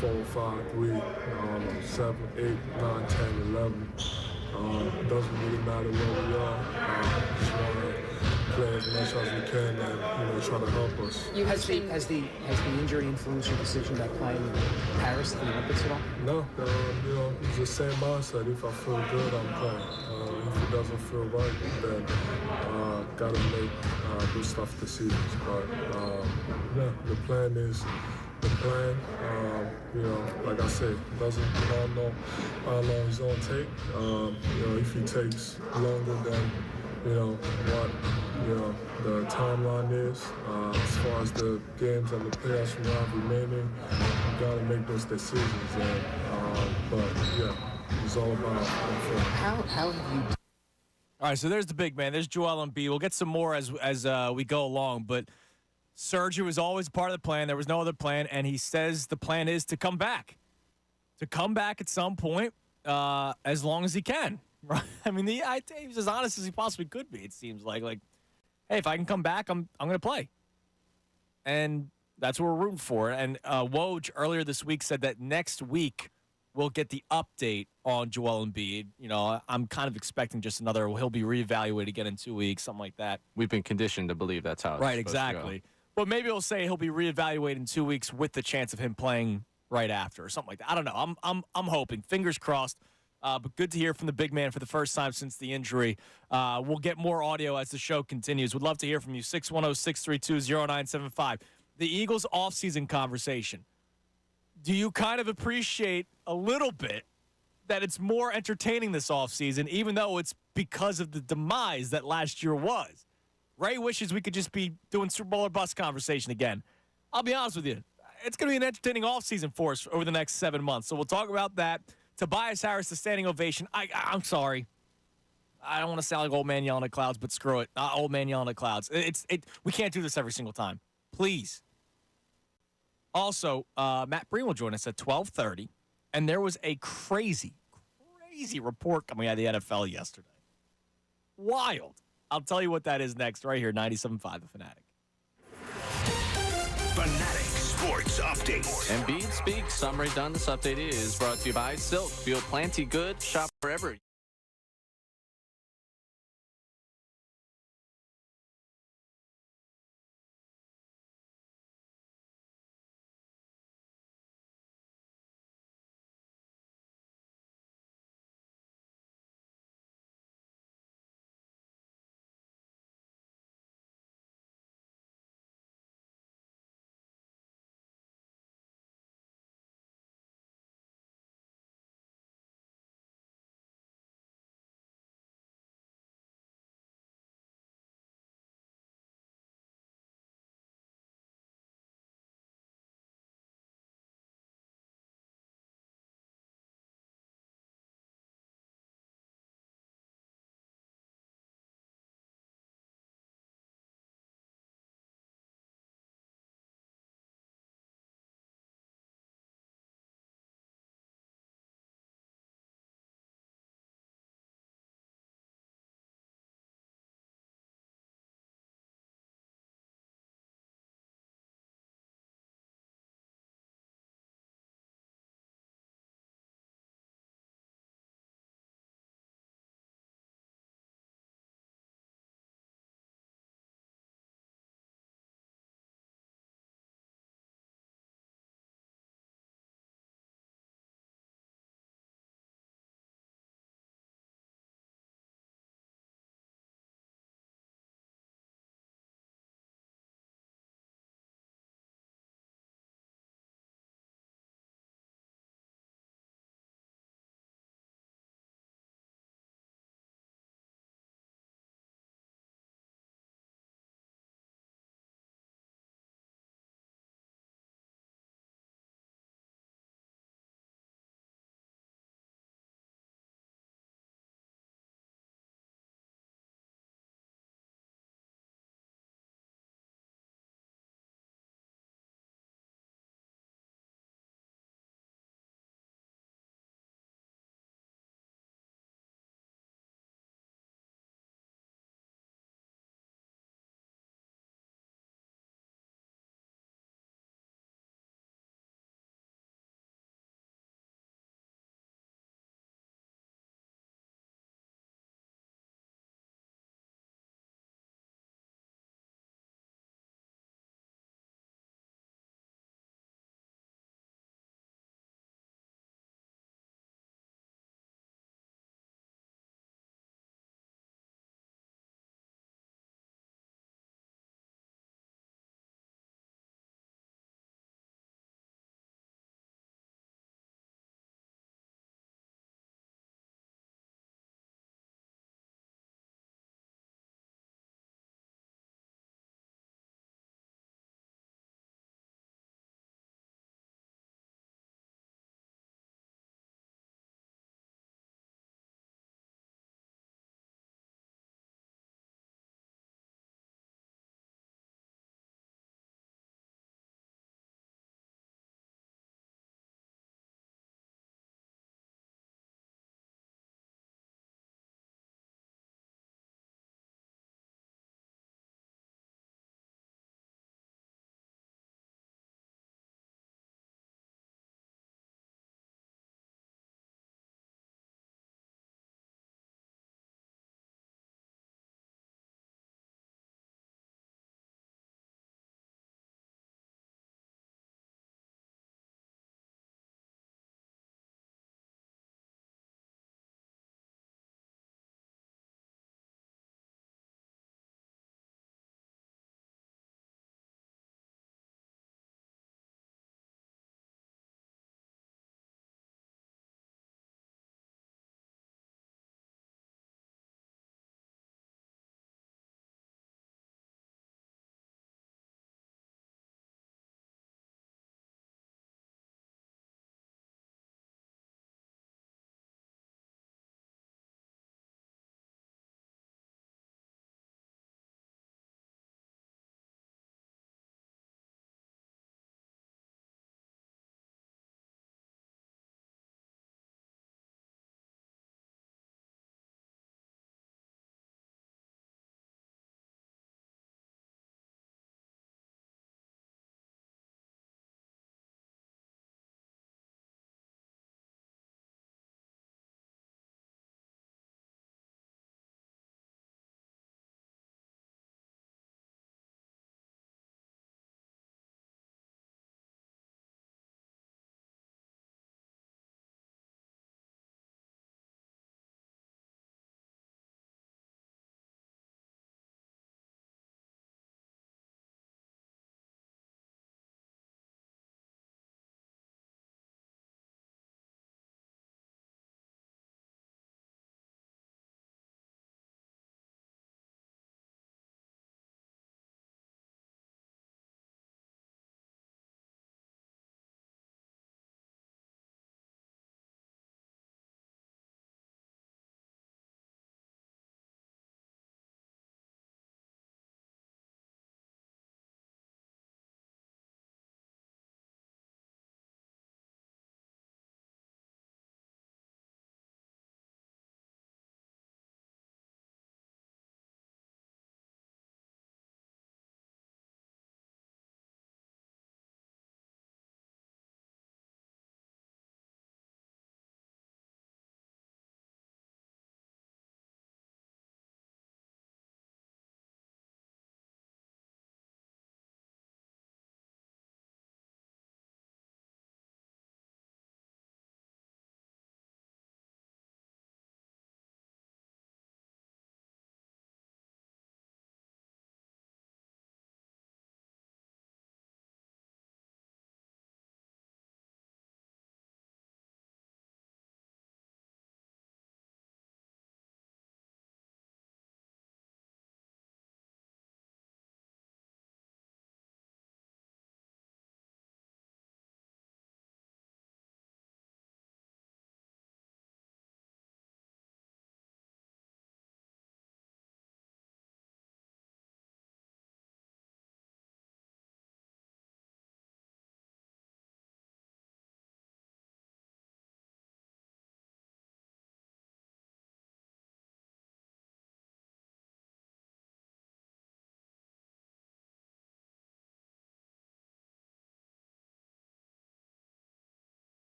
[SPEAKER 12] 4, 5, 3, 7, 8, 9, 10, 11. It doesn't really matter where we are. play as much as we can and try to help us.
[SPEAKER 13] Has the injury influenced your decision about playing Harris in the Olympics at all?
[SPEAKER 12] No, it's the same mindset. If I feel good, I'm playing. If it doesn't feel right, then gotta make good stuff this season. But the plan is the plan. Like I said, I don't know how long he's gonna take. If he takes longer than what the timeline is, as far as the games and the players we have remaining, we gotta make those decisions. But yeah, it's all about
[SPEAKER 13] how have you?
[SPEAKER 5] All right, so there's the big man. There's Joel Embiid. We'll get some more as we go along, but surgery was always part of the plan. There was no other plan, and he says the plan is to come back. To come back at some point, as long as he can. Right? I mean, he's as honest as he possibly could be, it seems like. Like, hey, if I can come back, I'm going to play. And that's what we're rooting for. And Woj earlier this week said that next week we'll get the update on Joel Embiid. I'm kind of expecting just he'll be reevaluated again in 2 weeks, something like that.
[SPEAKER 6] We've been conditioned to believe that's how it's
[SPEAKER 5] right,
[SPEAKER 6] supposed
[SPEAKER 5] exactly.
[SPEAKER 6] to go.
[SPEAKER 5] But maybe he'll say he'll be reevaluated in 2 weeks with the chance of him playing right after or something like that. I don't know. I'm hoping. Fingers crossed. But good to hear from the big man for the first time since the injury. We'll get more audio as the show continues. Would love to hear from you. 610-632-0975. The Eagles offseason conversation. Do you kind of appreciate a little bit that it's more entertaining this offseason, even though it's because of the demise that last year was? Ray wishes we could just be doing Super Bowl or bust conversation again. I'll be honest with you. It's going to be an entertaining offseason for us over the next 7 months. So we'll talk about that. Tobias Harris, the standing ovation. I'm sorry. I don't want to sound like old man yelling at clouds, but screw it. Old man yelling at clouds. We can't do this every single time. Please. Also, Matt Breen will join us at 12:30, and there was a crazy report coming out of the NFL yesterday. Wild. I'll tell you what that is next, right here, 97.5 The Fanatic.
[SPEAKER 4] Fanatic Sports Update.
[SPEAKER 6] Embiid speaks. Summary done. This update is brought to you by Silk. Feel plenty good. Shop wherever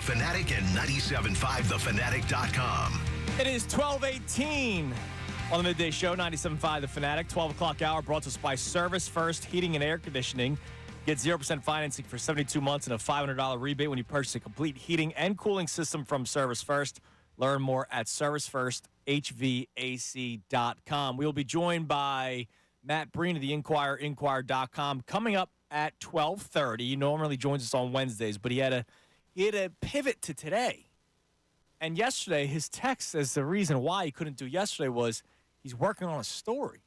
[SPEAKER 4] Fanatic and 97.5thefanatic.com.
[SPEAKER 5] It is 12:18 on the Midday Show, 97.5 The Fanatic. 12 o'clock hour brought to us by Service First Heating and Air Conditioning. Get 0% financing for 72 months and a $500 rebate when you purchase a complete heating and cooling system from Service First. Learn more at servicefirsthvac.com. We will be joined by Matt Breen of the Inquirer, Inquirer.com, coming up at 12:30. He normally joins us on Wednesdays, but he had a pivot to today. And yesterday, his text as the reason why he couldn't do yesterday was he's working on a story.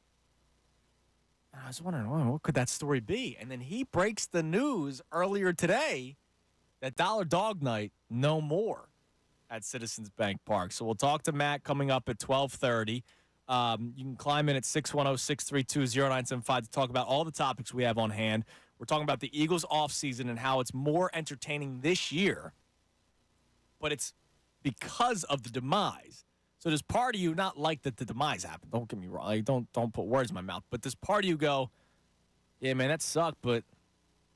[SPEAKER 5] And I was wondering, well, what could that story be? And then he breaks the news earlier today that Dollar Dog Night no more at Citizens Bank Park. So we'll talk to Matt coming up at 12:30. You can climb in at 610-632-0975 to talk about all the topics we have on hand. We're talking about the Eagles offseason and how it's more entertaining this year, but it's because of the demise. So does part of you not like that the demise happened? Don't get me wrong. Like, don't put words in my mouth. But does part of you go, yeah, man, that sucked, but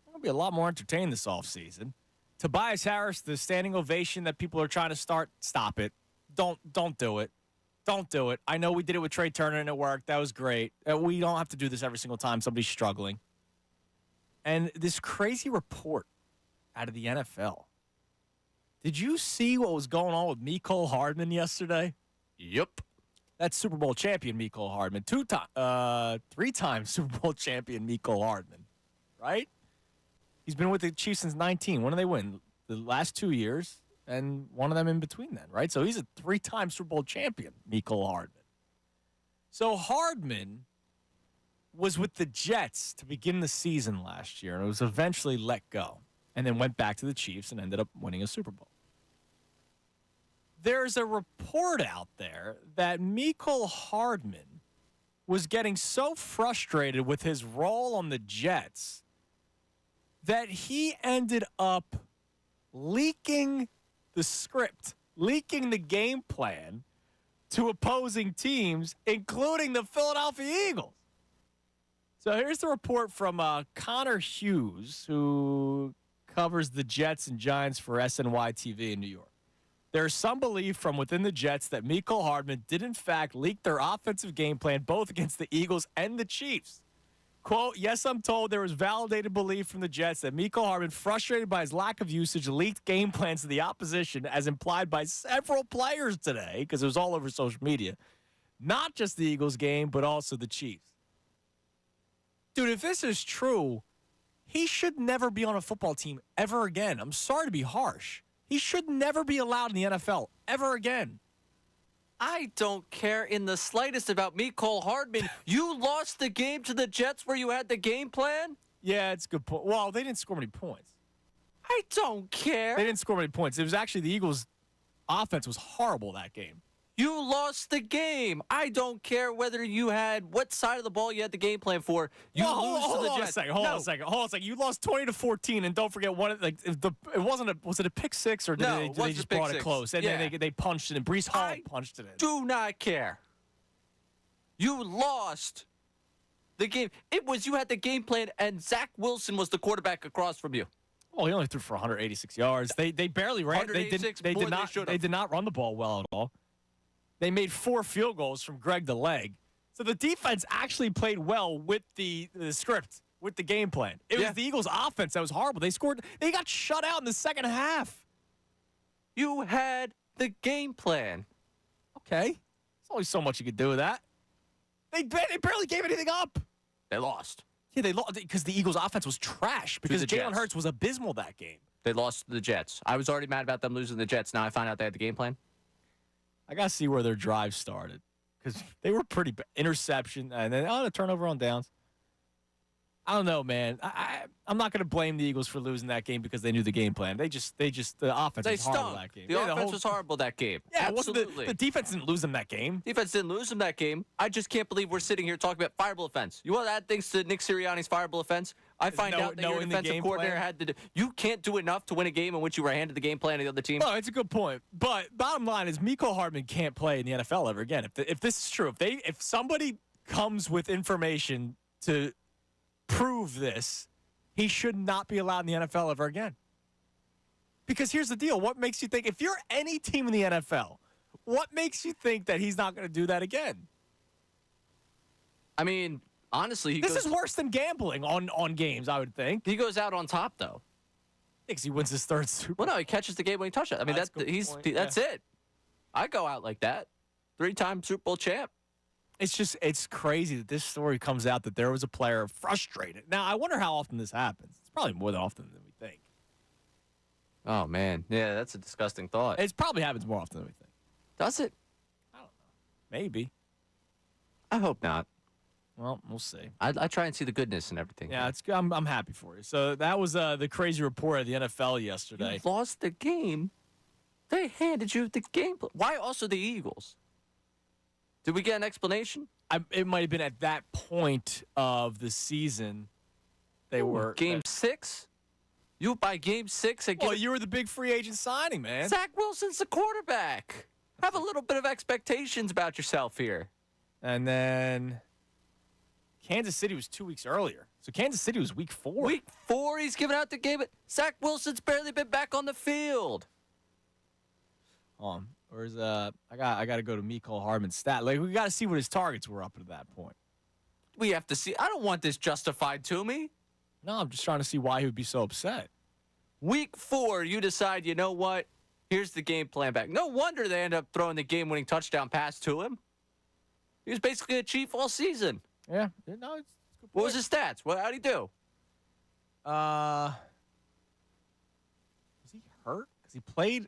[SPEAKER 5] it'll be a lot more entertaining this offseason? Tobias Harris, the standing ovation that people are trying to start, stop it. Don't do it. Don't do it. I know we did it with Trey Turner and it worked. That was great. We don't have to do this every single time somebody's struggling. And this crazy report out of the NFL. Did you see what was going on with Mecole Hardman yesterday?
[SPEAKER 6] Yep.
[SPEAKER 5] That's Super Bowl champion Mecole Hardman. 3-time Super Bowl champion Mecole Hardman. Right? He's been with the Chiefs since 19. When did they win? The last 2 years, and one of them in between then, right? So he's a 3-time Super Bowl champion, Mecole Hardman. So Hardman was with the Jets to begin the season last year, and was eventually let go, and then went back to the Chiefs and ended up winning a Super Bowl. There's a report out there that Mecole Hardman was getting so frustrated with his role on the Jets that he ended up leaking the script, leaking the game plan to opposing teams, including the Philadelphia Eagles. So here's the report from Connor Hughes, who covers the Jets and Giants for SNY TV in New York. There's some belief from within the Jets that Mecole Hardman did in fact leak their offensive game plan both against the Eagles and the Chiefs. Quote, yes, I'm told there was validated belief from the Jets that Mecole Hardman, frustrated by his lack of usage, leaked game plans to the opposition as implied by several players today, because it was all over social media. Not just the Eagles game, but also the Chiefs. Dude, if this is true, he should never be on a football team ever again. I'm sorry to be harsh. He should never be allowed in the NFL ever again.
[SPEAKER 6] I don't care in the slightest about Mecole Hardman. You lost the game to the Jets where you had the game plan?
[SPEAKER 5] Yeah, it's a good point. Well, they didn't score many points.
[SPEAKER 6] I don't care.
[SPEAKER 5] They didn't score many points. It was actually the Eagles' offense was horrible that game.
[SPEAKER 6] You lost the game. I don't care whether you had what side of the ball you had the game plan for. You lose to the Jets.
[SPEAKER 5] Hold on a second. You lost 20-14, and don't forget one. Like was it a pick six or did they just brought it close? And then they punched it, and Breece Hall punched it in.
[SPEAKER 6] Do not care. You lost the game. It was you had the game plan, and Zach Wilson was the quarterback across from you.
[SPEAKER 5] Well, he only threw for 186 yards. They barely ran. They did not run the ball well at all. They made 4 field goals from Greg the Leg. So the defense actually played well with the script, with the game plan. It was the Eagles' offense that was horrible. They got shut out in the second half.
[SPEAKER 6] You had the game plan.
[SPEAKER 5] Okay. There's only so much you could do with that. They barely gave anything up.
[SPEAKER 6] They lost.
[SPEAKER 5] Yeah, they lost because the Eagles' offense was trash because Jalen Hurts was abysmal that game.
[SPEAKER 6] They lost to the Jets. I was already mad about them losing to the Jets. Now I find out they had the game plan.
[SPEAKER 5] I got to see where their drive started because they were pretty bad. Interception and then a turnover on downs. I don't know, man. I'm not going to blame the Eagles for losing that game because they knew the game plan. The offense was horrible that game.
[SPEAKER 6] The offense was horrible that game.
[SPEAKER 5] Yeah,
[SPEAKER 6] absolutely.
[SPEAKER 5] The defense didn't lose them that game.
[SPEAKER 6] Defense didn't lose them that game. I just can't believe we're sitting here talking about fireable offense. You want to add things to Nick Sirianni's fireable offense? I find out that your defensive coordinator had to do. You can't do enough to win a game in which you were handed the game plan of the other team.
[SPEAKER 5] No, it's a good point. But bottom line is Mecole Hardman can't play in the NFL ever again. If this is true, if somebody comes with information to prove this, he should not be allowed in the NFL ever again. Because here's the deal. What makes you think, if you're any team in the NFL, what makes you think that he's not going to do that again?
[SPEAKER 6] I mean, honestly,
[SPEAKER 5] this is worse than gambling on games, I would think.
[SPEAKER 6] He goes out on top, though.
[SPEAKER 5] Because he wins his third Super Bowl.
[SPEAKER 6] Well, no, he catches the game-winning touchdown. I mean, that's it. I go out like that. 3-time Super Bowl champ.
[SPEAKER 5] It's crazy that this story comes out that there was a player frustrated. Now, I wonder how often this happens. It's probably more than often than we think.
[SPEAKER 6] Oh, man. Yeah, that's a disgusting thought.
[SPEAKER 5] It probably happens more often than we think.
[SPEAKER 6] Does it?
[SPEAKER 5] I don't know. Maybe.
[SPEAKER 6] I hope not.
[SPEAKER 5] Well, we'll see.
[SPEAKER 6] I try and see the goodness in everything.
[SPEAKER 5] Yeah, I'm happy for you. So that was the crazy report of the NFL yesterday.
[SPEAKER 6] You lost the game. They handed you the game. Why also the Eagles? Did we get an explanation?
[SPEAKER 5] It might have been at that point of the season. They were
[SPEAKER 6] game 6. You by game 6 again.
[SPEAKER 5] Well, you were the big free agent signing, man.
[SPEAKER 6] Zach Wilson's the quarterback. Have a little bit of expectations about yourself here.
[SPEAKER 5] And then Kansas City was 2 weeks earlier. So Kansas City was week 4.
[SPEAKER 6] Week 4, he's giving out the game. Zach Wilson's barely been back on the field.
[SPEAKER 5] Where's I got to go to Mecole Hardman's stat. Like, we got to see what his targets were up to that point.
[SPEAKER 6] We have to see. I don't want this justified to me.
[SPEAKER 5] No, I'm just trying to see why he would be so upset.
[SPEAKER 6] Week 4, you decide, you know what? Here's the game plan back. No wonder they end up throwing the game-winning touchdown pass to him. He was basically a chief all season.
[SPEAKER 5] Yeah. No, it's good point.
[SPEAKER 6] What was his stats? How'd he do?
[SPEAKER 5] Was he hurt? Because he played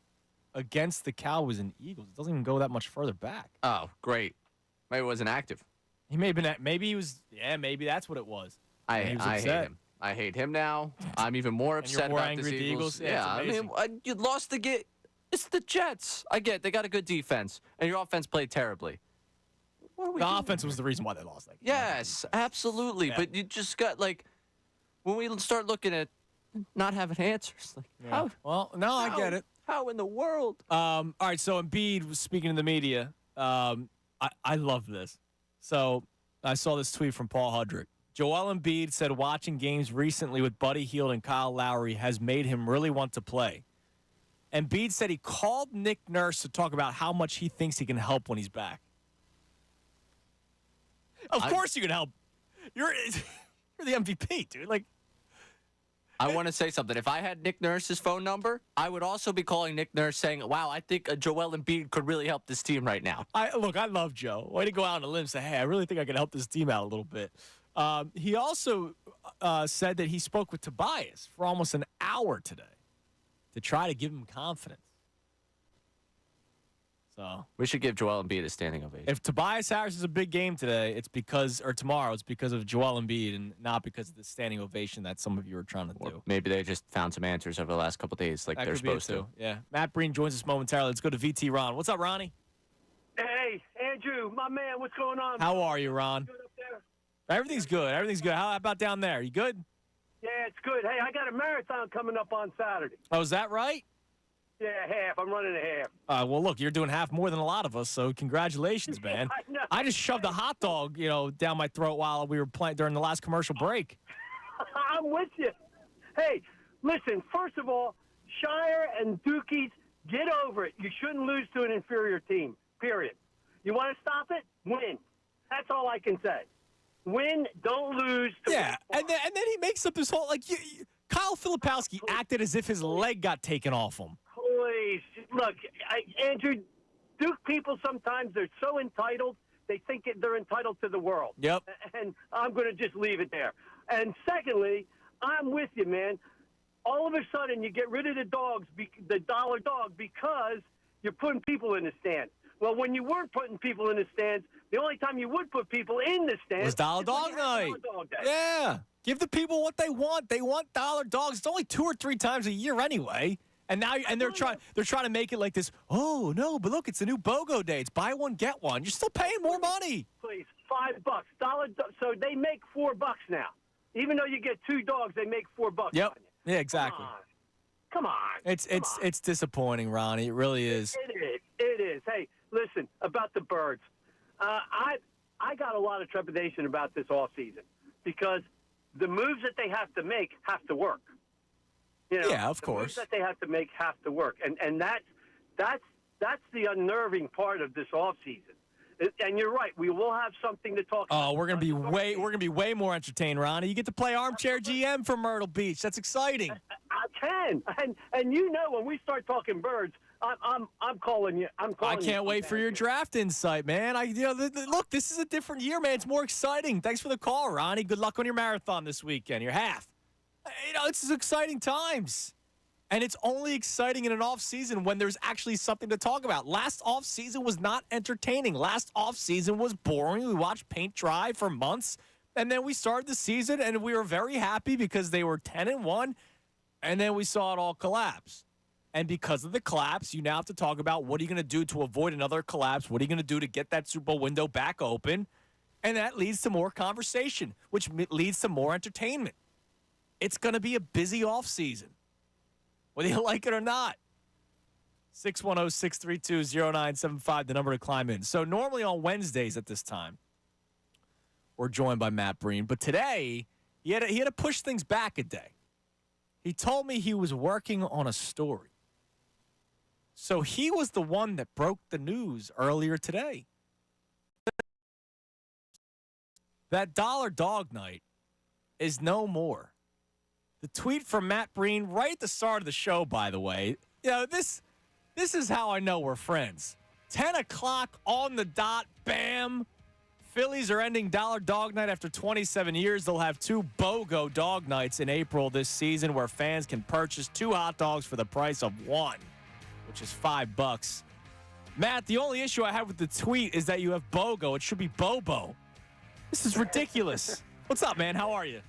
[SPEAKER 5] against the Cowboys and Eagles. It doesn't even go that much further back.
[SPEAKER 6] Oh, great. Maybe he wasn't active.
[SPEAKER 5] He may have been. Maybe he was. Yeah, maybe that's what it was.
[SPEAKER 6] I hate him. I hate him now. I'm even more upset
[SPEAKER 5] more
[SPEAKER 6] about
[SPEAKER 5] angry
[SPEAKER 6] the
[SPEAKER 5] at the
[SPEAKER 6] Eagles.
[SPEAKER 5] Yeah,
[SPEAKER 6] I mean, you lost the game. It's the Jets. I get it. They got a good defense, and your offense played terribly.
[SPEAKER 5] The offense was the reason why they lost that game.
[SPEAKER 6] Yes, absolutely. Yeah. But you just got, like, when we start looking at not having answers, like, how?
[SPEAKER 5] Well, no, I get it.
[SPEAKER 6] How in the world?
[SPEAKER 5] All right, so Embiid was speaking to the media. I love this. So I saw this tweet from Paul Hudrick. Joel Embiid said watching games recently with Buddy Hield and Kyle Lowry has made him really want to play. Embiid said he called Nick Nurse to talk about how much he thinks he can help when he's back. Of course you can help. You're the MVP, dude. Like,
[SPEAKER 6] I want to say something. If I had Nick Nurse's phone number, I would also be calling Nick Nurse saying, wow, I think Joel Embiid could really help this team right now.
[SPEAKER 5] I love Joe. Way to go out on a limb and say, hey, I really think I can help this team out a little bit. He also said that he spoke with Tobias for almost an hour today to try to give him confidence. So
[SPEAKER 6] we should give Joel Embiid a standing ovation.
[SPEAKER 5] If Tobias Harris is a big game today, tomorrow, it's because of Joel Embiid and not because of the standing ovation that some of you are trying to do.
[SPEAKER 6] Maybe they just found some answers over the last couple of days like they're supposed to.
[SPEAKER 5] Yeah. Matt Breen joins us momentarily. Let's go to VT Ron. What's up, Ronnie?
[SPEAKER 14] Hey, Andrew, my man, what's going on?
[SPEAKER 5] How are you, Ron?
[SPEAKER 14] Good up there?
[SPEAKER 5] Everything's good. Everything's good. How about down there? You good?
[SPEAKER 14] Yeah, it's good. Hey, I got a marathon coming up on Saturday.
[SPEAKER 5] Oh, is that right?
[SPEAKER 14] Yeah, half. I'm running a half.
[SPEAKER 5] Well, look, you're doing half more than a lot of us, so congratulations, man.
[SPEAKER 14] I know.
[SPEAKER 5] I just shoved a hot dog, down my throat while we were playing during the last commercial break.
[SPEAKER 14] I'm with you. Hey, listen, first of all, Shire and Dookies, get over it. You shouldn't lose to an inferior team, period. You want to stop it? Win. That's all I can say. Win, don't lose.
[SPEAKER 5] Yeah, and then he makes up this whole, Kyle Filipowski acted as if his leg got taken off him.
[SPEAKER 14] Please, look, Andrew, Duke people sometimes, they're so entitled, they think they're entitled to the world.
[SPEAKER 5] Yep.
[SPEAKER 14] And I'm going to just leave it there. And secondly, I'm with you, man. All of a sudden, you get rid of the dogs, the dollar dog, because you're putting people in the stands. Well, when you weren't putting people in the stands, the only time you would put people in the stands
[SPEAKER 5] was dollar dog night. Yeah. Give the people what they want. They want dollar dogs. It's only 2 or 3 times a year anyway. And they're trying to make it like this. Oh no, but look, it's a new BOGO day. It's buy one get one. You're still paying more money.
[SPEAKER 14] Please, $5. So they make $4 now. Even though you get 2 dogs, they make $4
[SPEAKER 5] Yep.
[SPEAKER 14] on you.
[SPEAKER 5] Yeah, exactly.
[SPEAKER 14] Come on.
[SPEAKER 5] It's disappointing, Ronnie. It really is.
[SPEAKER 14] It is. Hey, listen about the Birds. I got a lot of trepidation about this all season because the moves that they have to make have to work. You know,
[SPEAKER 5] Yeah, of
[SPEAKER 14] the
[SPEAKER 5] course.
[SPEAKER 14] moves that they have to make have to work, and that's the unnerving part of this offseason. And you're right, we will have something to talk about.
[SPEAKER 5] Oh, we're gonna be way more entertained, Ronnie. You get to play armchair GM for Myrtle Beach. That's exciting.
[SPEAKER 14] I can, and you know when we start talking birds, I'm calling you.
[SPEAKER 5] I can't wait for your draft insight, man. Look, this is a different year, man. It's more exciting. Thanks for the call, Ronnie. Good luck on your marathon this weekend. Your half. It's exciting times. And it's only exciting in an off-season when there's actually something to talk about. Last off-season was not entertaining. Last off-season was boring. We watched paint dry for months. And then we started the season, and we were very happy because they were 10-1. And then we saw it all collapse. And because of the collapse, you now have to talk about what are you going to do to avoid another collapse? What are you going to do to get that Super Bowl window back open? And that leads to more conversation, which leads to more entertainment. It's going to be a busy offseason, whether you like it or not. 610-632-0975, the number to climb in. So normally on Wednesdays at this time, we're joined by Matt Breen. But today, he had to push things back a day. He told me he was working on a story. So he was the one that broke the news earlier today. That dollar dog night is no more. The tweet from Matt Breen right at the start of the show, by the way. This is how I know we're friends. 10 o'clock on the dot, bam. Phillies are ending dollar dog night after 27 years. They'll have 2 BOGO dog nights in April this season where fans can purchase 2 hot dogs for the price of 1, which is $5. Matt, the only issue I have with the tweet is that you have BOGO. It should be Bobo. This is ridiculous. What's up, man? How are you?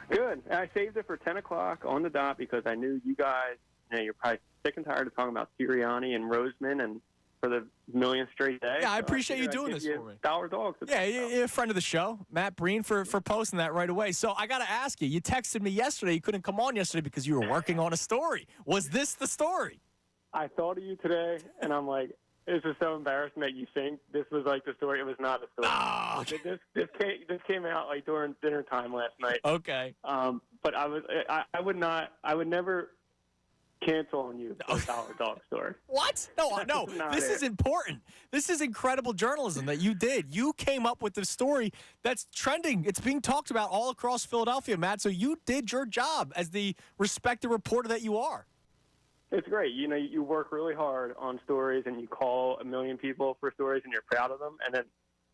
[SPEAKER 15] Good. I saved it for 10 o'clock on the dot because I knew you guys, you're probably sick and tired of talking about Sirianni and Roseman and for the millionth straight day.
[SPEAKER 5] Yeah, I appreciate you doing this for me.
[SPEAKER 15] Dollar dogs.
[SPEAKER 5] Yeah, you're a friend of the show, Matt Breen, for posting that right away. So I got to ask you, you texted me yesterday. You couldn't come on yesterday because you were working on a story. Was this the story?
[SPEAKER 15] I thought of you today, and I'm like, this is so embarrassing that you think this was like the story. It was not the story.
[SPEAKER 5] Oh.
[SPEAKER 15] This came out like during dinner time last night.
[SPEAKER 5] Okay.
[SPEAKER 15] But I would never cancel on you for the dollar dog story.
[SPEAKER 5] What? No. This is important. This is incredible journalism that you did. You came up with the story that's trending. It's being talked about all across Philadelphia, Matt. So you did your job as the respected reporter that you are.
[SPEAKER 15] It's great. You work really hard on stories, and you call a million people for stories, and you're proud of them. And then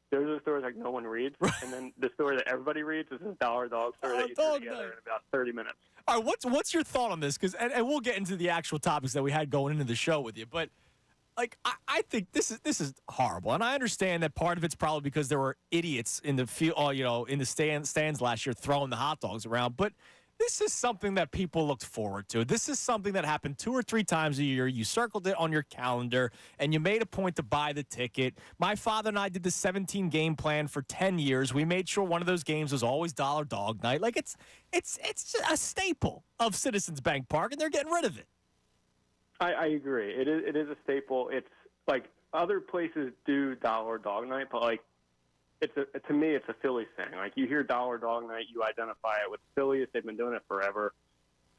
[SPEAKER 15] those are the stories like no one reads. And then the story that everybody reads is this dollar dog story that you threw together in about 30 minutes.
[SPEAKER 5] All right, what's your thought on this? Because and we'll get into the actual topics that we had going into the show with you, but like I think this is horrible, and I understand that part of it's probably because there were idiots in the field, in the stands last year throwing the hot dogs around, but. This is something that people looked forward to. This is something that happened 2 or 3 times a year. You circled it on your calendar, and you made a point to buy the ticket. My father and I did the 17-game plan for 10 years. We made sure one of those games was always dollar dog night. Like, it's a staple of Citizens Bank Park, and they're getting rid of it.
[SPEAKER 15] I agree. It is a staple. It's like other places do dollar dog night, but like, to me, it's a Phillies thing. Like, you hear Dollar Dog Night, you identify it with Phillies. They've been doing it forever.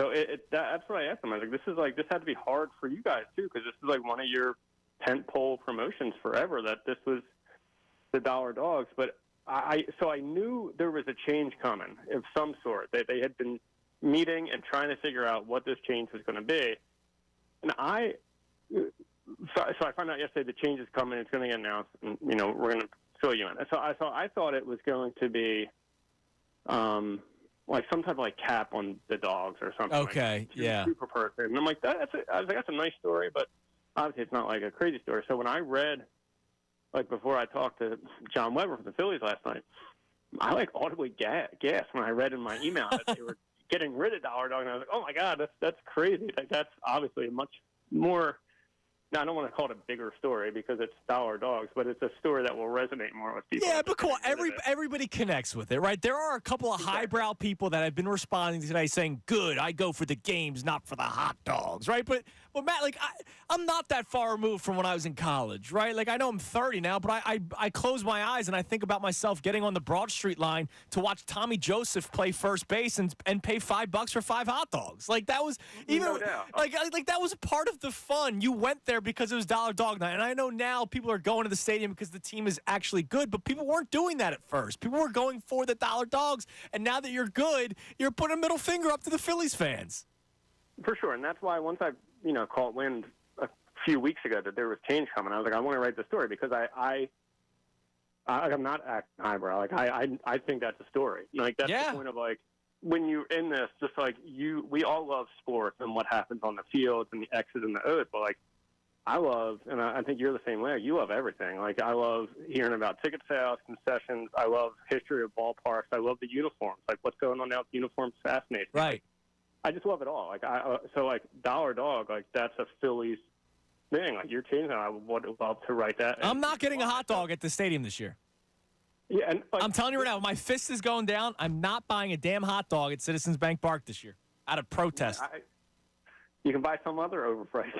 [SPEAKER 15] So that's what I asked them. I was like, this had to be hard for you guys, too, because this is like one of your tentpole promotions forever, that this was the Dollar Dogs. But I knew there was a change coming of some sort. They had been meeting and trying to figure out what this change was going to be. And so I found out yesterday the change is coming. It's going to get announced, and, we're going to fill you in. So I thought it was going to be like some type of like cap on the dogs or something.
[SPEAKER 5] Okay, yeah.
[SPEAKER 15] Super person. And I'm like, that's a nice story, but obviously it's not like a crazy story. So when I read, like before I talked to John Weber from the Phillies last night, I like audibly gasped when I read in my email that they were getting rid of Dollar Dog, and I was like, oh my God, that's crazy. Like, that's obviously a much more Now, I don't want to call it a bigger story because it's dollar dogs, but it's a story that will resonate more with people.
[SPEAKER 5] Yeah, but cool. Everybody connects with it, right? There are a couple of highbrow people that have been responding today saying, good, I go for the games, not for the hot dogs, right? But Matt, like, I'm not that far removed from when I was in college, right? Like, I know I'm 30 now, but I close my eyes and I think about myself getting on the Broad Street line to watch Tommy Joseph play first base and pay $5 for 5 hot dogs. Like, that was even like that was part of the fun. You went there because it was dollar dog night. And I know now people are going to the stadium because the team is actually good, but people weren't doing that at first. People were going for the dollar dogs. And now that you're good, you're putting a middle finger up to the Phillies fans.
[SPEAKER 15] For sure. And that's why once I, caught wind a few weeks ago that there was change coming, I was like, I want to write the story because I'm not acting highbrow. Like, I think that's a story. Like, that's the point of, like, when you're in this, just like we all love sports and what happens on the field and the X's and the O's, but, like, I love, and I think you're the same way, you love everything. Like, I love hearing about ticket sales, concessions. I love history of ballparks. I love the uniforms. Like, what's going on now with uniforms fascinates me.
[SPEAKER 5] Right.
[SPEAKER 15] I just love it all. Like, so, like, dollar dog, like, that's a Phillies thing. Like, you're changing that. I would love to write that.
[SPEAKER 5] I'm not getting a hot dog at the stadium this year.
[SPEAKER 15] Yeah, and like,
[SPEAKER 5] I'm telling you right now, my fist is going down. I'm not buying a damn hot dog at Citizens Bank Park this year out of protest.
[SPEAKER 15] You can buy some other overpriced.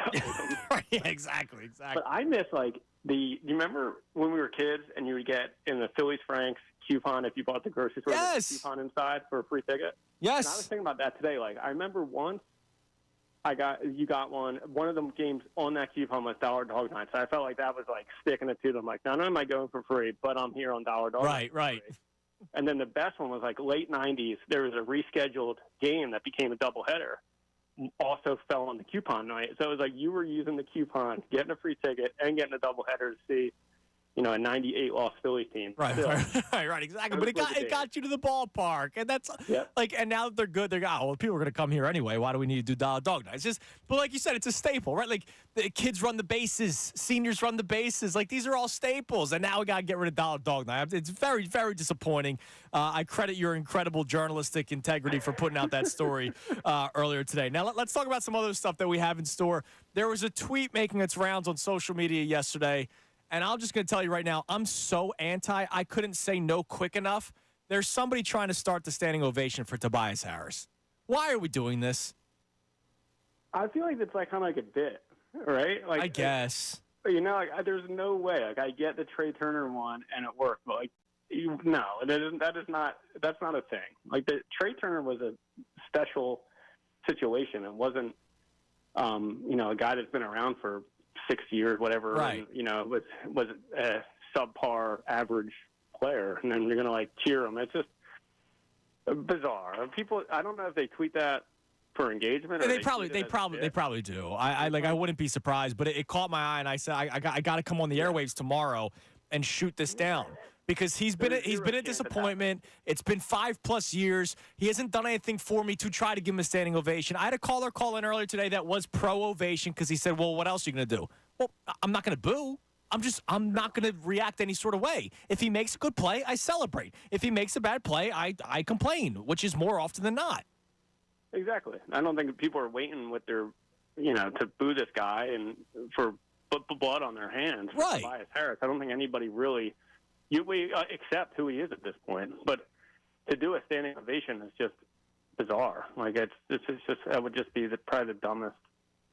[SPEAKER 5] Yeah, exactly.
[SPEAKER 15] But I miss, like, you remember when we were kids and you would get in the Phillies Franks coupon if you bought the grocery store?
[SPEAKER 5] Yes.
[SPEAKER 15] The coupon inside for a free ticket?
[SPEAKER 5] Yes.
[SPEAKER 15] And I was thinking about that today. Like, I remember once you got one of them games on that coupon was dollar dog night. So I felt like that was, like, sticking it to them. Like, not only am I going for free, but I'm here on dollar dog night.
[SPEAKER 5] Right.
[SPEAKER 15] And then the best one was, like, late 90s. There was a rescheduled game that became a doubleheader. Also fell on the coupon night. So it was like you were using the coupon, getting a free ticket, and getting a doubleheader to see, a 98 loss Phillies team.
[SPEAKER 5] Right, exactly. But it got you to the ballpark, and that's like. And now that they're good, people are going to come here anyway. Why do we need to do dollar dog night? It's just, but like you said, it's a staple, right? Like the kids run the bases, seniors run the bases. Like these are all staples, and now we got to get rid of dollar dog night. It's very, very disappointing. I credit your incredible journalistic integrity for putting out that story earlier today. Now let's talk about some other stuff that we have in store. There was a tweet making its rounds on social media yesterday. And I'm just going to tell you right now, I'm so anti. I couldn't say no quick enough. There's somebody trying to start the standing ovation for Tobias Harris. Why are we doing this?
[SPEAKER 15] I feel like it's like kind of like a bit, right? Like,
[SPEAKER 5] I guess.
[SPEAKER 15] There's no way. Like, I get the Trey Turner one and it worked, but no, that's not a thing. Like, the Trey Turner was a special situation. It wasn't, a guy that's been around for 6 years, whatever,
[SPEAKER 5] right.
[SPEAKER 15] And, was a subpar average player, and then you're going to, like, cheer him. It's just bizarre. People, I don't know if they tweet that for engagement. Or
[SPEAKER 5] they probably do. I wouldn't be surprised, but it caught my eye, and I said I got to come on the airwaves tomorrow and shoot this down. Because he's been a disappointment. It's been 5+ years. He hasn't done anything for me to try to give him a standing ovation. I had a caller call in earlier today that was pro ovation because he said, well, what else are you going to do? Well, I'm not going to boo. I'm not going to react any sort of way. If he makes a good play, I celebrate. If he makes a bad play, I complain, which is more often than not.
[SPEAKER 15] Exactly. I don't think people are waiting with their, to boo this guy and for blood on their hands.
[SPEAKER 5] Right.
[SPEAKER 15] Tobias Harris. I don't think anybody really... We accept who he is at this point, but to do a standing ovation is just bizarre. Like it would just be probably the dumbest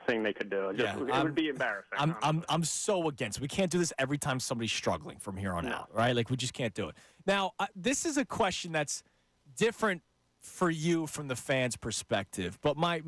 [SPEAKER 15] thing they could do. It would be embarrassing.
[SPEAKER 5] I'm so against. We can't do this every time somebody's struggling from here on out, right? Like we just can't do it. Now, this is a question that's different for you from the fans' perspective, but my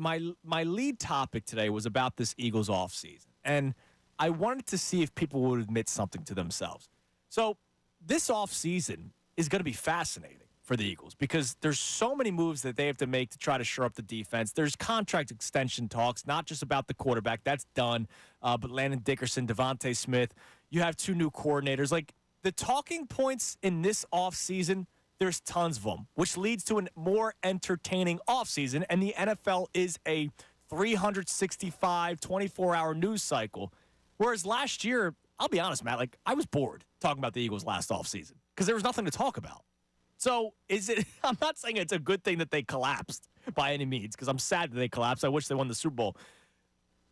[SPEAKER 5] lead topic today was about this Eagles offseason, and I wanted to see if people would admit something to themselves. So. This offseason is going to be fascinating for the Eagles because there's so many moves that they have to make to try to shore up the defense. There's contract extension talks, not just about the quarterback. That's done. But Landon Dickerson, Devontae Smith, you have 2 new coordinators. Like, the talking points in this offseason, there's tons of them, which leads to a more entertaining offseason. And the NFL is a 365, 24-hour news cycle. Whereas last year, I'll be honest, Matt, like, I was bored talking about the Eagles last offseason because there was nothing to talk about. So I'm not saying it's a good thing that they collapsed by any means because I'm sad that they collapsed. I wish they won the Super Bowl.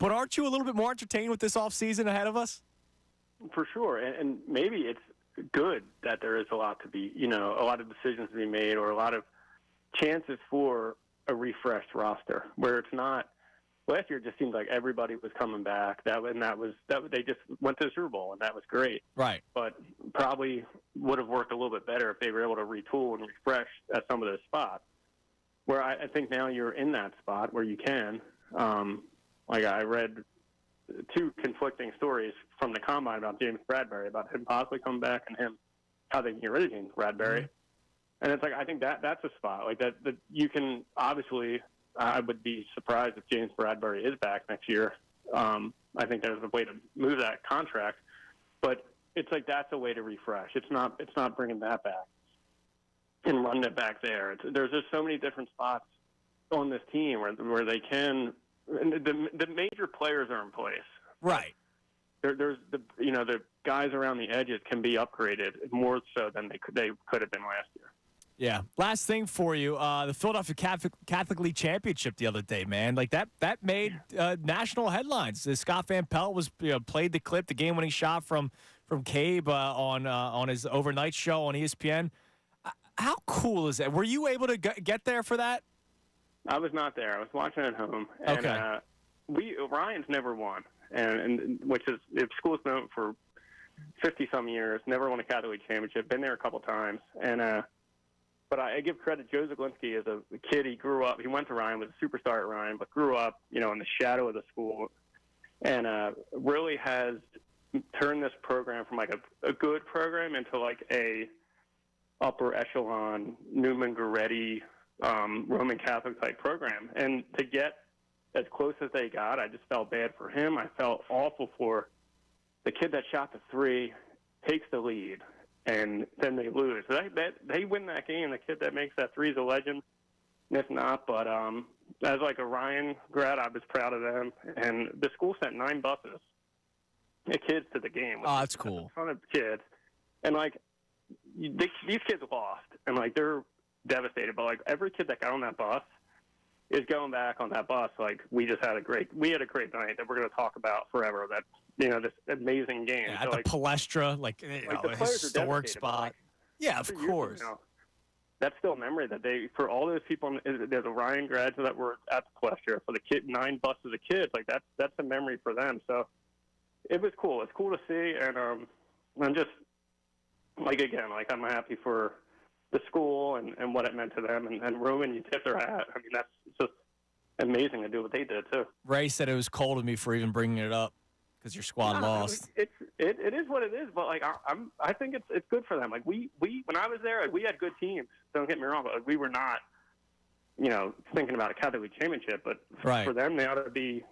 [SPEAKER 5] But aren't you a little bit more entertained with this offseason ahead of us?
[SPEAKER 15] For sure, and maybe it's good that there is a lot to be, a lot of decisions to be made, or a lot of chances for a refreshed roster where it's not. Last year, it just seemed like everybody was coming back. They just went to the Super Bowl, and that was great.
[SPEAKER 5] Right.
[SPEAKER 15] But probably would have worked a little bit better if they were able to retool and refresh at some of those spots. Where I think now you're in that spot where you can. Like I read 2 conflicting stories from the combine about James Bradbury, about him possibly coming back and him how they can get rid of James Bradbury. Mm-hmm. And it's like I think that's a spot like that you can obviously. I would be surprised if James Bradbury is back next year. I think there's a way to move that contract, but it's like that's a way to refresh. It's not bringing that back and running it back there. There's just so many different spots on this team where they can. The major players are in place.
[SPEAKER 5] Right.
[SPEAKER 15] There's the guys around the edges can be upgraded more so than they could have been last year.
[SPEAKER 5] Yeah. Last thing for you, the Philadelphia Catholic League Championship the other day, man. Like that made national headlines. Scott Van Pelt was played the clip, the game-winning shot from Cabe on his overnight show on ESPN. How cool is that? Were you able to get there for that?
[SPEAKER 15] I was not there. I was watching at home. And,
[SPEAKER 5] okay.
[SPEAKER 15] Ryan's never won, and which is if school's known for 50-some years, never won a Catholic League Championship. Been there a couple times, and. But I give credit. Joe Zaglinski as a kid, he grew up. He went to Ryan, was a superstar at Ryan, but grew up, in the shadow of the school, and really has turned this program from like a good program into like a upper echelon Newman Goretti Roman Catholic type program. And to get as close as they got, I just felt bad for him. I felt awful for the kid that shot the 3, takes the lead. And then they lose. So they win that game. The kid that makes that 3 is a legend, if not. But as like a Ryan grad, I was proud of them. And the school sent 9 buses of kids to the game.
[SPEAKER 5] Oh, that's cool.
[SPEAKER 15] A ton of kids. And like these kids lost, and like they're devastated. But like every kid that got on that bus is going back on that bus. Like we had a great night that we're going to talk about forever. That. This amazing game.
[SPEAKER 5] Yeah, at the Palestra, a historic spot. Of course.
[SPEAKER 15] That's still a memory that for all those people, there's a Ryan grads that were at the Palestra, for the 9 buses of kids, like that's a memory for them. So it was cool. It's cool to see, and I'm just, I'm happy for the school and what it meant to them, and Roman, you tip their hat. I mean, that's just amazing to do what they did, too.
[SPEAKER 5] Ray said it was cold of me for even bringing it up. Because your squad lost.
[SPEAKER 15] It is what it is, but like I think it's good for them. Like we when I was there, like, we had good teams. Don't get me wrong, but like, we were not, thinking about a Catholic League championship. But for them, they ought to be.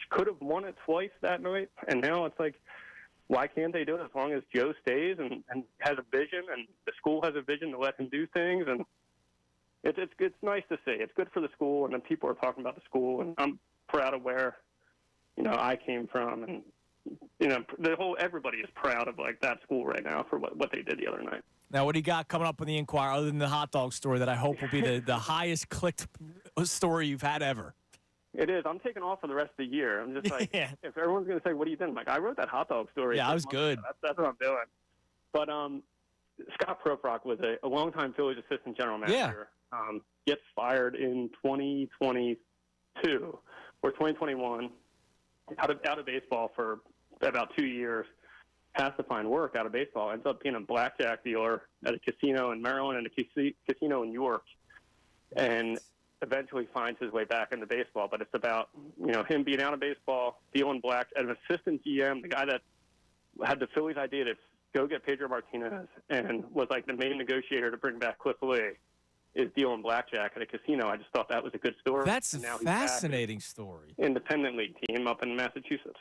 [SPEAKER 15] Could have won it twice that night, and now it's like, why can't they do it as long as Joe stays and has a vision, and the school has a vision to let him do things, and it's nice to see. It's good for the school, and then people are talking about the school, and I'm proud of where. I came from, and everybody is proud of like that school right now for what they did the other night.
[SPEAKER 5] Now, what do you got coming up in the Inquirer other than the hot dog story that I hope will be the highest clicked story you've had ever?
[SPEAKER 15] It is. I'm taking off for the rest of the year. I'm just like, if everyone's going to say, "What are you doing?" I'm like, I wrote that hot dog story.
[SPEAKER 5] Yeah, I was good.
[SPEAKER 15] That's what I'm doing. But Scott Profrock was a longtime Phillies assistant general manager.
[SPEAKER 5] Yeah.
[SPEAKER 15] Gets fired in 2022 or 2021. Out of baseball for about 2 years, has to find work out of baseball, ends up being a blackjack dealer at a casino in Maryland and a casino in York, and eventually finds his way back into baseball. But it's about him being out of baseball, dealing black, an assistant GM, the guy that had the Phillies idea to go get Pedro Martinez and was like the main negotiator to bring back Cliff Lee, is dealing blackjack at a casino. I just thought that was a good story.
[SPEAKER 5] That's a fascinating story.
[SPEAKER 15] Independent league team up in Massachusetts.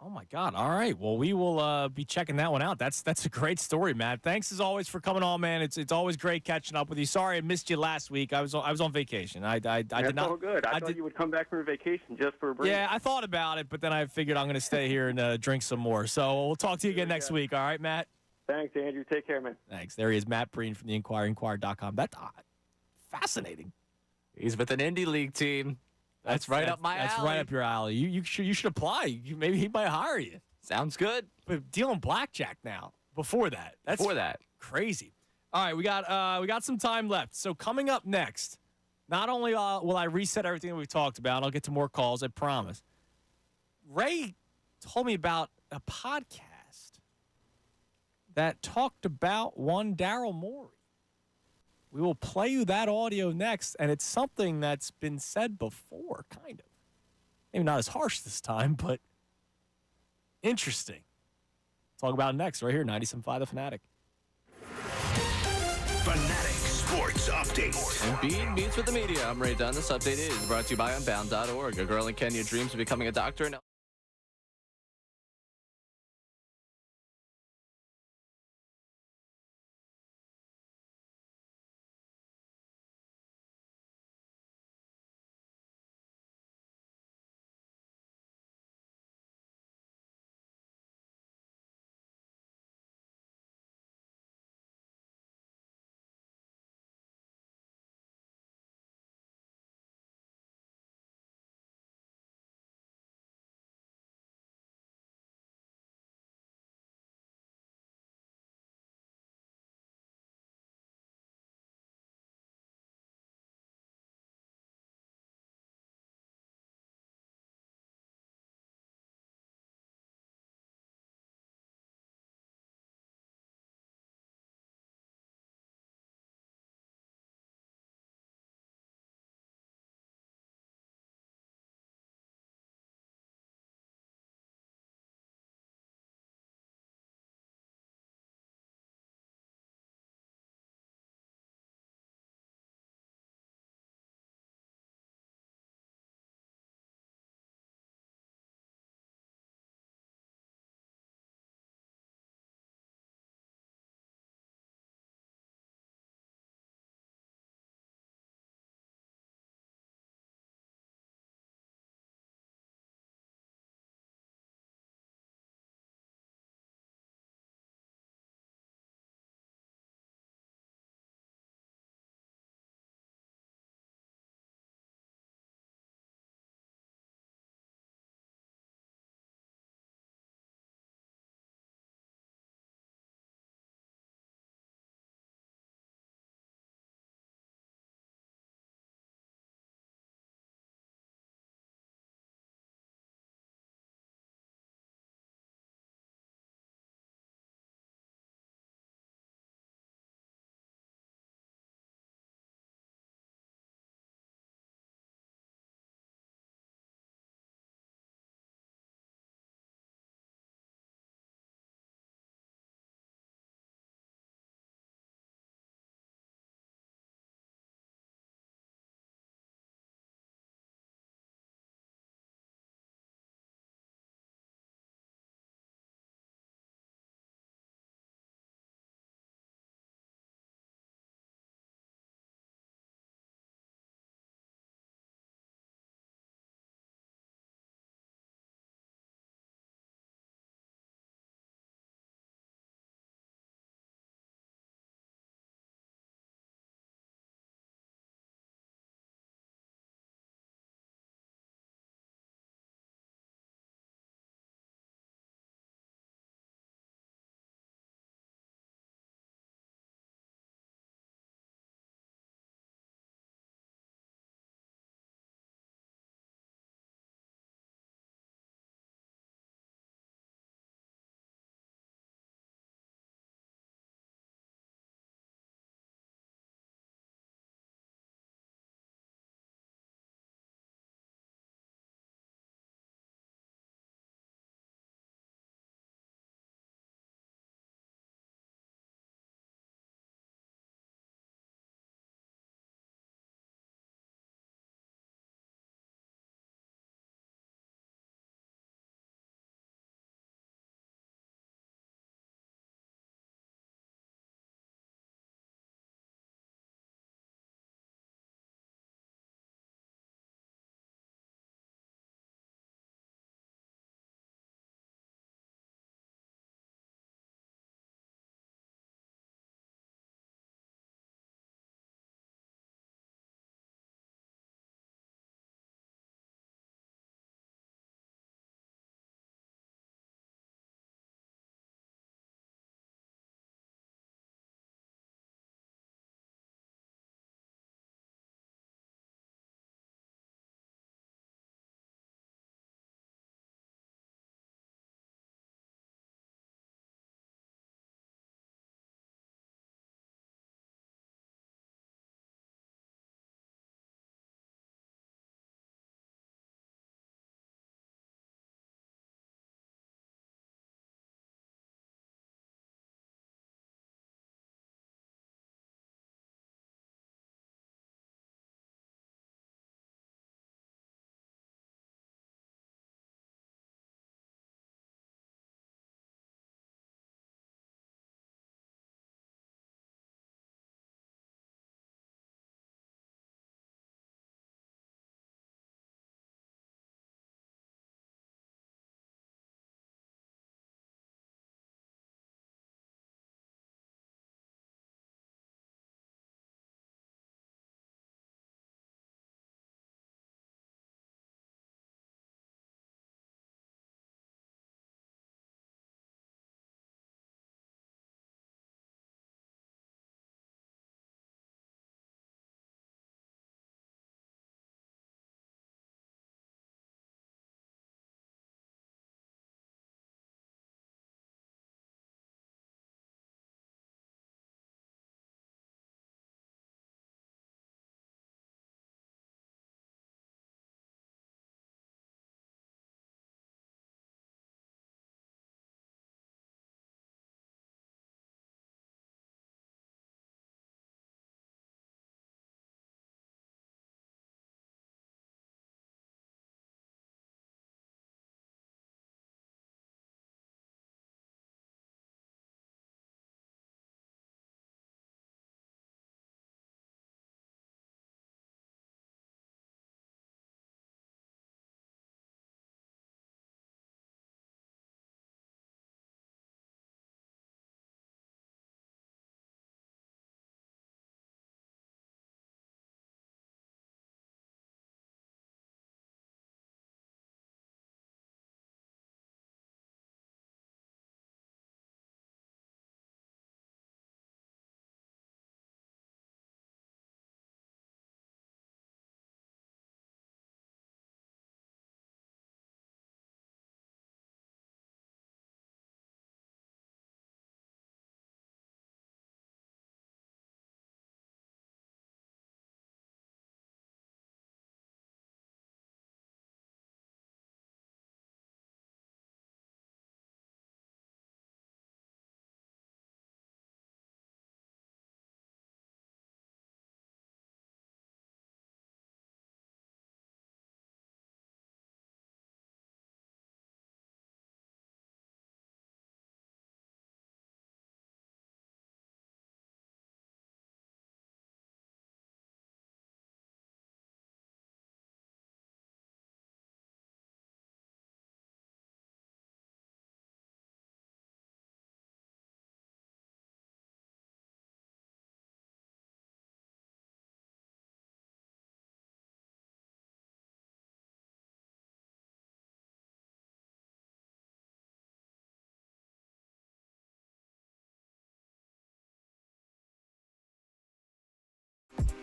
[SPEAKER 5] Oh, my God. All right. Well, we will be checking that one out. That's a great story, Matt. Thanks, as always, for coming on, man. It's always great catching up with you. Sorry I missed you last week. I was on vacation. I did not.
[SPEAKER 15] That's all good. I thought you would come back from vacation just for a break.
[SPEAKER 5] Yeah, I thought about it, but then I figured I'm going to stay here and drink some more. So we'll talk to you again next week. All right, Matt?
[SPEAKER 15] Thanks, Andrew. Take care, man.
[SPEAKER 5] Thanks. There he is, Matt Breen from the Inquirer, inquirer.com. That's fascinating.
[SPEAKER 6] He's with an indie league team. That's right up my alley.
[SPEAKER 5] That's right up your alley. You should apply. Maybe he might hire you.
[SPEAKER 6] Sounds good.
[SPEAKER 5] But dealing blackjack now. Before that. That's crazy. All right, we got some time left. So coming up next, not only will I reset everything that we've talked about, I'll get to more calls, I promise. Ray told me about a podcast that talked about one Daryl Morey. We will play you that audio next, and it's something that's been said before, kind of. Maybe not as harsh this time, but interesting. Talk about it next, right here, 97.5 The Fanatic.
[SPEAKER 4] Fanatic Sports Update.
[SPEAKER 6] Embiid meets with the media. I'm Ray Dunn. This update is brought to you by Unbound.org. A girl in Kenya dreams of becoming a doctor and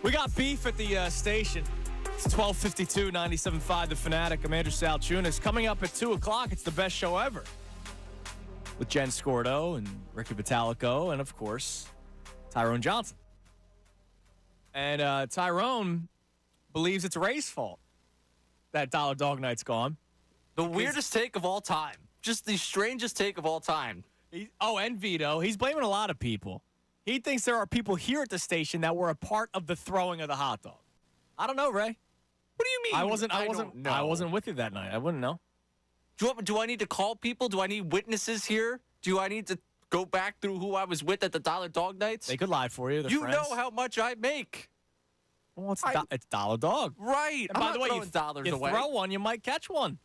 [SPEAKER 5] We got beef at the station. It's 12:52, 97.5 The Fanatic. I'm Andrew Salchunas. Coming up at 2 o'clock, it's the best show ever. With Jen Scordo and Ricky Vitalico and, of course, Tyrone Johnson. And Tyrone believes it's Ray's fault that Dollar Dog Night's gone.
[SPEAKER 6] The weirdest take of all time. Just the strangest take of all time.
[SPEAKER 5] And Vito. He's blaming a lot of people. He thinks there are people here at the station that were a part of the throwing of the hot dog. I don't know, Ray.
[SPEAKER 6] What do you mean?
[SPEAKER 5] I wasn't with you that night. I wouldn't know.
[SPEAKER 6] Do I need to call people? Do I need witnesses here? Do I need to go back through who I was with at the Dollar Dog Nights?
[SPEAKER 5] They could lie for you.
[SPEAKER 6] You know how much I make.
[SPEAKER 5] Well, it's Dollar Dog.
[SPEAKER 6] Right.
[SPEAKER 5] And by the way, you
[SPEAKER 6] away.
[SPEAKER 5] throw one, you might catch one.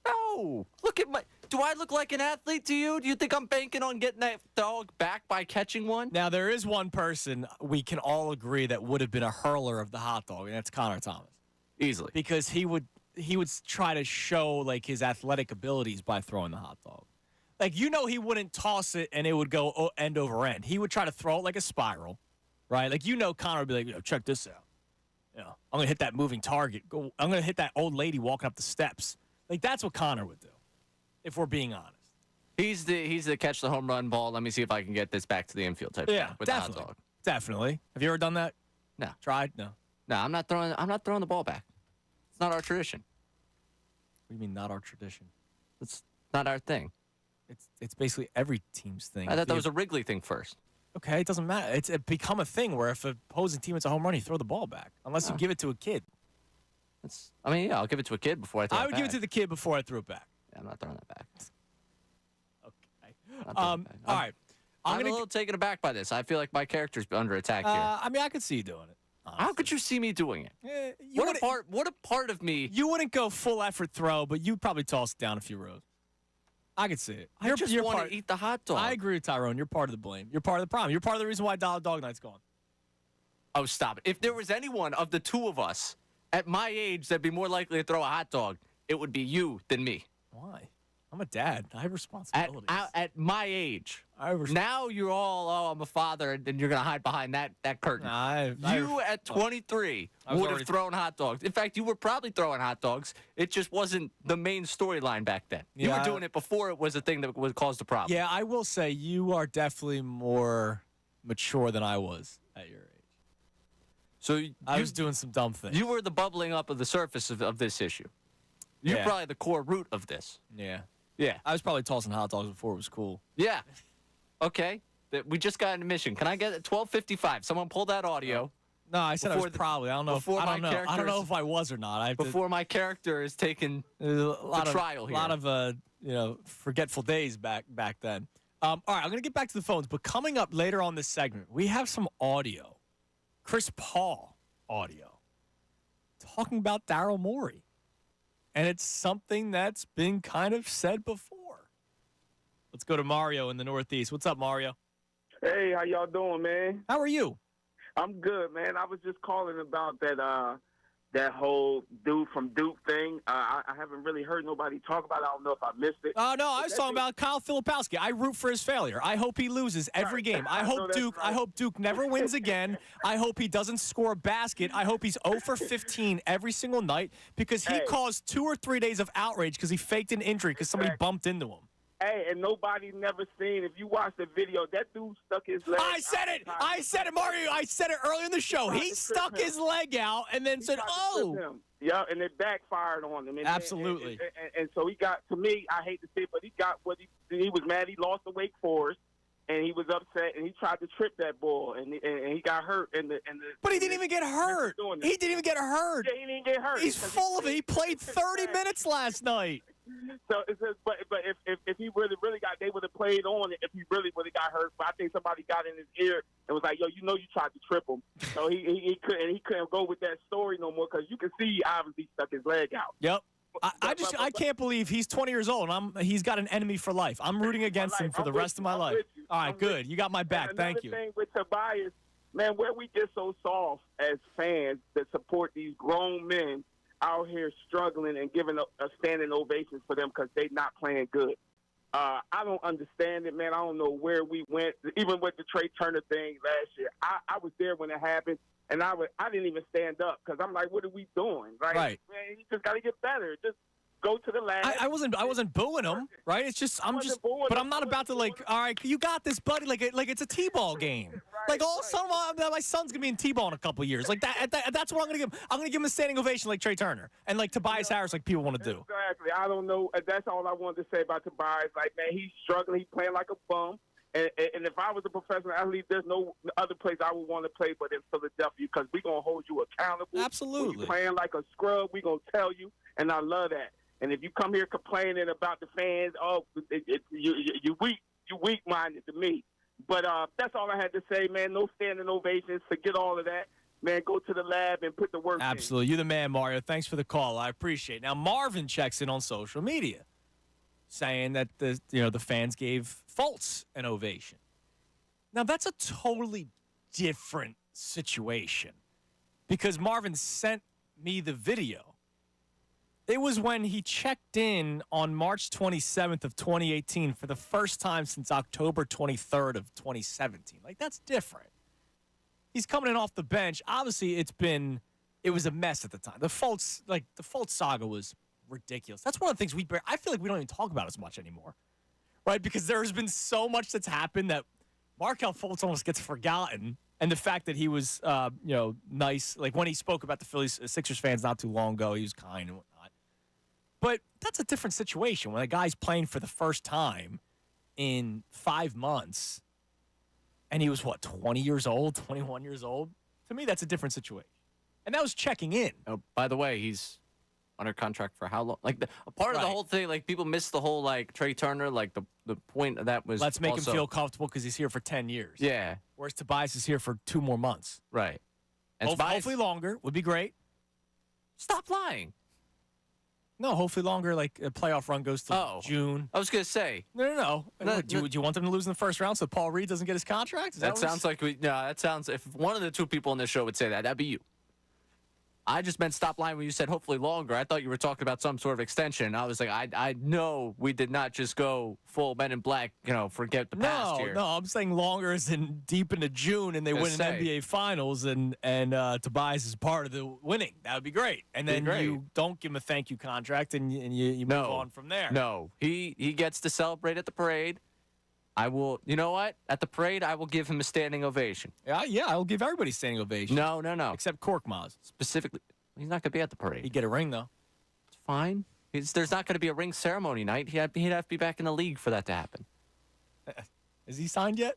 [SPEAKER 6] No. Look at my... Do I look like an athlete to you? Do you think I'm banking on getting that dog back by catching one?
[SPEAKER 5] Now, there is one person we can all agree that would have been a hurler of the hot dog, and that's Connor Thomas.
[SPEAKER 6] Easily.
[SPEAKER 5] Because he would try to show, like, his athletic abilities by throwing the hot dog. Like, he wouldn't toss it and it would go end over end. He would try to throw it like a spiral, right? Like, Connor would be like, check this out. I'm going to hit that moving target. I'm going to hit that old lady walking up the steps. Like, that's what Connor would do, if we're being honest.
[SPEAKER 6] He's the catch the home run ball. Let me see if I can get this back to the infield type thing with
[SPEAKER 5] definitely.
[SPEAKER 6] the hot dog.
[SPEAKER 5] Definitely. Have you ever done that?
[SPEAKER 6] No.
[SPEAKER 5] Tried? No.
[SPEAKER 6] No, I'm not throwing the ball back. It's not our tradition.
[SPEAKER 5] What do you mean not our tradition?
[SPEAKER 6] It's not our thing.
[SPEAKER 5] It's basically every team's thing.
[SPEAKER 6] I thought that was a Wrigley thing first.
[SPEAKER 5] Okay, it doesn't matter. It's become a thing where if an opposing team hits a home run, you throw the ball back. Unless you give it to a kid.
[SPEAKER 6] I'll give it to a kid before I throw it back.
[SPEAKER 5] I would give it to the kid before I threw it back.
[SPEAKER 6] Yeah, I'm not throwing that back.
[SPEAKER 5] Okay. All right.
[SPEAKER 6] I'm a little taken aback by this. I feel like my character's under attack here.
[SPEAKER 5] I could see you doing it. Honestly.
[SPEAKER 6] How could you see me doing it? What a part of me.
[SPEAKER 5] You wouldn't go full effort throw, but you'd probably toss it down a few rows. I could see it.
[SPEAKER 6] I just want to eat the hot dog.
[SPEAKER 5] I agree with Tyrone. You're part of the blame. You're part of the problem. You're part of the reason why Dollar Dog Night's gone.
[SPEAKER 6] Oh, stop it. If there was anyone of the two of us at my age that'd be more likely to throw a hot dog, it would be you than me.
[SPEAKER 5] Why? I'm a dad. I have responsibilities.
[SPEAKER 6] At my age. Now you're all, I'm a father, and then you're going to hide behind that curtain. You at 23 would have thrown hot dogs. In fact, you were probably throwing hot dogs. It just wasn't the main storyline back then. You were doing it before it was a thing that would cause the problem.
[SPEAKER 5] Yeah, I will say you are definitely more mature than I was at your age.
[SPEAKER 6] So
[SPEAKER 5] I was doing some dumb things.
[SPEAKER 6] You were the bubbling up of the surface of this issue. You're probably the core root of this.
[SPEAKER 5] Yeah.
[SPEAKER 6] Yeah.
[SPEAKER 5] I was probably tossing hot dogs before it was cool.
[SPEAKER 6] Yeah. Okay. We just got an admission. Can I get it? 12:55. Someone pull that audio.
[SPEAKER 5] No, I said I was probably. I don't know. I don't know if I was or not.
[SPEAKER 6] Before my character is taking the trial here.
[SPEAKER 5] A lot of forgetful days back then. All right, I'm gonna get back to the phones, but coming up later on this segment, we have some audio. Chris Paul audio talking about Daryl Morey. And it's something that's been kind of said before. Let's go to Mario in the Northeast. What's up, Mario?
[SPEAKER 16] Hey, how y'all doing, man?
[SPEAKER 5] How are you?
[SPEAKER 16] I'm good, man. I was just calling about that whole dude from Duke thing. I haven't really heard nobody talk about it. I don't know if I missed it.
[SPEAKER 5] Oh, no, I was talking about Kyle Filipowski. I root for his failure. I hope he loses every game. I hope Duke never wins again. I hope he doesn't score a basket. I hope he's 0 for 15 every single night because he caused 2 or 3 days of outrage because he faked an injury because somebody bumped into him.
[SPEAKER 16] Hey, and nobody never seen, if you watch the video, that dude stuck his leg
[SPEAKER 5] I said it, Mario. I said it earlier in the show. He stuck his leg out and then said, oh.
[SPEAKER 16] Yeah, and it backfired on him. And
[SPEAKER 5] absolutely.
[SPEAKER 16] And so he got, to me, I hate to say it, but he got what he was mad. He lost to Wake Forest, and he was upset, and he tried to trip that ball, and he got hurt.
[SPEAKER 5] But he didn't even get hurt.
[SPEAKER 16] He didn't even get hurt. Yeah, he didn't get hurt.
[SPEAKER 5] He's full of it. He played 30 minutes last night.
[SPEAKER 16] So it says, but if he really got, they would have played on it if he really would have got hurt. But I think somebody got in his ear and was like, "Yo, you tried to trip him." So he couldn't go with that story no more because you can see he obviously stuck his leg out.
[SPEAKER 5] Yep. I can't believe he's 20 years old and he's got an enemy for life. I'm rooting against him for the rest of my life. All right, good. You got my back. Thank you.
[SPEAKER 16] Another thing with Tobias, man, where we get so soft as fans that support these grown men out here struggling and giving a standing ovations for them because they not playing good. I don't understand it, man. I don't know where we went. Even with the Trey Turner thing last year, I was there when it happened. And I didn't even stand up because I'm like, what are we doing? Right. Man, he just got to get better. Just go to the lab.
[SPEAKER 5] I wasn't booing him, right? It's just I'm not about to like. All right, you got this, buddy. Like it's a t-ball game. Like all of a sudden, my son's gonna be in t-ball in a couple of years. Like that's what I'm gonna give him. I'm gonna give him a standing ovation like Trey Turner and like Tobias Harris, like people want to do.
[SPEAKER 16] Exactly. I don't know. That's all I wanted to say about Tobias. Like, man, he's struggling. He's playing like a bum. And if I was a professional athlete, there's no other place I would want to play but in Philadelphia because we're going to hold you accountable.
[SPEAKER 5] Absolutely.
[SPEAKER 16] When you're playing like a scrub, we're going to tell you, and I love that. And if you come here complaining about the fans, you weak-minded to me. But that's all I had to say, man. No standing ovations. Forget all of that. Man, go to the lab and put the work in.
[SPEAKER 5] Absolutely. You're the man, Mario. Thanks for the call. I appreciate it. Now, Marvin checks in on social media saying that the fans gave Fultz an ovation. Now, that's a totally different situation because Marvin sent me the video. It was when he checked in on March 27th of 2018 for the first time since October 23rd of 2017. Like, that's different. He's coming in off the bench. Obviously, it was a mess at the time. The Fultz saga was ridiculous. That's one of the things I feel like we don't even talk about as much anymore, right? Because there's been so much that's happened that Markelle Fultz almost gets forgotten. And the fact that he was, nice, like when he spoke about the Sixers fans not too long ago, he was kind and whatnot. But that's a different situation when a guy's playing for the first time in 5 months, and he was, 20 years old, 21 years old? To me, that's a different situation. And that was checking in.
[SPEAKER 6] Oh, by the way, he's under contract for how long? Like, a part of the whole thing, like, people miss the whole, like, Trey Turner, like, the point of that was
[SPEAKER 5] let's make him feel comfortable because he's here for 10 years.
[SPEAKER 6] Yeah.
[SPEAKER 5] Whereas Tobias is here for 2 more months.
[SPEAKER 6] Right. And
[SPEAKER 5] hopefully longer would be great.
[SPEAKER 6] Stop lying.
[SPEAKER 5] No, hopefully longer, like a playoff run goes to June.
[SPEAKER 6] I was going to say.
[SPEAKER 5] No. Do you want them to lose in the first round so Paul Reed doesn't get his contract?
[SPEAKER 6] That sounds like if one of the two people on this show would say that, that'd be you. I just meant stop lying when you said hopefully longer. I thought you were talking about some sort of extension. I was like, I know we did not just go full Men in Black, forget the past here.
[SPEAKER 5] No, I'm saying longer as in deep into June and they win an NBA Finals and Tobias is part of the winning. That would be great. And then you don't give him a thank you contract and you move on from there.
[SPEAKER 6] No, he gets to celebrate at the parade. I will, you know what? At the parade, I will give him a standing ovation.
[SPEAKER 5] Yeah, I'll give everybody a standing ovation.
[SPEAKER 6] No.
[SPEAKER 5] Except Korkmaz.
[SPEAKER 6] Specifically, he's not going to be at the parade.
[SPEAKER 5] He'd get a ring, though.
[SPEAKER 6] It's fine. There's not going to be a ring ceremony night. He'd have to be back in the league for that to happen.
[SPEAKER 5] Is he signed yet?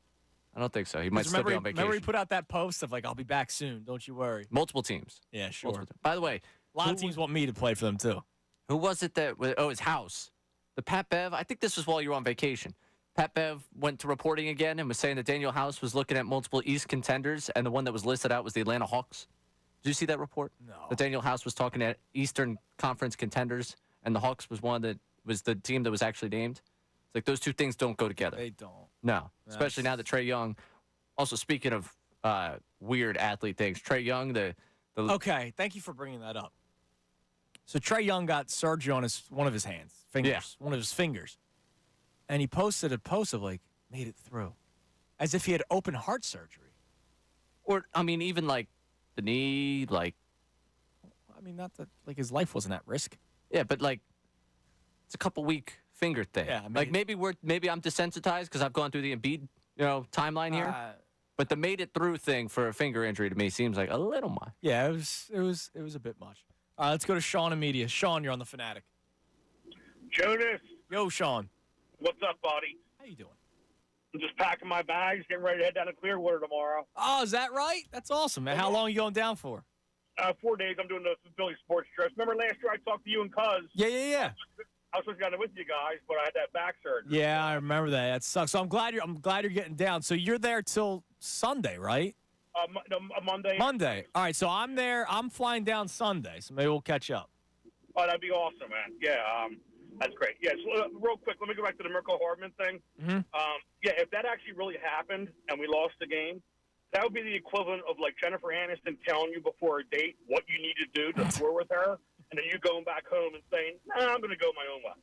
[SPEAKER 6] I don't think so. He might still be on vacation.
[SPEAKER 5] Remember he put out that post of, like, I'll be back soon. Don't you worry.
[SPEAKER 6] Multiple teams.
[SPEAKER 5] Yeah, sure.
[SPEAKER 6] By the way.
[SPEAKER 5] A lot of teams want me to play for them, too.
[SPEAKER 6] Who was it that – his house. The Pat Bev. I think this was while you were on vacation. Pat Bev went to reporting again and was saying that Daniel House was looking at multiple East contenders, and the one that was listed out was the Atlanta Hawks. Did you see that report?
[SPEAKER 5] No.
[SPEAKER 6] That Daniel House was talking at Eastern Conference contenders, and the Hawks was the team that was actually named. It's like those two things don't go together.
[SPEAKER 5] They don't.
[SPEAKER 6] No, especially now that Trae Young. Also, speaking of weird athlete things, Trae Young,
[SPEAKER 5] Okay, thank you for bringing that up. So Trae Young got surgery on one of his fingers. One of his fingers. And he posted a post of, like, made it through. As if he had open heart surgery.
[SPEAKER 6] Or, I mean, even, like, the knee, like...
[SPEAKER 5] I mean, not that, like, his life wasn't at risk.
[SPEAKER 6] Yeah, but, like, it's a couple-week finger thing.
[SPEAKER 5] Yeah, I mean,
[SPEAKER 6] like, maybe I'm desensitized because I've gone through the Embiid, timeline here. But the made it through thing for a finger injury to me seems like a little much.
[SPEAKER 5] Yeah, it was a bit much. All right, let's go to Sean in media. Sean, you're on the Fanatic.
[SPEAKER 17] Jonas.
[SPEAKER 5] Yo, Sean.
[SPEAKER 17] What's up, buddy?
[SPEAKER 5] How you doing?
[SPEAKER 17] I'm just packing my bags, getting ready to head down to Clearwater tomorrow.
[SPEAKER 5] Oh, is that right? That's awesome, man. How long are you going down for?
[SPEAKER 17] 4 days. I'm doing the Philly sports trips. Remember last year I talked to you and Cuz?
[SPEAKER 5] Yeah.
[SPEAKER 17] I was supposed to go down with you guys, but I had that back surgery.
[SPEAKER 5] Yeah, I remember that. That sucks. So I'm glad you're getting down. So you're there till Sunday, right?
[SPEAKER 17] Monday.
[SPEAKER 5] Monday. All right. So I'm there. I'm flying down Sunday. So maybe we'll catch up.
[SPEAKER 17] Oh, that'd be awesome, man. Yeah. That's great. Yeah, so real quick, let me go back to the Mirko Hardman thing.
[SPEAKER 5] Mm-hmm.
[SPEAKER 17] If that actually really happened and we lost the game, that would be the equivalent of, like, Jennifer Aniston telling you before a date what you need to do to tour with her, and then you going back home and saying, I'm going to go my own way.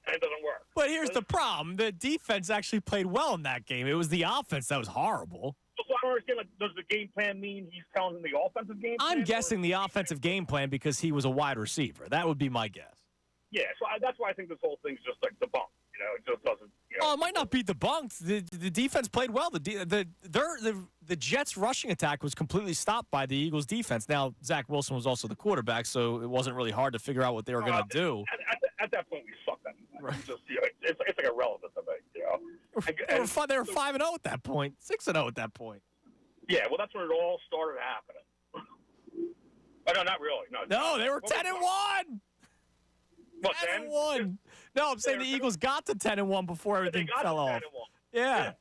[SPEAKER 17] And it doesn't work.
[SPEAKER 5] But here's the problem. The defense actually played well in that game. It was the offense that was horrible.
[SPEAKER 17] So I don't understand. Like, does the game plan mean he's telling him the offensive game plan?
[SPEAKER 5] I'm guessing the offensive game plan because he was a wide receiver. That would be my guess.
[SPEAKER 17] Yeah, so that's why I think this whole thing's just like debunked. You know, it just doesn't. You know,
[SPEAKER 5] Oh, it might not be debunked. The defense played well. The Jets' rushing attack was completely stopped by the Eagles' defense. Now, Zach Wilson was also the quarterback, so it wasn't really hard to figure out what they were going to do.
[SPEAKER 17] At that point, we sucked them. Right. Just, you know, it's like irrelevant to me. You know,
[SPEAKER 5] They were 5-0 at that point, 6-0 at that point.
[SPEAKER 17] Yeah, well, that's when it all started happening. Oh, no, not really.
[SPEAKER 5] No, they were 10-1.
[SPEAKER 17] What,
[SPEAKER 5] 10-1. No, I'm saying the Eagles got to 10-1 before everything fell off. Yeah.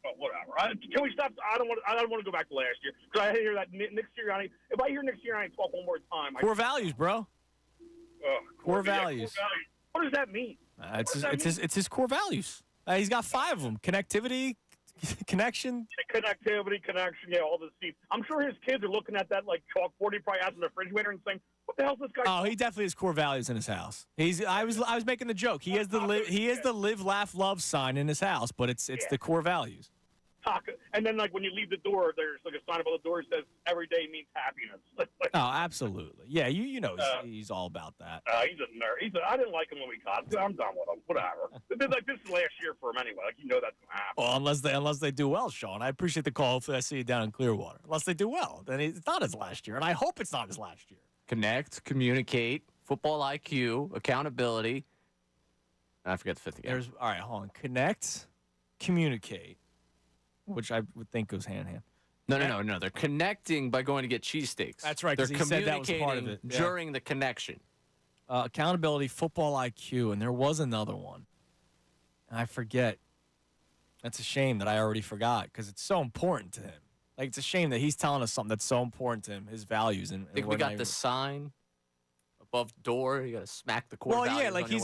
[SPEAKER 17] But whatever. Can we stop? I don't want to go back to last year because I hear that next year. If I hear next year, I ain't talk one more time.
[SPEAKER 5] Core values, bro. Core values.
[SPEAKER 17] What does that mean?
[SPEAKER 5] It's his core values. He's got 5 of them: connectivity, connection.
[SPEAKER 17] Connectivity, connection. Yeah, all the seats. I'm sure his kids are looking at that like chalkboard he probably has in the refrigerator and saying, "What the hell's this guy?"
[SPEAKER 5] Oh, he definitely has core values in his house. I was making the joke. He has the live, laugh, love sign in his house, but it's the core values.
[SPEAKER 17] And then, like, when you leave the door, there's like a sign above the door that says "Every day means happiness."
[SPEAKER 5] Oh, absolutely. Yeah, you know he's all about that.
[SPEAKER 17] He's a nerd. I didn't like him when we got him. I'm done with him. Whatever. Like, this is last year for him anyway. Like, you know that's gonna happen.
[SPEAKER 5] Well, unless they do well, Sean. I appreciate the call. Hopefully, I see you down in Clearwater. Unless they do well, then it's not his last year, and I hope it's not his last year.
[SPEAKER 6] Connect, communicate, football IQ, accountability. And I forget the fifth again.
[SPEAKER 5] All right, hold on. Connect, communicate, which I would think goes hand in hand.
[SPEAKER 6] No. They're connecting by going to get cheesesteaks.
[SPEAKER 5] That's right.
[SPEAKER 6] They're
[SPEAKER 5] He said that was part of it
[SPEAKER 6] during the connection.
[SPEAKER 5] Accountability, football IQ, and there was another one. I forget. That's a shame that I already forgot because it's so important to him. Like, it's a shame that he's telling us something that's so important to him, his values. And
[SPEAKER 6] I think we got the sign above the door. You got to smack the core values.
[SPEAKER 5] Well, yeah, like he's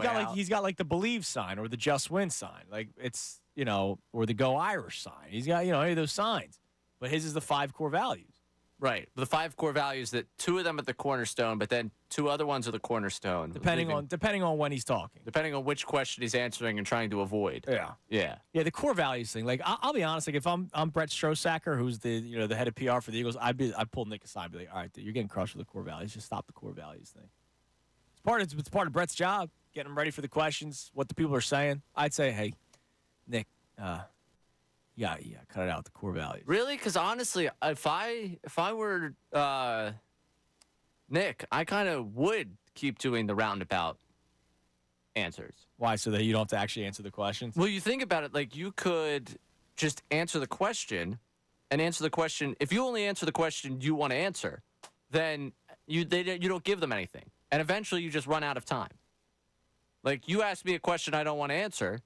[SPEAKER 5] got the believe sign or the just win sign. Like, it's, you know, or the go Irish sign. He's got, you know, any of those signs. But his is the 5 core values.
[SPEAKER 6] Right. The 5 core values that 2 of them are the cornerstone, but then 2 other ones are the cornerstone.
[SPEAKER 5] Depending on when he's talking.
[SPEAKER 6] Depending on which question he's answering and trying to avoid.
[SPEAKER 5] Yeah. Yeah, the core values thing. Like, I'll be honest, like, if I'm Brett Strosacker, who's the head of PR for the Eagles, I'd pull Nick aside and be like, all right, dude, you're getting crushed with the core values. Just stop the core values thing. It's part of Brett's job, getting him ready for the questions, what the people are saying. I'd say, hey, Nick, yeah, cut it out, the core values.
[SPEAKER 6] Really? Because honestly, if I were Nick, I kind of would keep doing the roundabout answers.
[SPEAKER 5] Why? So that you don't have to actually answer the questions?
[SPEAKER 6] Well, you think about it, like, you could just answer the question and answer the question. If you only answer the question you want to answer, then you don't give them anything. And eventually you just run out of time. Like, you ask me a question I don't want to answer,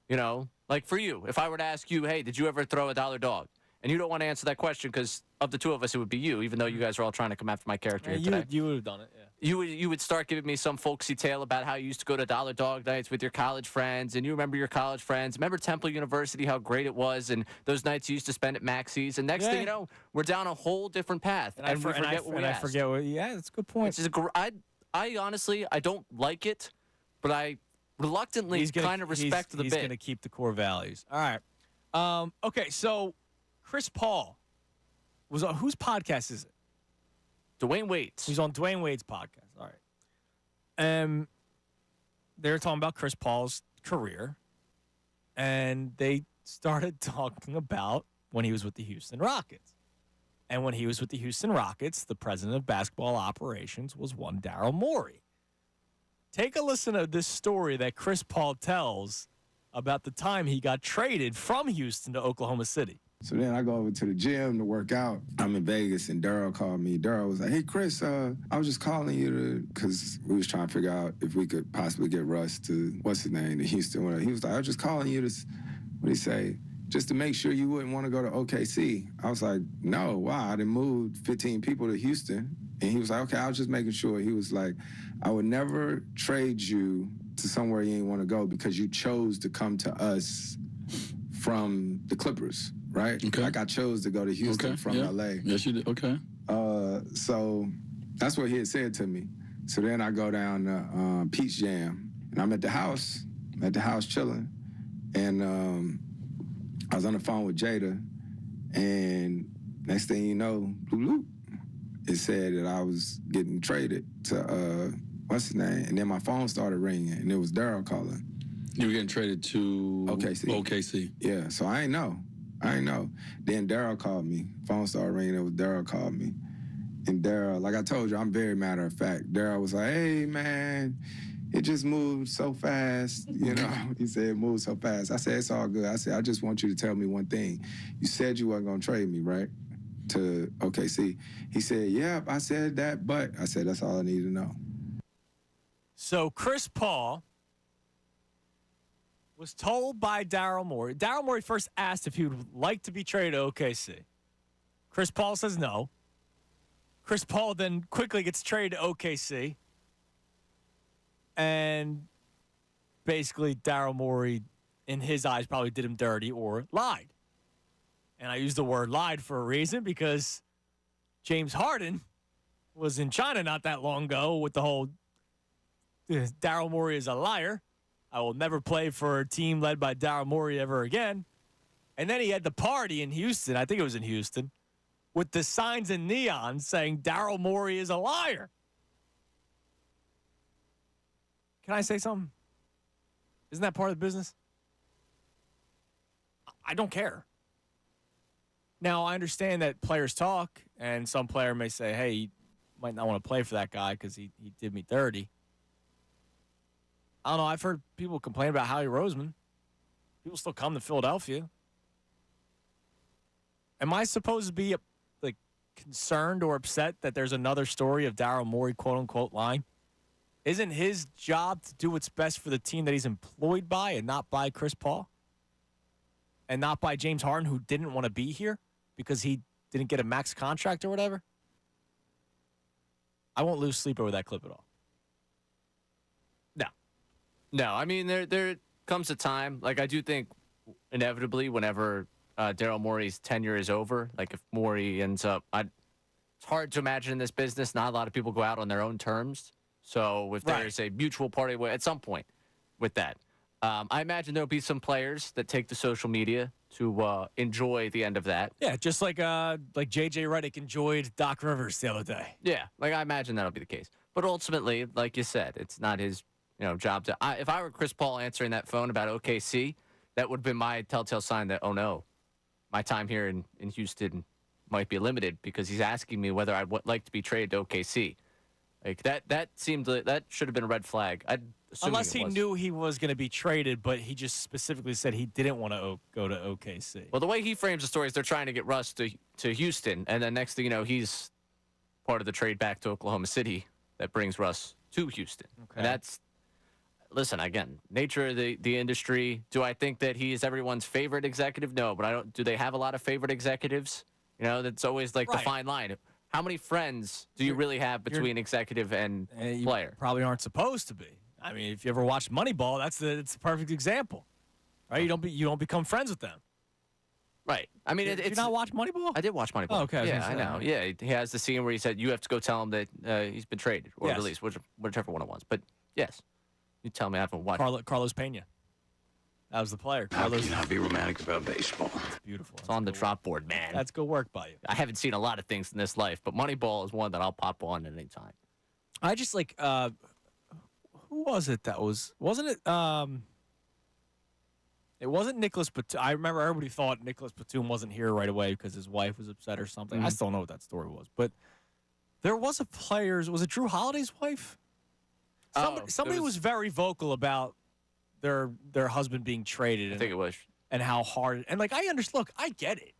[SPEAKER 6] you know, like for you, if I were to ask you, hey, did you ever throw a dollar dog? And you don't want to answer that question because of the 2 of us, it would be you, even though you guys are all trying to come after my character here today.
[SPEAKER 5] You would have done it, yeah.
[SPEAKER 6] You would start giving me some folksy tale about how you used to go to dollar dog nights with your college friends, and you remember your college friends. Remember Temple University, how great it was, and those nights you used to spend at Maxie's. And next thing you know, we're down a whole different path, and we forget what we asked.
[SPEAKER 5] I forget what. Yeah, that's a good point.
[SPEAKER 6] I honestly, I don't like it, but I reluctantly kind of respect the bit.
[SPEAKER 5] He's going to keep the core values. All right. Okay, so Chris Paul was on whose podcast is it?
[SPEAKER 6] Dwayne Wade's.
[SPEAKER 5] He's on Dwayne Wade's podcast. All right. They're talking about Chris Paul's career, and they started talking about when he was with the Houston Rockets. And when he was with the Houston Rockets, the president of basketball operations was one Daryl Morey. Take a listen to this story that Chris Paul tells about the time he got traded from Houston to Oklahoma City.
[SPEAKER 18] So then I go over to the gym to work out. I'm in Vegas, and Daryl called me. Daryl was like, hey, Chris, I was just calling you because we was trying to figure out if we could possibly get Russ to, what's his name, to Houston. Whatever. He was like, I was just calling you to, what'd he say, just to make sure you wouldn't want to go to OKC. I was like, no, why? I done moved 15 people to Houston. And he was like, okay, I was just making sure. He was like, I would never trade you to somewhere you didn't want to go because you chose to come to us from the Clippers, right? Okay. Like I chose to go to Houston from LA.
[SPEAKER 19] Yes, you did. Okay.
[SPEAKER 18] So that's what he had said to me. So then I go down to Peach Jam, and I'm at the house chilling. And I was on the phone with Jada, And next thing you know, bloop, bloop, it said that I was getting traded to, what's his name? And then my phone started ringing, and it was Daryl calling.
[SPEAKER 19] You were getting traded to OKC.
[SPEAKER 18] Yeah, so I ain't know. Then Daryl called me. Phone started ringing, it was Daryl called me. And Daryl, like I told you, I'm very matter of fact. Daryl was like, hey, man, it just moved so fast, you know? He said it moved so fast. I said, it's all good. I said, I just want you to tell me one thing. You said you weren't going to trade me, right, to OKC. He said, yep, I said that, but I said, that's all I need to know.
[SPEAKER 5] So Chris Paul was told by Daryl Morey. Daryl Morey first asked if he would like to be traded to OKC. Chris Paul says no. Chris Paul then quickly gets traded to OKC. And basically Daryl Morey, in his eyes, probably did him dirty or lied. And I use the word lied for a reason because James Harden was in China not that long ago with the whole Daryl Morey is a liar. I will never play for a team led by Daryl Morey ever again. And then he had the party in Houston, I think it was in Houston, with the signs in neon saying Daryl Morey is a liar. Can I say something? Isn't that part of the business? I don't care. Now, I understand that players talk, and some player may say, hey, you might not want to play for that guy because he did me dirty. I don't know. I've heard people complain about Howie Roseman. People still come to Philadelphia. Am I supposed to be concerned or upset that there's another story of Daryl Morey, quote-unquote, lying? Isn't his job to do what's best for the team that he's employed by and not by Chris Paul? And not by James Harden, who didn't want to be here because he didn't get a max contract or whatever? I won't lose sleep over that clip at all.
[SPEAKER 6] No, I mean, there comes a time, like I do think inevitably whenever Daryl Morey's tenure is over, like if Morey ends up, it's hard to imagine in this business, not a lot of people go out on their own terms. So if there's a mutual party at some point with that, I imagine there'll be some players that take to social media to enjoy the end of that.
[SPEAKER 5] Yeah, just like J.J. Redick enjoyed Doc Rivers the other day.
[SPEAKER 6] Yeah, like I imagine that'll be the case. But ultimately, like you said, it's not his job to. If I were Chris Paul answering that phone about OKC, that would have been my telltale sign that, oh no, my time here in Houston might be limited because he's asking me whether I'd like to be traded to OKC. Like that should have been a red flag.
[SPEAKER 5] Unless he knew he was going to be traded, but he just specifically said he didn't want to go to OKC.
[SPEAKER 6] Well, the way he frames the story is they're trying to get Russ to Houston, and then next thing you know, he's part of the trade back to Oklahoma City that brings Russ to Houston. Okay. And that's, listen, again, nature of the industry. Do I think that he is everyone's favorite executive? No, but I don't. Do they have a lot of favorite executives? That's always like the fine line. How many friends do you really have between executive and player?
[SPEAKER 5] Probably aren't supposed to be. I mean, if you ever watch Moneyball, it's the perfect example, right? You don't become friends with them,
[SPEAKER 6] right? I mean,
[SPEAKER 5] did you not watch Moneyball?
[SPEAKER 6] I did watch Moneyball.
[SPEAKER 5] Oh, okay,
[SPEAKER 6] yeah, I know. Yeah, he has the scene where he said you have to go tell him that he's been traded or released, whichever one it was. But yes, you tell me I haven't watched.
[SPEAKER 5] Carlos Pena. That was the player.
[SPEAKER 19] How can you not be romantic about baseball?
[SPEAKER 5] It's beautiful.
[SPEAKER 6] It's on the drop board, man.
[SPEAKER 5] That's good work by you.
[SPEAKER 6] I haven't seen a lot of things in this life, but Moneyball is one that I'll pop on at any time.
[SPEAKER 5] I just who was it that was? Wasn't it? It wasn't Nicholas Batum. I remember everybody thought Nicholas Batum wasn't here right away because his wife was upset or something.
[SPEAKER 6] Mm-hmm.
[SPEAKER 5] I still don't know what that story was, but there was a player's. Was it Drew Holiday's wife? Somebody was very vocal about their husband being traded.
[SPEAKER 6] I think it was.
[SPEAKER 5] And how hard. And I understand. Look, I get it.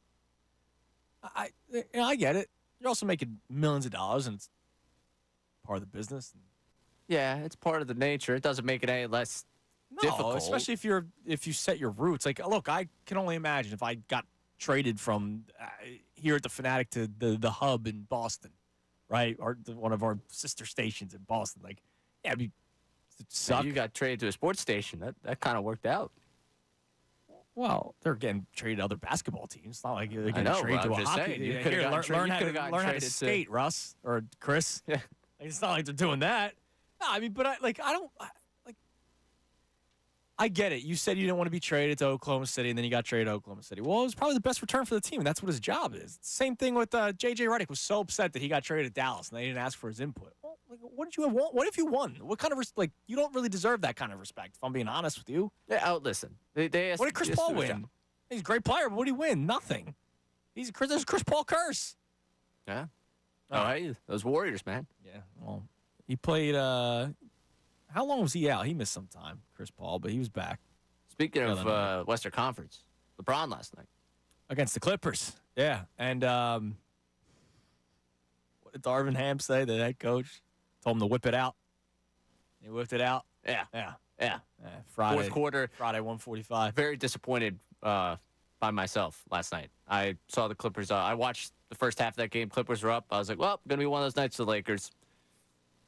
[SPEAKER 5] I get it. You're also making millions of dollars, and it's part of the business.
[SPEAKER 6] Yeah, it's part of the nature. It doesn't make it any less difficult.
[SPEAKER 5] Especially if you set your roots. Look, I can only imagine if I got traded from here at the Fanatic to the hub in Boston, right? Or one of our sister stations in Boston. It'd suck.
[SPEAKER 6] You got traded to a sports station. That kind of worked out.
[SPEAKER 5] Well, they're getting traded to other basketball teams. It's not like they're getting traded to a hockey.
[SPEAKER 6] You could have
[SPEAKER 5] learn how to skate, Russ or Chris.
[SPEAKER 6] Yeah.
[SPEAKER 5] It's not like they're doing that. No, I mean, but I don't. I get it. You said you didn't want to be traded to Oklahoma City, and then you got traded to Oklahoma City. Well, it was probably the best return for the team, and that's what his job is. Same thing with J.J. Redick was so upset that he got traded to Dallas, and they didn't ask for his input. Well, like, what did you have? What if you won? What kind of you don't really deserve that kind of respect, if I'm being honest with you.
[SPEAKER 6] Yeah, listen. They asked,
[SPEAKER 5] What did Chris Paul win? He's a great player, but what did he win? Nothing. There's Chris Paul curse.
[SPEAKER 6] Yeah. All right. Those Warriors, man.
[SPEAKER 5] Yeah. Well, he played. How long was he out? He missed some time, Chris Paul, but he was back.
[SPEAKER 6] Speaking of Western Conference, LeBron last night
[SPEAKER 5] against the Clippers. Yeah, and what did Darvin Ham say? The head coach told him to whip it out. He whipped it out.
[SPEAKER 6] Yeah.
[SPEAKER 5] Friday.
[SPEAKER 6] Fourth quarter.
[SPEAKER 5] Friday, 1:45.
[SPEAKER 6] Very disappointed by myself last night. I saw the Clippers. I watched the first half of that game. Clippers were up. I was like, well, going to be one of those nights for the Lakers.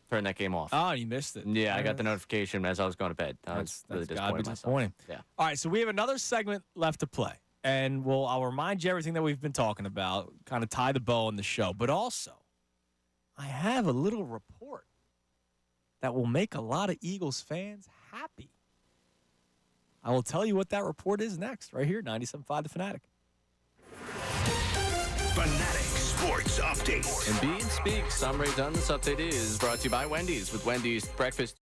[SPEAKER 6] Turn that game off.
[SPEAKER 5] Oh, you missed it.
[SPEAKER 6] Yeah, I got the notification as I was going to bed. I was really disappointed.
[SPEAKER 5] Yeah. All right, so we have another segment left to play, and I'll remind you everything that we've been talking about, kind of tie the bow on the show. But also, I have a little report that will make a lot of Eagles fans happy. I will tell you what that report is next, right here, 97.5 The Fanatic.
[SPEAKER 4] Fanatic Sports Update.
[SPEAKER 6] And Bean Speaks. I'm Ray Dunn. This update is brought to you by Wendy's. With Wendy's breakfast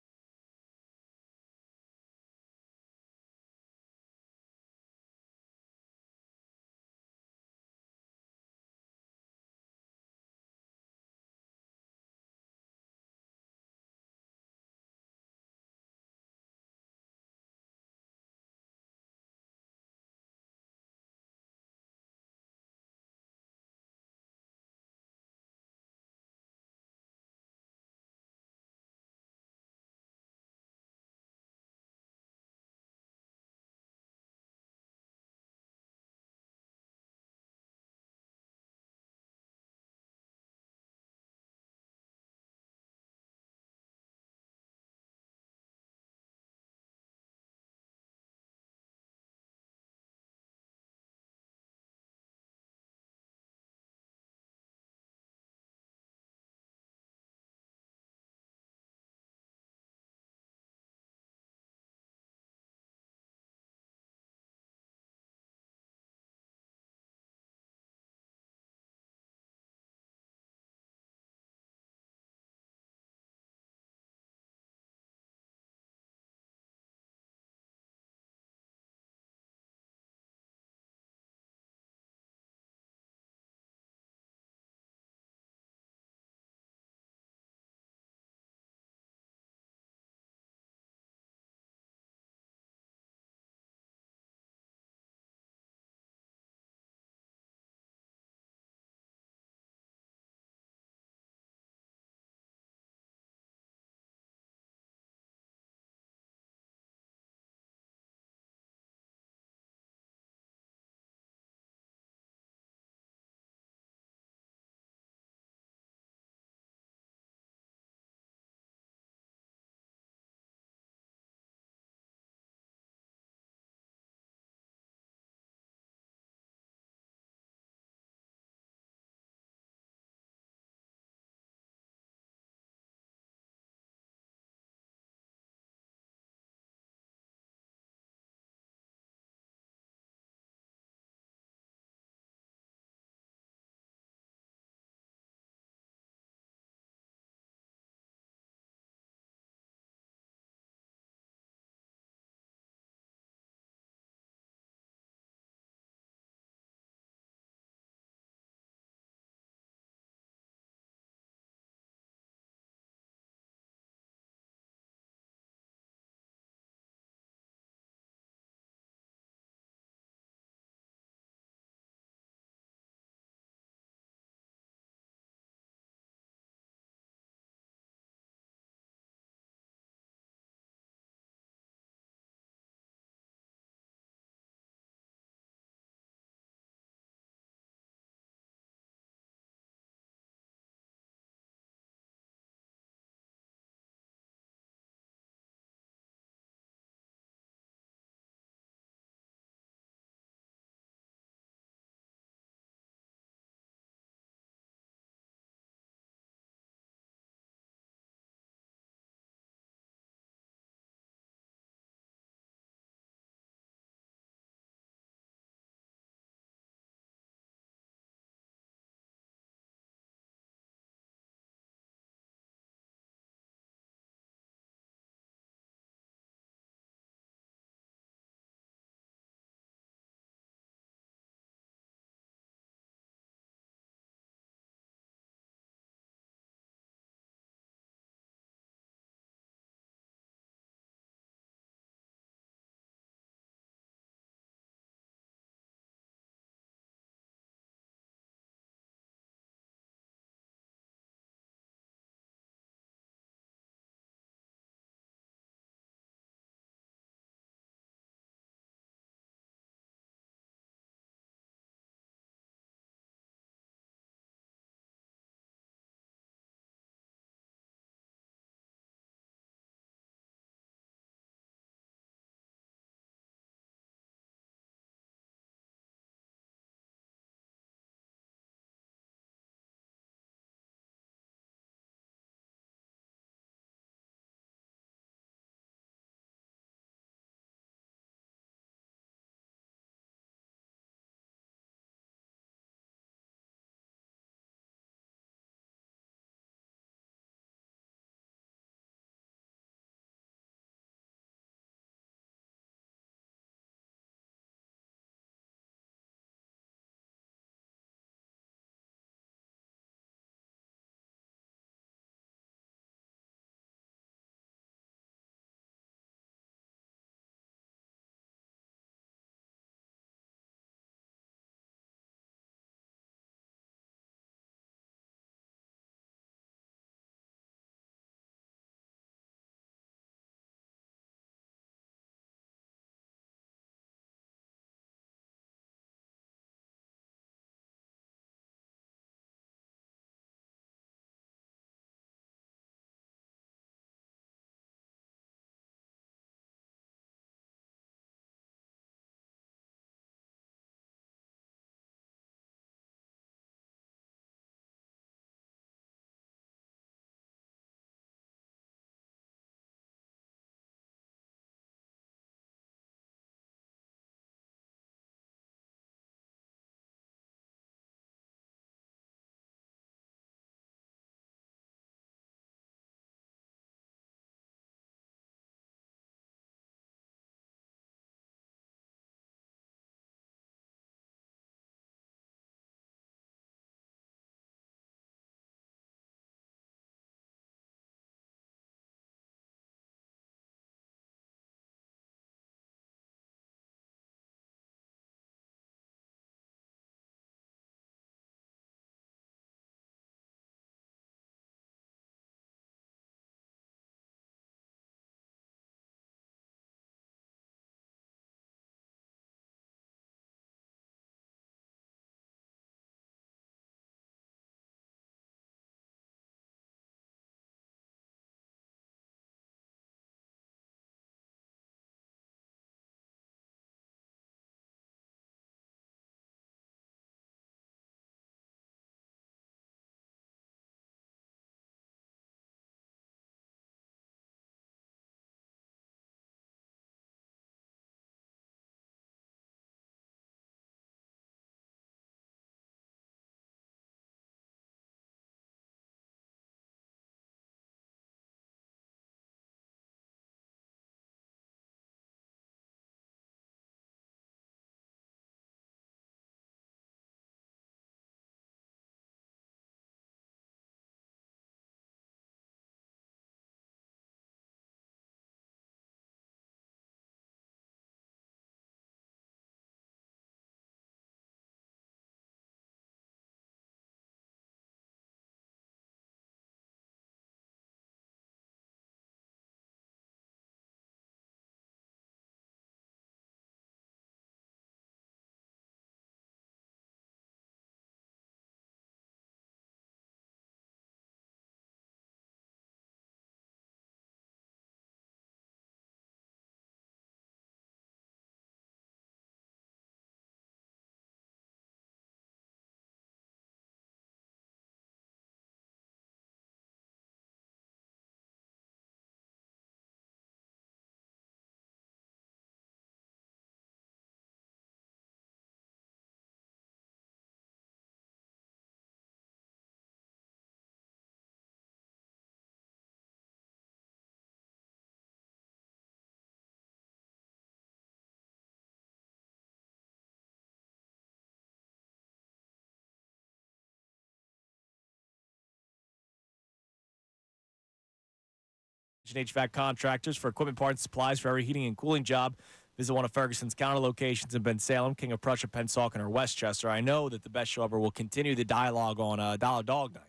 [SPEAKER 5] HVAC contractors for equipment, parts, and supplies for every heating and cooling job. Visit one of Ferguson's counter locations in Ben Salem, King of Prussia, Pennsauken, or Westchester. I know that the best show ever will continue the dialogue on Dollar Dog Night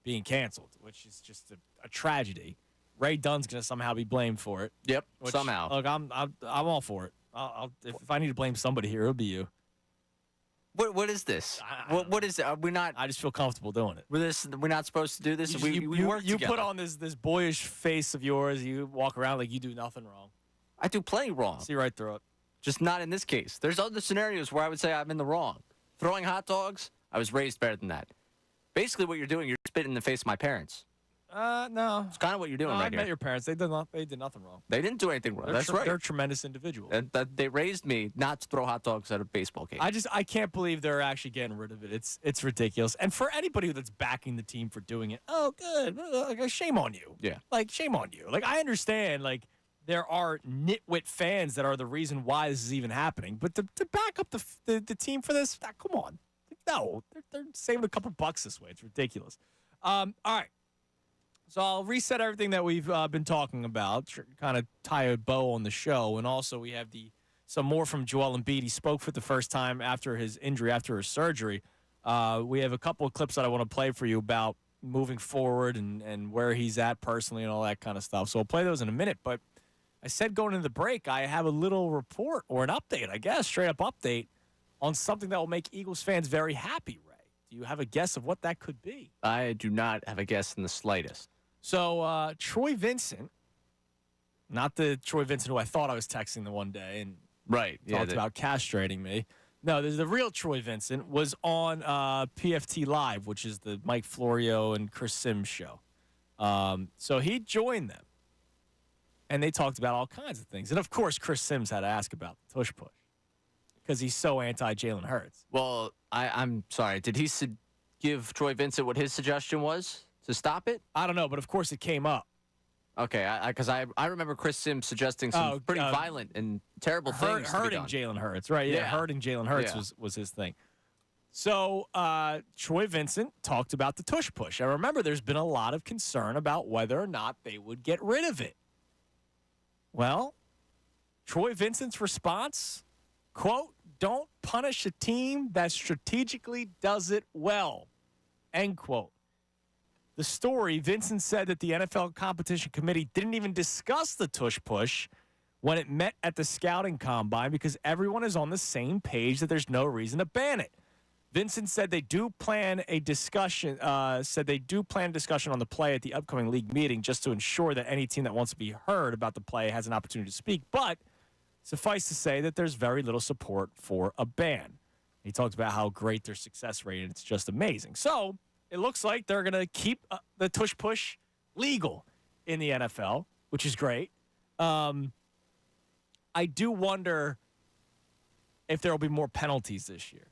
[SPEAKER 5] being canceled, which is just a tragedy. Ray Dunn's going to somehow be blamed for it.
[SPEAKER 6] Yep, somehow.
[SPEAKER 5] Look, I'm all for it. If I need to blame somebody here, it'll be you.
[SPEAKER 6] What is this? What is it? We're not.
[SPEAKER 5] I just feel comfortable doing it.
[SPEAKER 6] We're not supposed to do this. We work
[SPEAKER 5] you
[SPEAKER 6] together.
[SPEAKER 5] put on this boyish face of yours. You walk around like you do nothing wrong.
[SPEAKER 6] I do plenty wrong.
[SPEAKER 5] See right through it.
[SPEAKER 6] Just not in this case. There's other scenarios where I would say I'm in the wrong. Throwing hot dogs, I was raised better than that. Basically, what you're doing, you're spitting in the face of my parents.
[SPEAKER 5] No.
[SPEAKER 6] It's kind of what you're doing
[SPEAKER 5] No,
[SPEAKER 6] right
[SPEAKER 5] I
[SPEAKER 6] here.
[SPEAKER 5] met your parents. They did nothing wrong.
[SPEAKER 6] They didn't do anything wrong. That's right.
[SPEAKER 5] They're tremendous individuals.
[SPEAKER 6] And they raised me not to throw hot dogs at a baseball game.
[SPEAKER 5] I can't believe they're actually getting rid of it. It's ridiculous. And for anybody that's backing the team for doing it, oh, good. Like, shame on you.
[SPEAKER 6] Yeah.
[SPEAKER 5] Like, shame on you. Like, I understand, like, there are nitwit fans that are the reason why this is even happening. But to back up the team for this, come on. No, they're saving a couple bucks this way. It's ridiculous. All right. So I'll reset everything that we've been talking about, kind of tie a bow on the show. And also we have some more from Joel Embiid. He spoke for the first time after his injury, after his surgery. We have a couple of clips that I want to play for you about moving forward and where he's at personally and all that kind of stuff. So I'll play those in a minute. But I said going into the break, I have a little report or an update, I guess, straight up update on something that will make Eagles fans very happy, Ray. Do you have a guess of what that could be?
[SPEAKER 6] I do not have a guess in the slightest.
[SPEAKER 5] So Troy Vincent, not the Troy Vincent who I thought I was texting the one day and talked about castrating me. No, there's the real Troy Vincent was on PFT Live, which is the Mike Florio and Chris Sims show. So he joined them, and they talked about all kinds of things. And, of course, Chris Sims had to ask about the tush push because he's so anti-Jalen Hurts.
[SPEAKER 6] Well, I'm sorry. Did he give Troy Vincent what his suggestion was to stop it?
[SPEAKER 5] I don't know, but, of course, it came up.
[SPEAKER 6] Okay, because I remember Chris Sims suggesting some pretty violent and terrible things
[SPEAKER 5] hurting Jalen Hurts, right? Yeah, hurting Jalen Hurts was his thing. So Troy Vincent talked about the tush push. I remember there's been a lot of concern about whether or not they would get rid of it. Well, Troy Vincent's response, quote, "Don't punish a team that strategically does it well," end quote. The story, Vincent said that the NFL Competition Committee didn't even discuss the tush push when it met at the scouting combine because everyone is on the same page that there's no reason to ban it. Vincent said they do plan a discussion. On the play at the upcoming league meeting just to ensure that any team that wants to be heard about the play has an opportunity to speak. But suffice to say that there's very little support for a ban. He talked about how great their success rate is. It's just amazing. So it looks like they're going to keep the tush push legal in the NFL, which is great. I do wonder if there will be more penalties this year.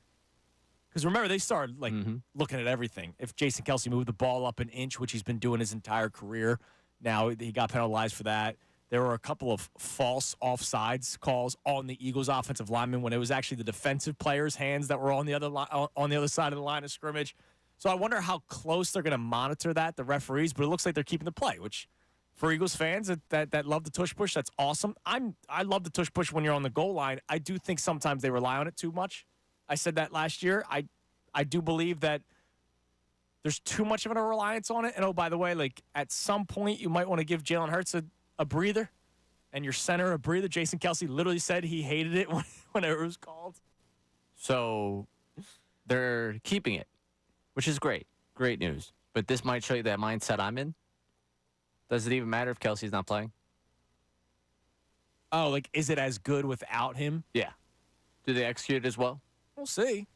[SPEAKER 5] Because remember, they started looking at everything. If Jason Kelce moved the ball up an inch, which he's been doing his entire career, now he got penalized for that. There were a couple of false offsides calls on the Eagles' offensive linemen when it was actually the defensive players' hands that were on the other side of the line of scrimmage. So I wonder how close they're going to monitor that, the referees. But it looks like they're keeping the play, which for Eagles fans that love the tush push, that's awesome. I love the tush push when you're on the goal line. I do think sometimes they rely on it too much. I said that last year. I do believe that there's too much of a reliance on it. And, oh, by the way, like at some point you might want to give Jalen Hurts a breather and your center a breather. Jason Kelce literally said he hated it whenever it was called.
[SPEAKER 6] So they're keeping it, which is great. Great news. But this might show you that mindset I'm in. Does it even matter if Kelce's not playing?
[SPEAKER 5] Oh, like is it as good without him?
[SPEAKER 6] Yeah. Do they execute it as well?
[SPEAKER 5] We'll see.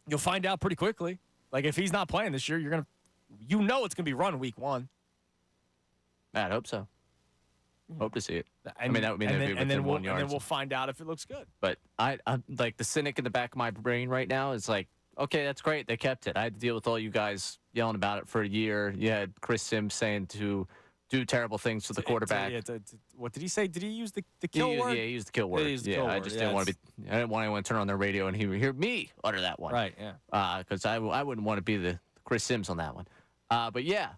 [SPEAKER 5] You'll find out pretty quickly. Like, if he's not playing this year, it's going to be run week one.
[SPEAKER 6] I'd hope so. Hope to see it.
[SPEAKER 5] And,
[SPEAKER 6] that would mean they'd be within 1 yard.
[SPEAKER 5] And then we'll find out if it looks good.
[SPEAKER 6] But I'm like the cynic in the back of my brain right now is like, okay, that's great. They kept it. I had to deal with all you guys yelling about it for a year. You had Chris Sims saying to do terrible things to the quarterback.
[SPEAKER 5] What did he say? Did he use the kill word?
[SPEAKER 6] Yeah, he used the kill word. I just didn't want to be. I didn't want anyone to turn on their radio and hear me utter that one.
[SPEAKER 5] Right. Yeah.
[SPEAKER 6] Because I wouldn't want to be the Chris Sims on that one. But yeah,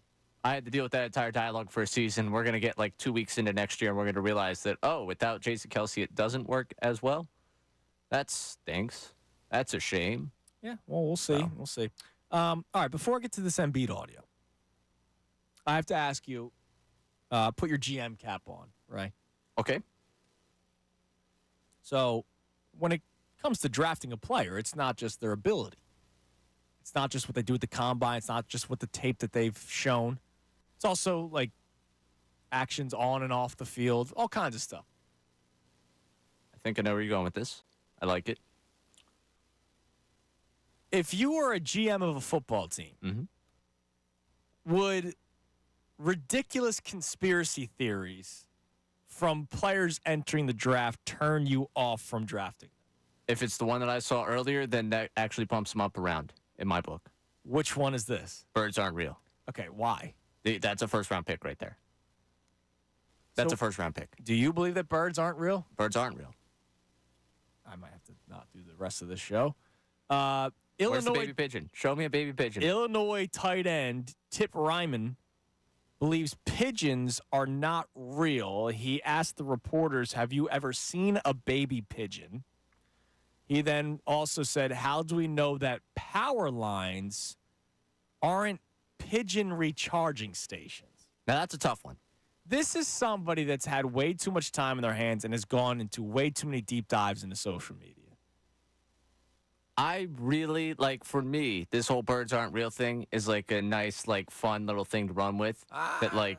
[SPEAKER 6] I had to deal with that entire dialogue for a season. We're going to get like 2 weeks into next year, and we're going to realize that, without Jason Kelsey, it doesn't work as well. That stinks. That's a shame.
[SPEAKER 5] Yeah, well, we'll see. We'll see. All right, before I get to this Embiid audio, I have to ask you, put your GM cap on, right?
[SPEAKER 6] Okay.
[SPEAKER 5] So when it comes to drafting a player, it's not just their ability. It's not just what they do at the combine. It's not just what the tape that they've shown. It's also like actions on and off the field, all kinds of stuff.
[SPEAKER 6] I think I know where you're going with this. I like it.
[SPEAKER 5] If you were a GM of a football team, would ridiculous conspiracy theories from players entering the draft turn you off from drafting them?
[SPEAKER 6] If it's the one that I saw earlier, then that actually bumps them up around in my book.
[SPEAKER 5] Which one is this?
[SPEAKER 6] Birds aren't real.
[SPEAKER 5] Okay, why?
[SPEAKER 6] That's a first-round pick right there. That's a first-round pick.
[SPEAKER 5] Do you believe that birds aren't real?
[SPEAKER 6] Birds aren't real.
[SPEAKER 5] I might have to not do the rest of this show.
[SPEAKER 6] Where's
[SPEAKER 5] Illinois
[SPEAKER 6] the baby pigeon? Show me a baby pigeon.
[SPEAKER 5] Illinois tight end Tip Ryman believes pigeons are not real. He asked the reporters, have you ever seen a baby pigeon? He then also said, how do we know that power lines aren't pigeon recharging stations?
[SPEAKER 6] Now, that's a tough one.
[SPEAKER 5] This is somebody that's had way too much time in their hands and has gone into way too many deep dives into social media.
[SPEAKER 6] I really, for me, this whole birds aren't real thing is like a nice, fun little thing to run with. That,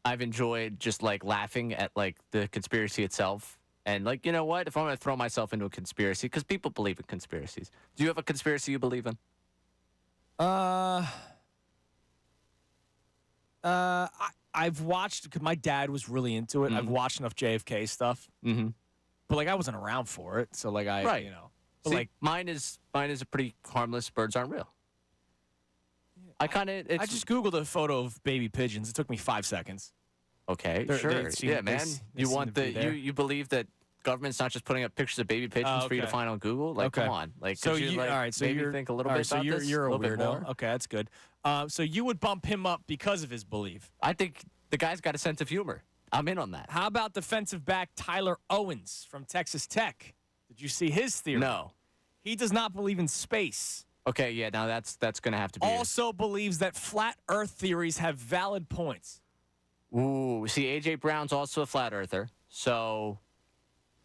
[SPEAKER 6] I've enjoyed just, laughing at, the conspiracy itself. And, you know what? If I'm going to throw myself into a conspiracy, because people believe in conspiracies. Do you have a conspiracy you believe in?
[SPEAKER 5] I've watched, because my dad was really into it. I've watched enough JFK stuff.
[SPEAKER 6] Mm-hmm.
[SPEAKER 5] But, I wasn't around for it. So,
[SPEAKER 6] right.
[SPEAKER 5] you know.
[SPEAKER 6] But see, mine is a pretty harmless birds aren't real. I
[SPEAKER 5] just Googled a photo of baby pigeons. It took me 5 seconds.
[SPEAKER 6] Okay, sure. Yeah, man. You believe that government's not just putting up pictures of baby pigeons for you to find on Google? Come on.
[SPEAKER 5] So you, all right, so
[SPEAKER 6] maybe
[SPEAKER 5] you're,
[SPEAKER 6] think a little bit about this?
[SPEAKER 5] You're a
[SPEAKER 6] little bit more?
[SPEAKER 5] weirdo. Okay, that's good. So you would bump him up because of his belief.
[SPEAKER 6] I think the guy's got a sense of humor. I'm in on that.
[SPEAKER 5] How about defensive back Tyler Owens from Texas Tech? Did you see his theory?
[SPEAKER 6] No.
[SPEAKER 5] He does not believe in space.
[SPEAKER 6] Okay, yeah, now that's going to have to be
[SPEAKER 5] Also believes that flat Earth theories have valid points.
[SPEAKER 6] Ooh, see, A.J. Brown's also a flat earther, so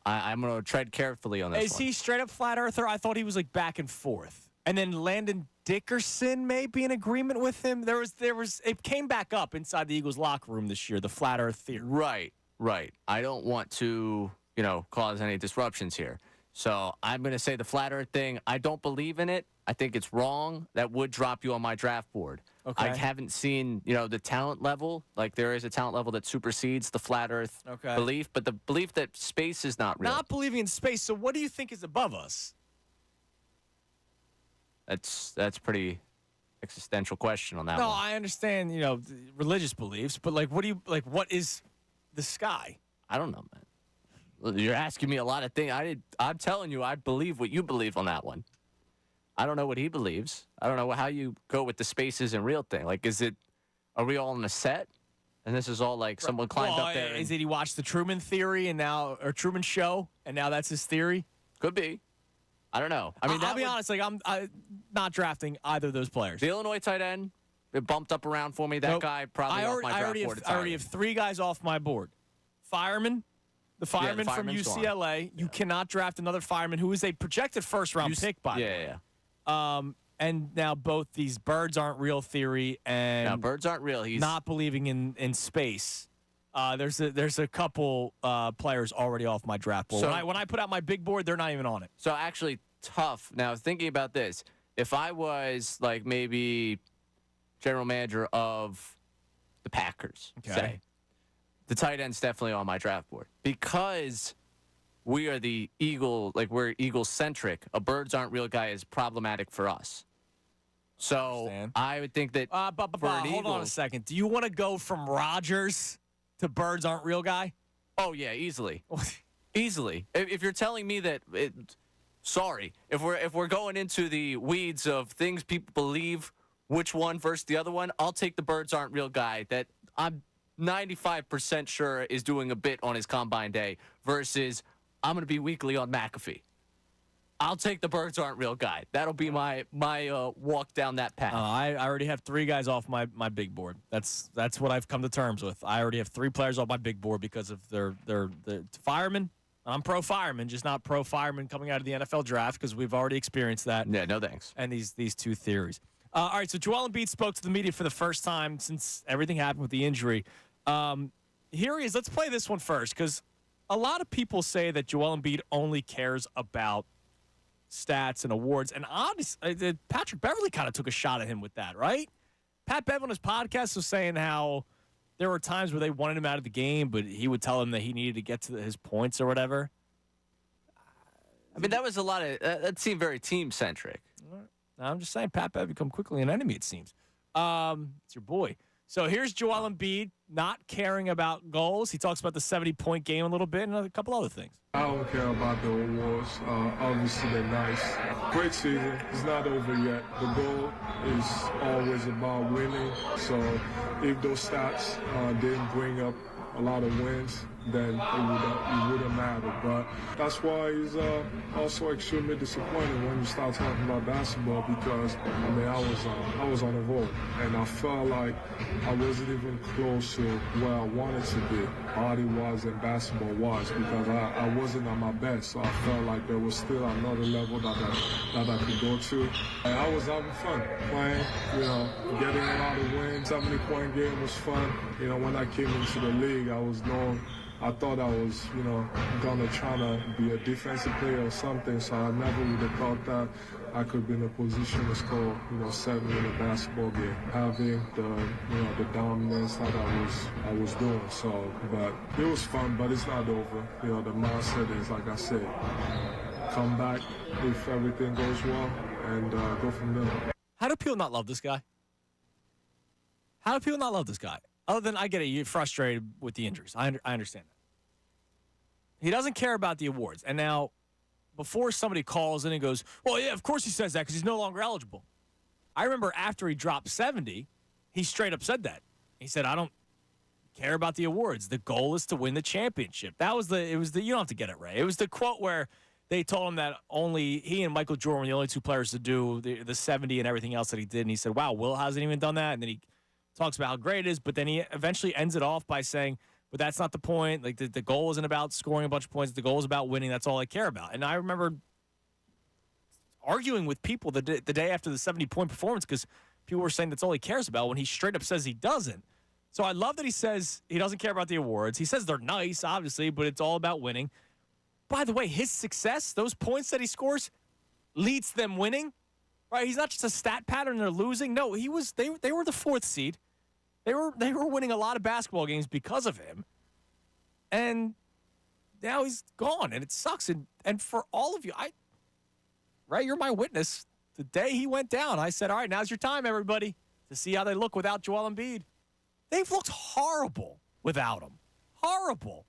[SPEAKER 6] I'm going to tread carefully on this one.
[SPEAKER 5] Is he straight up flat earther? I thought he was back and forth. And then Landon Dickerson may be in agreement with him. It came back up inside the Eagles locker room this year, the flat Earth theory.
[SPEAKER 6] Right. I don't want to, cause any disruptions here. So I'm going to say the flat Earth thing. I don't believe in it. I think it's wrong. That would drop you on my draft board.
[SPEAKER 5] Okay.
[SPEAKER 6] I haven't seen, the talent level. There is a talent level that supersedes the flat Earth belief, but the belief that space is not real.
[SPEAKER 5] Not believing in space. So what do you think is above us?
[SPEAKER 6] That's pretty existential question on that
[SPEAKER 5] No,
[SPEAKER 6] one.
[SPEAKER 5] I understand, religious beliefs, but what is the sky?
[SPEAKER 6] I don't know, man. You're asking me a lot of things. I'm telling you, I believe what you believe on that one. I don't know what he believes. I don't know how you go with the space isn't real thing. Are we all on a set? And this is all someone climbed up there.
[SPEAKER 5] Is it he watched the Truman Theory or Truman Show, and now that's his theory?
[SPEAKER 6] Could be. I don't know. I mean,
[SPEAKER 5] I'll be honest. I'm not drafting either of those players.
[SPEAKER 6] The Illinois tight end, it bumped up around for me. That guy probably off my draft board.
[SPEAKER 5] I already have 3 guys off my board. Fireman. The fireman from UCLA. You cannot draft another fireman who is a projected first-round pick, by the way.
[SPEAKER 6] Yeah.
[SPEAKER 5] And now both these birds aren't real theory and
[SPEAKER 6] no, birds aren't real. He's
[SPEAKER 5] not believing in space. There's a couple players already off my draft board.
[SPEAKER 6] So,
[SPEAKER 5] when I put out my big board, they're not even on it.
[SPEAKER 6] So actually, tough. Now thinking about this, if I was maybe general manager of the Packers, say. The tight end's definitely on my draft board because we are the Eagle, we're Eagle-centric. A birds aren't real guy is problematic for us. So I would think that
[SPEAKER 5] hold on a second. Do you want to go from Rodgers to birds aren't real guy?
[SPEAKER 6] Oh, yeah, easily. Easily. If you're telling me that if we're going into the weeds of things people believe which one versus the other one, I'll take the birds aren't real guy that I'm 95% sure is doing a bit on his combine day versus I'm going to be weekly on McAfee. I'll take the birds aren't real guy. That'll be my walk down that path.
[SPEAKER 5] I already have 3 guys off my big board. That's what I've come to terms with. I already have 3 players off my big board because of their firemen. I'm pro fireman, just not pro fireman coming out of the NFL draft because we've already experienced that.
[SPEAKER 6] Yeah, no thanks.
[SPEAKER 5] And these 2 theories. All right, so Joel Embiid spoke to the media for the first time since everything happened with the injury. Here he is. Let's play this one first because a lot of people say that Joel Embiid only cares about stats and awards. And honestly, Patrick Beverley kind of took a shot at him with that, right? Pat Bev on his podcast was saying how there were times where they wanted him out of the game, but he would tell him that he needed to get to his points or whatever.
[SPEAKER 6] I mean, that was a lot of that seemed very team-centric.
[SPEAKER 5] I'm just saying Pat Bev become quickly an enemy, it seems. It's your boy. So here's Joel Embiid not caring about goals. He talks about the 70-point game a little bit and a couple other things.
[SPEAKER 12] I don't care about the awards. Obviously, they're nice. Great season. It's not over yet. The goal is always about winning. So if those stats didn't bring up a lot of wins, then it wouldn't matter. But that's why it's also extremely disappointing when you start talking about basketball because, I mean, I was on a roll. And I felt like I wasn't even close to where I wanted to be, body-wise and basketball-wise, because I wasn't at my best. So I felt like there was still another level that I could go to. And I was having fun playing, getting a lot of wins. 70-point game was fun. When I came into the league, I thought I was, gonna try to be a defensive player or something, so I never would have thought that I could be in a position to score, 7 in a basketball game, having the dominance that I was doing. So, but it was fun, but it's not over. The mindset is, like I said, come back if everything goes well and go from there.
[SPEAKER 5] How do people not love this guy? How do people not love this guy? Other than I get it, you're frustrated with the injuries. I understand that. He doesn't care about the awards. And now, before somebody calls in and goes, well, yeah, of course he says that because he's no longer eligible. I remember after he dropped 70, he straight up said that. He said, I don't care about the awards. The goal is to win the championship. You don't have to get it right. It was the quote where they told him that only he and Michael Jordan were the only 2 players to do the 70 and everything else that he did. And he said, wow, Will hasn't even done that. And then he talks about how great it is, but then he eventually ends it off by saying, but that's not the point. Like, the goal isn't about scoring a bunch of points. The goal is about winning. That's all I care about. And I remember arguing with people the day after the 70-point performance because people were saying that's all he cares about when he straight up says he doesn't. So I love that he says he doesn't care about the awards. He says they're nice, obviously, but it's all about winning. By the way, his success, those points that he scores, leads to them winning. Right? He's not just a stat pattern they're losing. No, they were the 4th seed. They were winning a lot of basketball games because of him. And now he's gone, and it sucks. And for all of you, you're my witness. The day he went down, I said, all right, now's your time, everybody, to see how they look without Joel Embiid. They've looked horrible without him. Horrible.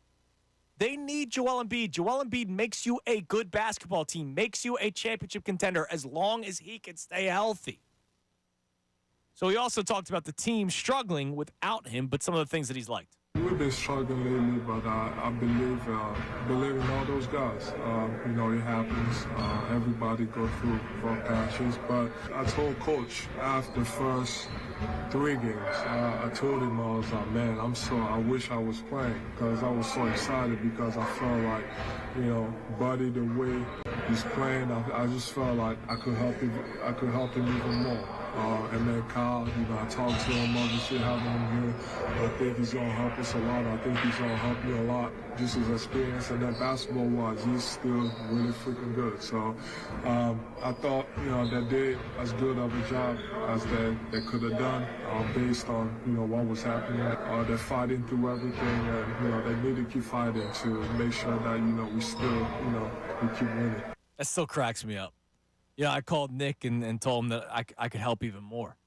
[SPEAKER 5] They need Joel Embiid. Joel Embiid makes you a good basketball team, makes you a championship contender as long as he can stay healthy. So he also talked about the team struggling without him, but some of the things that he's liked.
[SPEAKER 12] We've been struggling lately, but I believe in all those guys. It happens. Everybody go through rough patches. But I told Coach after the first 3 games, I told him, I was like, man, I wish I was playing because I was so excited because I felt like, Buddy, the way he's playing, I just felt like I could help him even more. And then Kyle, I talked to him, obviously having him here. I think he's going to help us a lot. I think he's going to help me a lot, just his experience. And then basketball-wise, he's still really freaking good. So I thought, they did as good of a job as they could have done based on, what was happening. They're fighting through everything, and, they need to keep fighting to make sure that, we still, we keep winning.
[SPEAKER 5] That still cracks me up. Yeah, I called Nick and told him that I could help even more.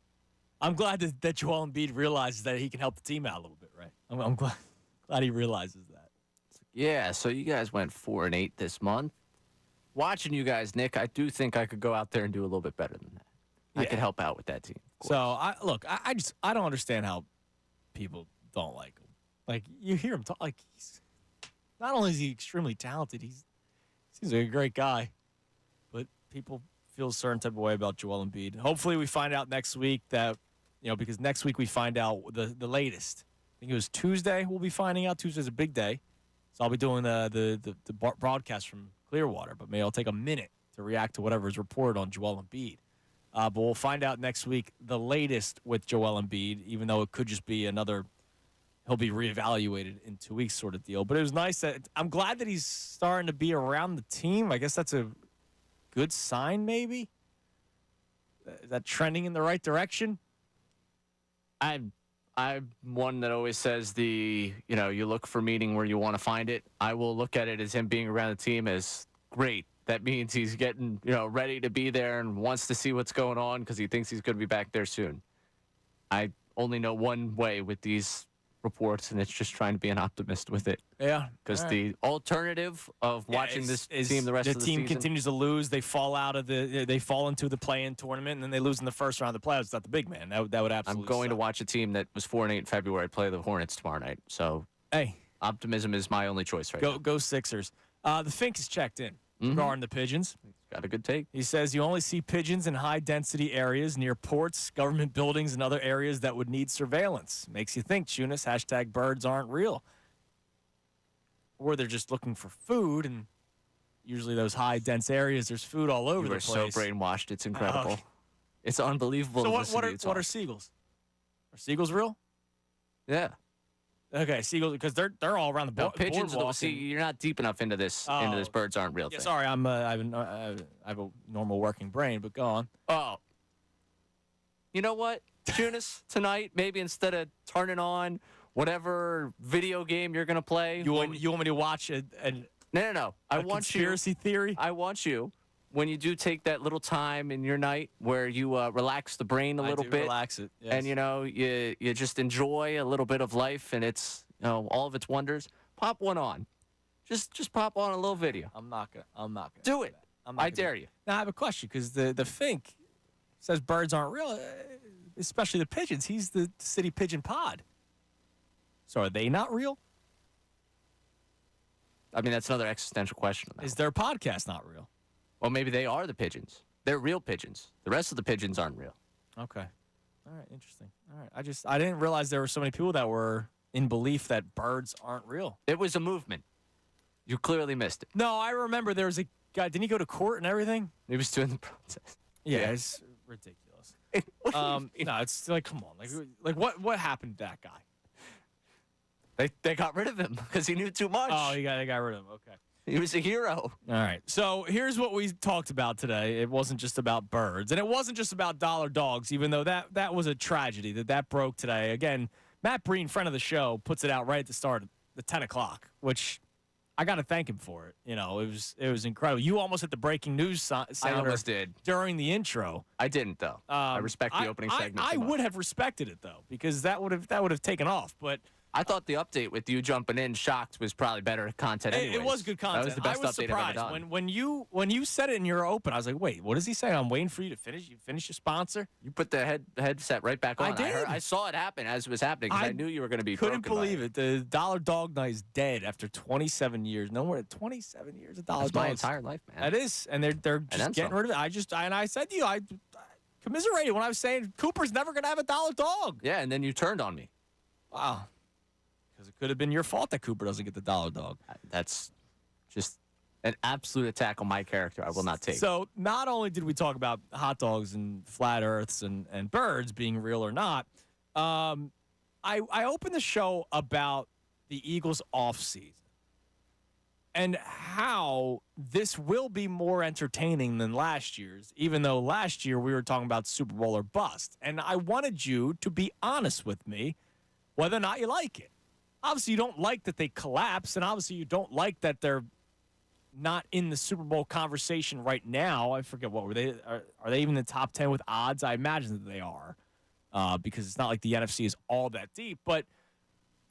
[SPEAKER 5] I'm glad that Joel Embiid realizes that he can help the team out a little bit, right? I'm glad he realizes that.
[SPEAKER 6] Yeah, so you guys went 4-8 this month. Watching you guys, Nick, I do think I could go out there and do a little bit better than that. I could help out with that team.
[SPEAKER 5] So I don't understand how people don't like him. Like you hear him talk, like he's not only is he extremely talented, he seems like a great guy, but people feel a certain type of way about Joel Embiid. Hopefully, we find out next week that because next week we find out the latest. I think it was Tuesday. We'll be finding out. Tuesday's a big day, so I'll be doing the broadcast from Clearwater. But maybe I'll take a minute to react to whatever is reported on Joel Embiid. But we'll find out next week the latest with Joel Embiid, even though it could just be he'll be reevaluated in 2 weeks sort of deal. But it was nice I'm glad that he's starting to be around the team. I guess that's a good sign, maybe. Is that trending in the right direction?
[SPEAKER 6] I'm one that always says you look for meaning where you want to find it. I will look at it as him being around the team as great. That means he's getting, ready to be there and wants to see what's going on because he thinks he's going to be back there soon. I only know one way with these reports, and it's just trying to be an optimist with it.
[SPEAKER 5] Yeah.
[SPEAKER 6] Because the alternative of watching this team the rest of the season.
[SPEAKER 5] The team continues to lose. They fall they fall into the play-in tournament, and then they lose in the first round of the playoffs. It's not the big man. That would absolutely
[SPEAKER 6] I'm going
[SPEAKER 5] suck.
[SPEAKER 6] to watch a team that was 4-8 in February play the Hornets tomorrow night. So,
[SPEAKER 5] hey,
[SPEAKER 6] optimism is my only choice right now.
[SPEAKER 5] Go Sixers. The Fink is checked in regarding the pigeons.
[SPEAKER 6] Got a good take.
[SPEAKER 5] He says you only see pigeons in high-density areas near ports, government buildings, and other areas that would need surveillance. Makes you think, Tunis, # birds aren't real. Or they're just looking for food, and usually those high-dense areas, there's food all over the place.
[SPEAKER 6] You are so brainwashed. It's incredible. It's unbelievable.
[SPEAKER 5] So what are seagulls? Are seagulls real?
[SPEAKER 6] Yeah.
[SPEAKER 5] Okay, seagulls, because they're all around the
[SPEAKER 6] pigeons.
[SPEAKER 5] boardwalk.
[SPEAKER 6] See, you're not deep enough into this. Birds aren't real.
[SPEAKER 5] Yeah,
[SPEAKER 6] thing.
[SPEAKER 5] sorry, I have a normal working brain, but go on.
[SPEAKER 6] Oh, you know what, Tunis? Tonight, maybe instead of turning on whatever video game you're gonna play,
[SPEAKER 5] you want me to watch
[SPEAKER 6] No. I want
[SPEAKER 5] conspiracy theory.
[SPEAKER 6] I want you. When you do take that little time in your night where you relax the brain a little bit,
[SPEAKER 5] relax it, yes.
[SPEAKER 6] And you just enjoy a little bit of life and its all of its wonders. Pop one on, just pop on a little video.
[SPEAKER 5] I'm not gonna
[SPEAKER 6] do it. I dare you.
[SPEAKER 5] Now I have a question because the Fink says birds aren't real, especially the pigeons. He's the city pigeon pod. So are they not real?
[SPEAKER 6] I mean, that's another existential question.
[SPEAKER 5] Is their podcast not real?
[SPEAKER 6] Well, maybe they are the pigeons. They're real pigeons. The rest of the pigeons aren't real.
[SPEAKER 5] Okay. All right. Interesting. All right. I didn't realize there were so many people that were in belief that birds aren't real.
[SPEAKER 6] It was a movement. You clearly missed it.
[SPEAKER 5] No, I remember there was a guy. Didn't he go to court and everything?
[SPEAKER 6] He was doing the protest.
[SPEAKER 5] Yeah, it's ridiculous. No, it's like, come on. Like what happened to that guy?
[SPEAKER 6] They got rid of him because he knew too much.
[SPEAKER 5] Oh, they got rid of him. Okay.
[SPEAKER 6] He was a hero.
[SPEAKER 5] All right. So here's what we talked about today. It wasn't just about birds, and it wasn't just about dollar dogs, even though that was a tragedy that broke today. Again, Matt Breen, friend of the show, puts it out right at the start of the 10 o'clock, which I got to thank him for it. It was incredible. You almost hit the breaking news sounder.
[SPEAKER 6] I almost did.
[SPEAKER 5] During the intro.
[SPEAKER 6] I didn't, though. I respect the opening segment.
[SPEAKER 5] I would have respected it, though, because that would have taken off, but
[SPEAKER 6] I thought the update with you jumping in shocked was probably better content anyways.
[SPEAKER 5] It was good content.
[SPEAKER 6] That was the best update I've ever
[SPEAKER 5] surprised
[SPEAKER 6] done.
[SPEAKER 5] when you said it in your open. I was like, wait, what does he say? I'm waiting for you to finish. You finish your sponsor.
[SPEAKER 6] You put the headset right back on.
[SPEAKER 5] I did.
[SPEAKER 6] I saw it happen as it was happening because I knew you were going to be
[SPEAKER 5] couldn't
[SPEAKER 6] broken
[SPEAKER 5] believe it. The Dollar Dog Night is dead after 27 years. No more than 27 years of Dollar
[SPEAKER 6] That's
[SPEAKER 5] Dogs.
[SPEAKER 6] my entire life, man.
[SPEAKER 5] That is, and they're just getting rid of it. I said to you, I commiserated when I was saying Cooper's never going to have a Dollar Dog.
[SPEAKER 6] Yeah, and then you turned on me.
[SPEAKER 5] Wow. Because it could have been your fault that Cooper doesn't get the Dollar Dog.
[SPEAKER 6] That's just an absolute attack on my character I will not take.
[SPEAKER 5] So not only did we talk about hot dogs and flat earths and birds being real or not, I opened the show about the Eagles' offseason and how this will be more entertaining than last year's, even though last year we were talking about Super Bowl or bust. And I wanted you to be honest with me whether or not you like it. Obviously, you don't like that they collapse, and obviously you don't like that they're not in the Super Bowl conversation right now. I forget what were they. Are they even in the top 10 with odds? I imagine that they are, because it's not like the NFC is all that deep. But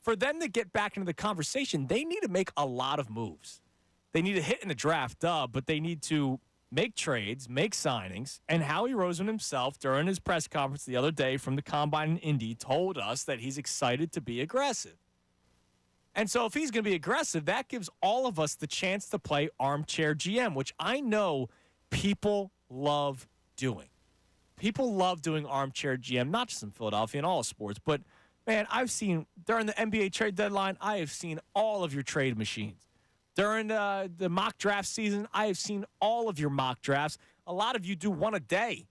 [SPEAKER 5] for them to get back into the conversation, they need to make a lot of moves. They need to hit in the draft, but they need to make trades, make signings, and Howie Roseman himself, during his press conference the other day from the Combine in Indy, told us that he's excited to be aggressive. And so if he's going to be aggressive, that gives all of us the chance to play armchair GM, which I know people love doing. People love doing armchair GM, not just in Philadelphia, in all sports. But, man, I've seen, during the NBA trade deadline, I have seen all of your trade machines. During the mock draft season, I have seen all of your mock drafts. A lot of you do one a day.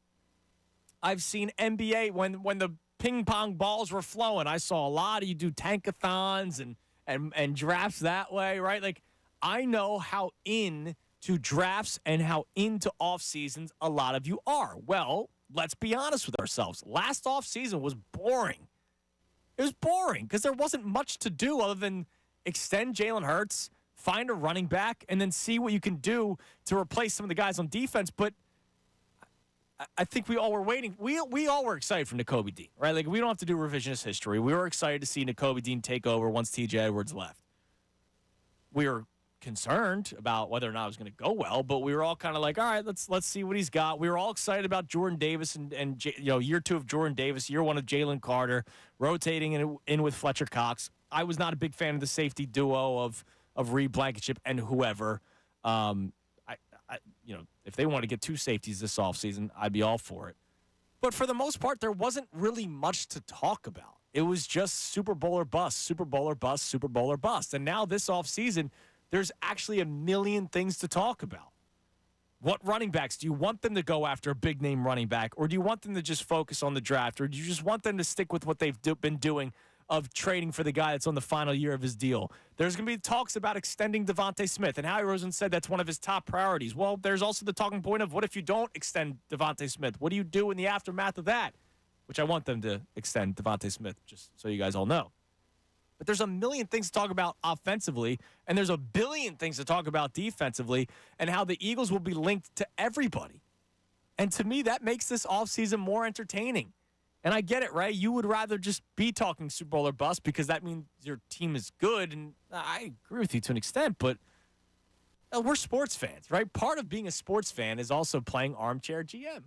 [SPEAKER 5] I've seen NBA, when the ping pong balls were flowing, I saw a lot of you do tankathons and drafts that way, right? Like, I know how into drafts and how into off seasons a lot of you are. Well, let's be honest with ourselves. Last off season was boring. It was boring because there wasn't much to do other than extend Jalen Hurts, find a running back, and then see what you can do to replace some of the guys on defense. But I think we all were waiting. We all were excited for Nakobe Dean, right? Like, we don't have to do revisionist history. We were excited to see Nakobe Dean take over once T.J. Edwards left. We were concerned about whether or not it was going to go well, but we were all kind of like, all right, let's see what he's got. We were all excited about Jordan Davis and year 2 of Jordan Davis, year 1 of Jalen Carter, rotating in with Fletcher Cox. I was not a big fan of the safety duo of Reed Blankenship and whoever. If they want to get 2 safeties this offseason, I'd be all for it. But for the most part, there wasn't really much to talk about. It was just Super Bowl or bust, Super Bowl or bust, Super Bowl or bust. And now this offseason, there's actually a million things to talk about. What running backs? Do you want them to go after a big-name running back, or do you want them to just focus on the draft, or do you just want them to stick with what they've been doing of trading for the guy that's on the final year of his deal? There's going to be talks about extending Devontae Smith, and Howie Roseman said that's one of his top priorities. Well, there's also the talking point of, what if you don't extend Devontae Smith? What do you do in the aftermath of that? Which I want them to extend Devontae Smith, just so you guys all know. But there's a million things to talk about offensively, and there's a billion things to talk about defensively, and how the Eagles will be linked to everybody. And to me, that makes this offseason more entertaining. And I get it, right? You would rather just be talking Super Bowl or bust because that means your team is good, and I agree with you to an extent, but we're sports fans, right? Part of being a sports fan is also playing armchair GM.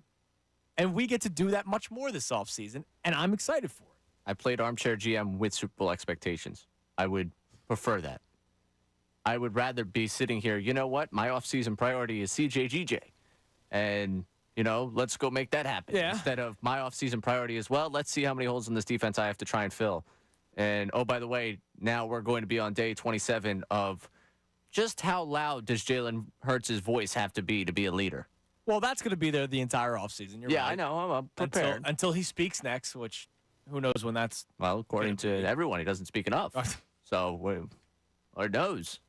[SPEAKER 5] And we get to do that much more this offseason, and I'm excited for it.
[SPEAKER 6] I played armchair GM with Super Bowl expectations. I would prefer that. I would rather be sitting here, you know what? My offseason priority is CJGJ. And, let's go make that happen.
[SPEAKER 5] Yeah.
[SPEAKER 6] Instead of my offseason priority is, well, let's see how many holes in this defense I have to try and fill. And, oh, by the way, now we're going to be on day 27 of just how loud does Jalen Hurts' voice have to be a leader?
[SPEAKER 5] Well, that's going to be there the entire offseason. You're right.
[SPEAKER 6] I know. I'm prepared.
[SPEAKER 5] Until he speaks next, which who knows when that's...
[SPEAKER 6] Well, according to everyone, he doesn't speak enough. So, or knows.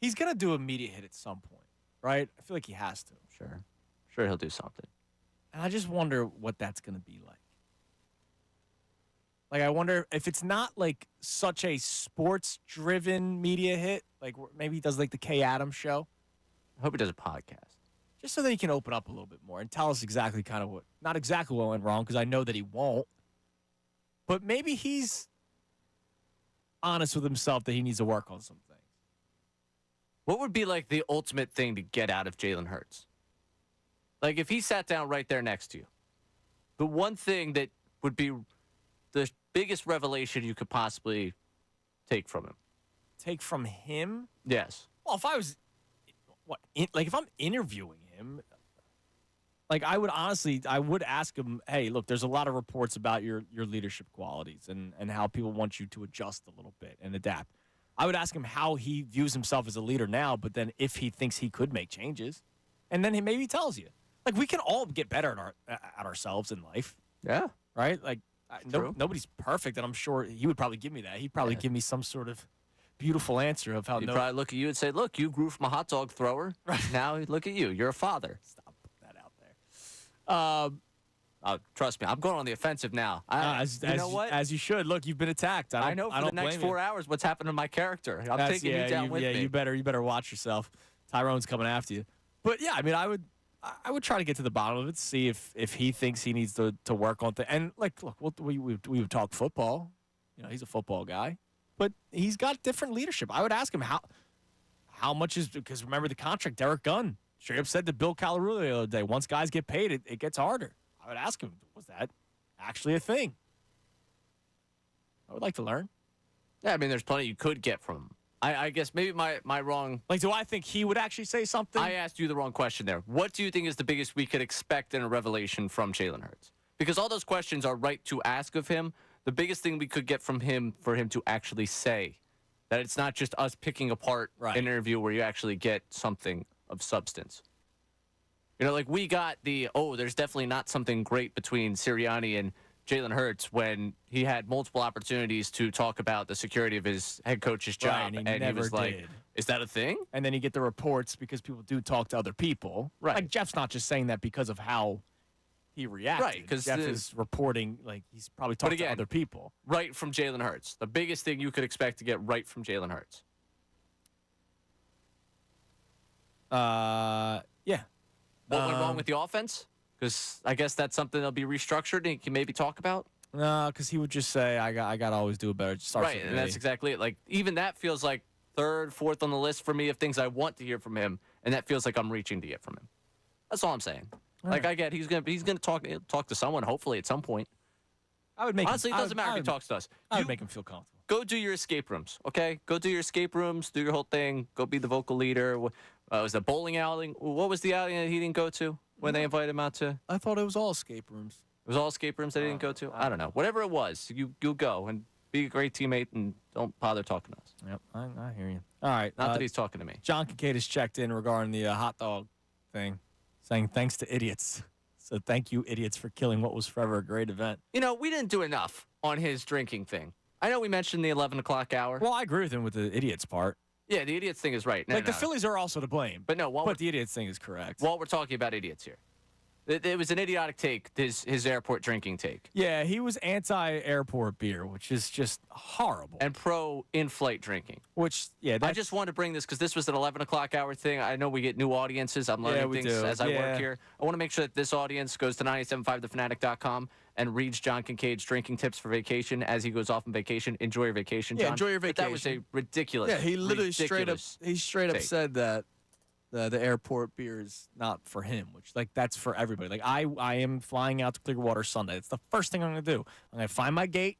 [SPEAKER 5] He's going to do a media hit at some point, right? I feel like he has to.
[SPEAKER 6] Sure he'll do something.
[SPEAKER 5] And I just wonder what that's going to be like. Like, I wonder if it's not, like, such a sports-driven media hit, like maybe he does, like, the Kay Adams show.
[SPEAKER 6] I hope he does a podcast.
[SPEAKER 5] Just so that he can open up a little bit more and tell us exactly kind of not exactly what went wrong, because I know that he won't. But maybe he's honest with himself that he needs to work on some things.
[SPEAKER 6] What would be like the ultimate thing to get out of Jalen Hurts? Like if he sat down right there next to you, the one thing that would be the biggest revelation you could possibly take from him.
[SPEAKER 5] Take from him?
[SPEAKER 6] Yes.
[SPEAKER 5] Well, if I was, if I'm interviewing him, like I would ask him, hey, look, there's a lot of reports about your leadership qualities and how people want you to adjust a little bit and adapt. I would ask him how he views himself as a leader now, but then if he thinks he could make changes, and then he maybe tells you. Like, we can all get better at ourselves in life.
[SPEAKER 6] Yeah.
[SPEAKER 5] Right? Like, nobody's perfect, and I'm sure he would probably give me that. He'd probably give me some sort of beautiful answer of how...
[SPEAKER 6] He'd probably look at you and say, look, you grew from a hot dog thrower. Right. Now look at you. You're a father.
[SPEAKER 5] Stop putting that out there.
[SPEAKER 6] Trust me, I'm going on the offensive now. You know what?
[SPEAKER 5] As you should. Look, you've been attacked.
[SPEAKER 6] I know for the next 4 hours what's happened to my character. I'm taking you down with me.
[SPEAKER 5] Yeah, you better watch yourself. Tyrone's coming after you. But, yeah, I mean, I would try to get to the bottom of it, see if he thinks he needs to work on things. And, like, look, we would talk football. You know, he's a football guy. But he's got different leadership. I would ask him how much is – because remember the contract, Derek Gunn. straight up said to Bill Calarulo the other day, once guys get paid, it gets harder. I would ask him, was that actually a thing? I would like to learn.
[SPEAKER 6] Yeah, I mean, there's plenty you could get from him. I guess maybe my wrong...
[SPEAKER 5] Like, do I think he would actually say something?
[SPEAKER 6] I asked you the wrong question there. What do you think is the biggest we could expect in a revelation from Jalen Hurts? Because all those questions are right to ask of him. The biggest thing we could get from him for him to actually say that it's not just us picking apart an interview where you actually get something of substance. You know, like we got there's definitely not something great between Sirianni and Jalen Hurts when he had multiple opportunities to talk about the security of his head coach's job.
[SPEAKER 5] Right,
[SPEAKER 6] and he was like,
[SPEAKER 5] did.
[SPEAKER 6] is that a thing?
[SPEAKER 5] And then you get the reports because people do talk to other people.
[SPEAKER 6] Right.
[SPEAKER 5] Like, Jeff's not just saying that because of how he reacted.
[SPEAKER 6] Right, because
[SPEAKER 5] Jeff is reporting, like, he's probably talking to other people.
[SPEAKER 6] Right from Jalen Hurts. The biggest thing you could expect to get right from Jalen Hurts.
[SPEAKER 5] Yeah.
[SPEAKER 6] What went wrong with the offense? Because I guess that's something that'll be restructured and you can maybe talk about.
[SPEAKER 5] No, because he would just say, I got to always do a better start.
[SPEAKER 6] Right, and that's exactly it. Like, even that feels like third, fourth on the list for me of things I want to hear from him, and that feels like I'm reaching to get from him. That's all I'm saying. Like, I get he's gonna talk to someone, hopefully, at some point.
[SPEAKER 5] I would make
[SPEAKER 6] Honestly, it doesn't matter if he talks to us.
[SPEAKER 5] I would make him feel comfortable.
[SPEAKER 6] Go do your escape rooms, okay? Go do your escape rooms, do your whole thing. Go be the vocal leader. Was the bowling outing? What was the outing that he didn't go to when they invited him out to?
[SPEAKER 5] I thought it was all escape rooms.
[SPEAKER 6] It was all escape rooms that he didn't go to? I don't know. Whatever it was, you go and be a great teammate and don't bother talking to us.
[SPEAKER 5] Yep, I hear you. All right.
[SPEAKER 6] Not that he's talking to me.
[SPEAKER 5] John Kincaid has checked in regarding the hot dog thing, saying thanks to idiots. So thank you, idiots, for killing what was forever a great event.
[SPEAKER 6] You know, we didn't do enough on his drinking thing. I know we mentioned the 11 o'clock hour.
[SPEAKER 5] Well, I agree with him with the idiots part.
[SPEAKER 6] Yeah, the idiots thing is right.
[SPEAKER 5] The Phillies are also to blame.
[SPEAKER 6] But no,
[SPEAKER 5] but the idiots thing is correct.
[SPEAKER 6] While we're talking about idiots here. It was an idiotic take, his airport drinking take.
[SPEAKER 5] Yeah, he was anti-airport beer, which is just horrible.
[SPEAKER 6] And pro-in-flight drinking.
[SPEAKER 5] Which, yeah.
[SPEAKER 6] I just want to bring this because this was an 11 o'clock hour thing. I know we get new audiences. I'm learning things as I work here. I want to make sure that this audience goes to 975thefanatic.com and reads John Kincaid's drinking tips for vacation as he goes off on vacation. Enjoy your vacation, John.
[SPEAKER 5] Yeah, enjoy your vacation.
[SPEAKER 6] But that was a ridiculous.
[SPEAKER 5] Yeah, he literally straight up
[SPEAKER 6] take.
[SPEAKER 5] said that the airport beer is not for him, which, like, that's for everybody. Like, I am flying out to Clearwater Sunday. It's the first thing I'm going to do. I'm going to find my gate,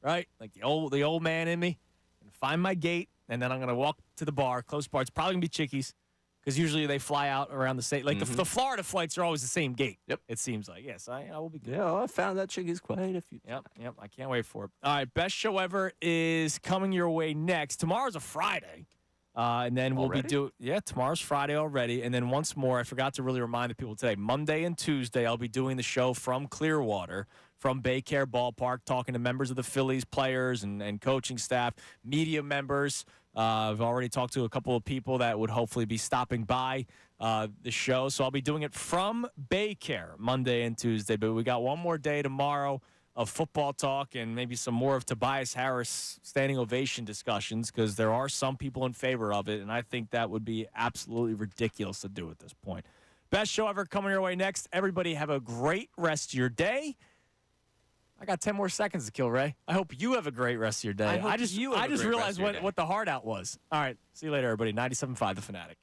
[SPEAKER 5] right? Like the old man in me. And find my gate, and then I'm going to walk to the bar, close bar. It's probably going to be Chickies because usually they fly out around the state. Like, the Florida flights are always the same gate.
[SPEAKER 6] Yep.
[SPEAKER 5] It seems like. Yes, I will be good.
[SPEAKER 6] Yeah, I found that Chickies quite a few times.
[SPEAKER 5] Yep. I can't wait for it. All right, best show ever is coming your way next. Tomorrow's a Friday. And then we'll be tomorrow's Friday already. And then once more, I forgot to really remind the people today, Monday and Tuesday, I'll be doing the show from Clearwater, from Baycare Ballpark, talking to members of the Phillies, players and coaching staff, media members. I've already talked to a couple of people that would hopefully be stopping by the show. So I'll be doing it from Baycare Monday and Tuesday. But we got one more day tomorrow of football talk and maybe some more of Tobias Harris standing ovation discussions because there are some people in favor of it, and I think that would be absolutely ridiculous to do at this point. Best show ever coming your way next. Everybody have a great rest of your day. I got 10 more seconds to kill, Ray. I hope you have a great rest of your day. I just realized what the hard out was. All right, see you later, everybody. 97.5 The Fanatic.